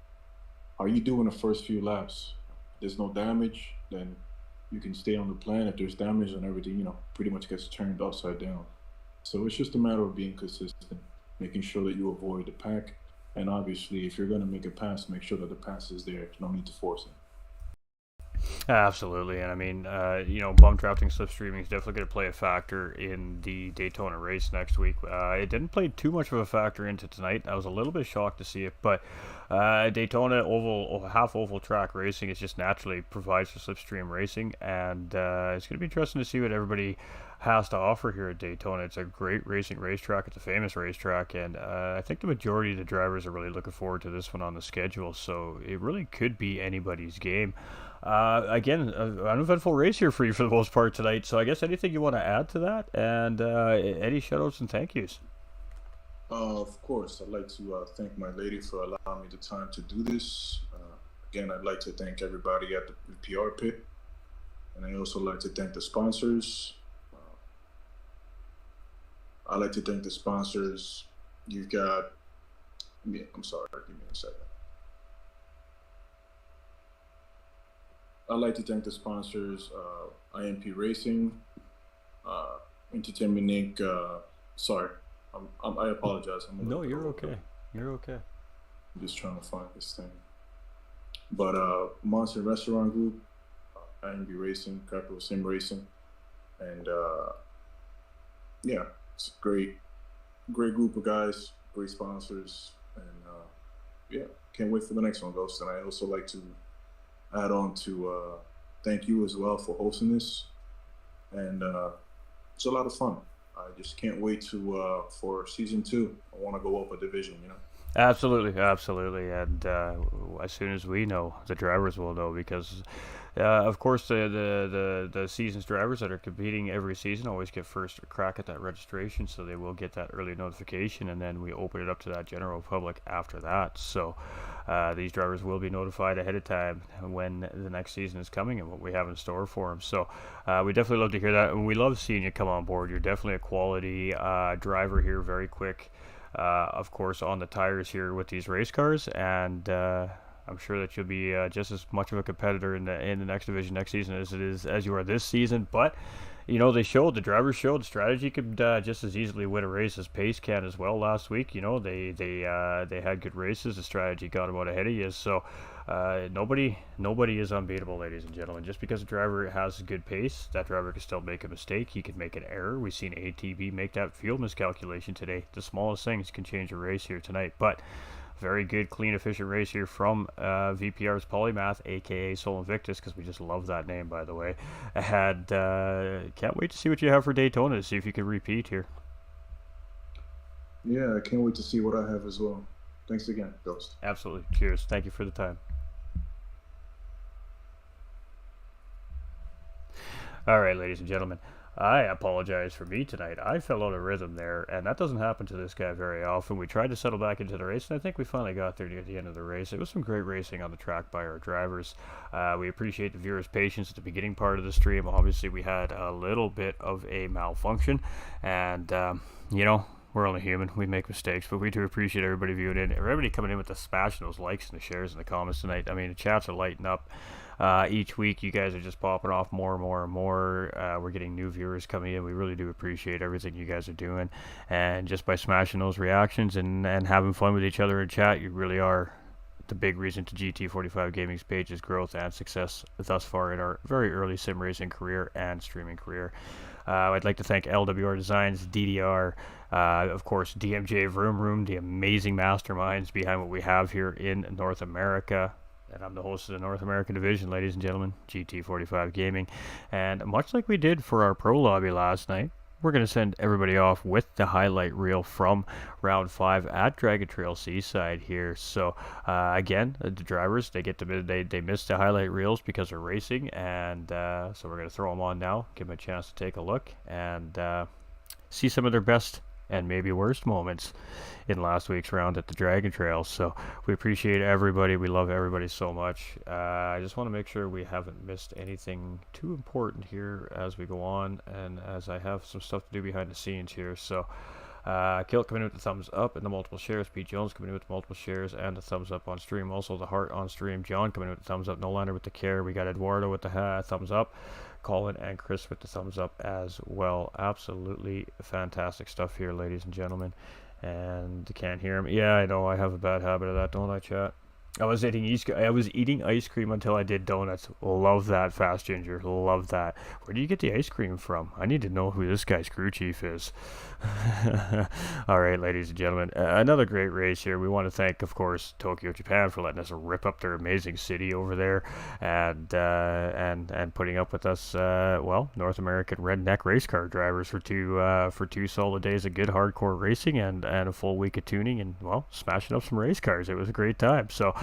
you do in the first few laps. If there's no damage, then you can stay on the plan. If there's damage, then everything, pretty much gets turned upside down. So it's just a matter of being consistent, making sure that you avoid the pack, and obviously, if you're gonna make a pass, make sure that the pass is there. No need to force it. Absolutely, and I mean, bump drafting, slipstreaming is definitely going to play a factor in the Daytona race next week. It didn't play too much of a factor into tonight. I was a little bit shocked to see it, but Daytona oval, half oval track racing is just naturally provides for slipstream racing, and it's going to be interesting to see what everybody has to offer here at Daytona. It's a great racing racetrack. It's a famous racetrack, and I think the majority of the drivers are really looking forward to this one on the schedule. So it really could be anybody's game. Again, an uneventful race here for you for the most part tonight. So I guess anything you want to add to that, and any shoutouts and thank yous. Of course, I'd like to thank my lady for allowing me the time to do this. Again, I'd like to thank everybody at the PR pit, and I also like to thank the sponsors. I'd like to thank the sponsors. You've got, I'm sorry, give me a second. I'd like to thank the sponsors, IMP Racing, Entertainment Inc. Sorry, I apologize. No, you're okay. You're okay. I'm just trying to find this thing. But Monster Restaurant Group, IMP Racing, Capital Sim Racing, and yeah, it's a great group of guys, great sponsors, and yeah, can't wait for the next one, Ghost. And I also like to add on to thank you as well for hosting this, and it's a lot of fun. I just can't wait to for season 2. I want to go up a division, Absolutely, absolutely, and as soon as we know, the drivers will know because, of course, the season's drivers that are competing every season always get first crack at that registration, so they will get that early notification, and then we open it up to that general public after that. So these drivers will be notified ahead of time when the next season is coming and what we have in store for them. So we definitely love to hear that, and we love seeing you come on board. You're definitely a quality driver here, very quick. Of course, on the tires here with these race cars, and I'm sure that you'll be just as much of a competitor in the next division next season as you are this season. But the drivers showed the strategy could just as easily win a race as pace can as well last week. They had good races. The strategy got them out ahead of you. So nobody is unbeatable, ladies and gentlemen. Just because a driver has a good pace, that driver can still make a mistake. He can make an error. We've seen ATV make that fuel miscalculation today. The smallest things can change a race here tonight. But very good, clean, efficient race here from VPR's Polymath, aka Sol Invictus, because we just love that name, by the way. And can't wait to see what you have for Daytona, to see if you can repeat here. Yeah, I can't wait to see what I have as well. Thanks again, Ghost. Absolutely. Cheers. Thank you for the time. All right, ladies and gentlemen, I apologize for me tonight. I fell out of rhythm there, and that doesn't happen to this guy very often. We tried to settle back into the race, and I think we finally got there near the end of the race. It was some great racing on the track by our drivers. We appreciate the viewers' patience at the beginning part of the stream. Obviously, we had a little bit of a malfunction, and, you know, we're only human. We make mistakes, but we do appreciate everybody viewing in. Everybody coming in with the smash and those likes and the shares and the comments tonight. I mean, the chats are lighting up. Each week, you guys are just popping off more and more and more. We're getting new viewers coming in. We really do appreciate everything you guys are doing. And just by smashing those reactions and having fun with each other in chat, you really are the big reason to GT45 Gaming's page's growth and success thus far in our very early sim racing career and streaming career. I'd like to thank LWR Designs, DDR, of course, DMJ Vroom Room, the amazing masterminds behind what we have here in North America. And I'm the host of the North American division, ladies and gentlemen, GT45 Gaming. And much like we did for our pro lobby last night, we're going to send everybody off with the highlight reel from round 5 at Dragon Trail Seaside here. So again, the drivers, they miss the highlight reels because they're racing, and so we're going to throw them on now, give them a chance to take a look and see some of their best and maybe worst moments in last week's round at the Dragon Trail. So we appreciate everybody. We love everybody so much. I just want to make sure we haven't missed anything too important here as we go on, and as I have some stuff to do behind the scenes here. So Kilt coming in with the thumbs up and the multiple shares. Pete Jones coming in with the multiple shares and the thumbs up on stream. Also the heart on stream. John coming in with the thumbs up. Nolander with the care. We got Eduardo with the thumbs up. Colin and Chris with the thumbs up as well. Absolutely fantastic stuff here, ladies and gentlemen. And you can't hear me. Yeah, I know. I have a bad habit of that, don't I, chat? I was eating ice cream until I did donuts. Love that, Fast Ginger. Love that. Where do you get the ice cream from? I need to know who this guy's crew chief is. All right, ladies and gentlemen, another great race here. We want to thank, of course, Tokyo, Japan for letting us rip up their amazing city over there, and putting up with us, well, North American redneck race car drivers for two solid days of good hardcore racing and a full week of tuning and, well, smashing up some race cars. It was a great time. So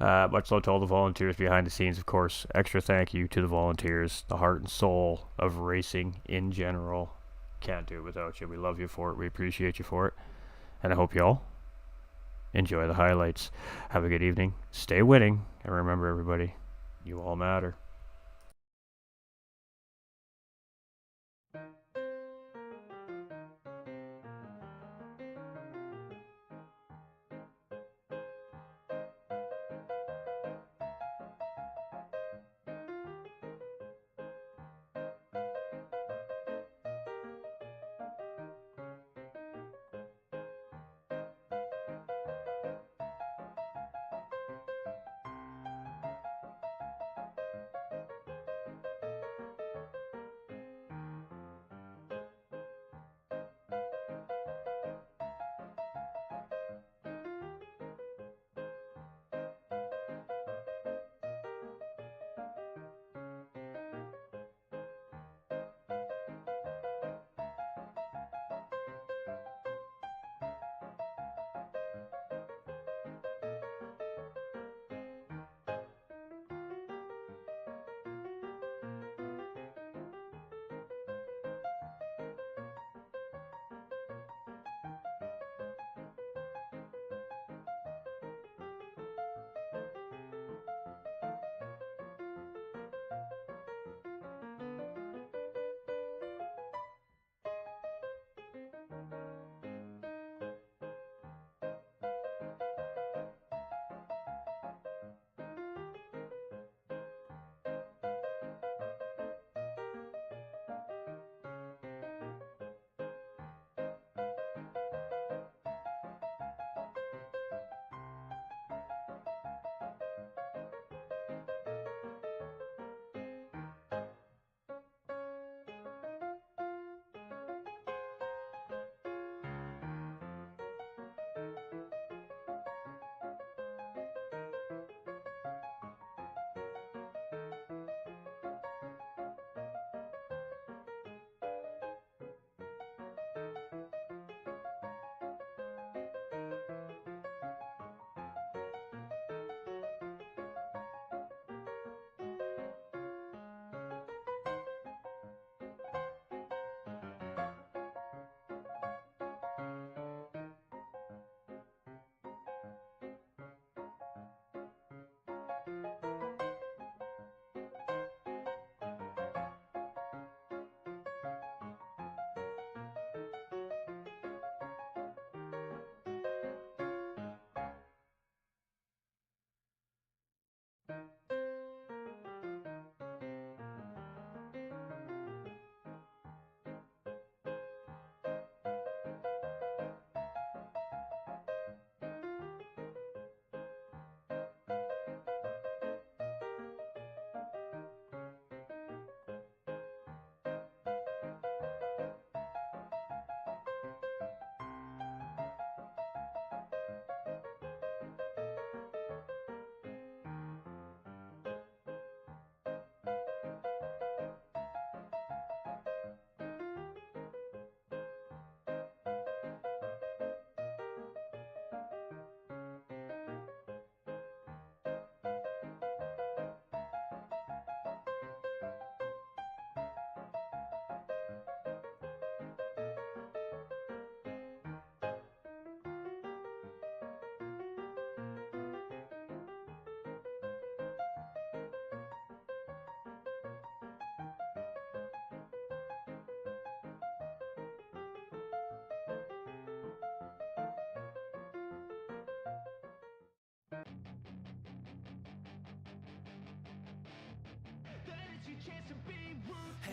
much love to all the volunteers behind the scenes, of course. Extra thank you to the volunteers, the heart and soul of racing in general. Can't do it without you. We love you for it. We appreciate you for it. And I hope you all enjoy the highlights. Have a good evening. Stay winning. And remember, everybody, you all matter.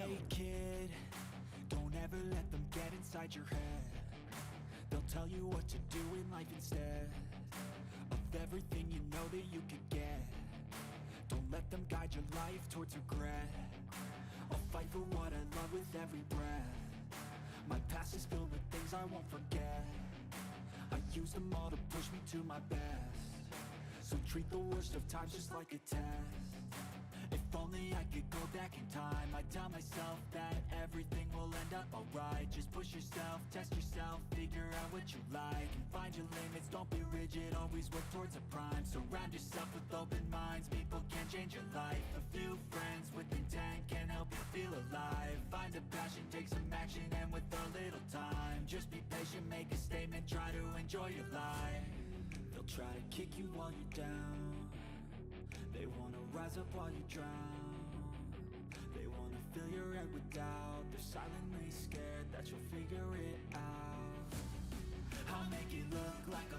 Hey kid, don't ever let them get inside your head. They'll tell you what to do in life instead of everything you know that you could get. Don't let them guide your life towards regret. I'll fight for what I love with every breath. My past is filled with things I won't forget. I use them all to push me to my best. So treat the worst of times just like a test. If only I could go back in time, I'd tell myself that everything will end up alright. Just push yourself, test yourself, figure out what you like, and find your limits, don't be rigid, always work towards a prime. Surround yourself with open minds, people can change your life. A few friends with intent can help you feel alive. Find a passion, take some action, and with a little time, just be patient, make a statement, try to enjoy your life. They'll try to kick you while you're down. They wanna rise up while you drown. They wanna fill your head with doubt. They're silently scared that you'll figure it out. I'll make it look like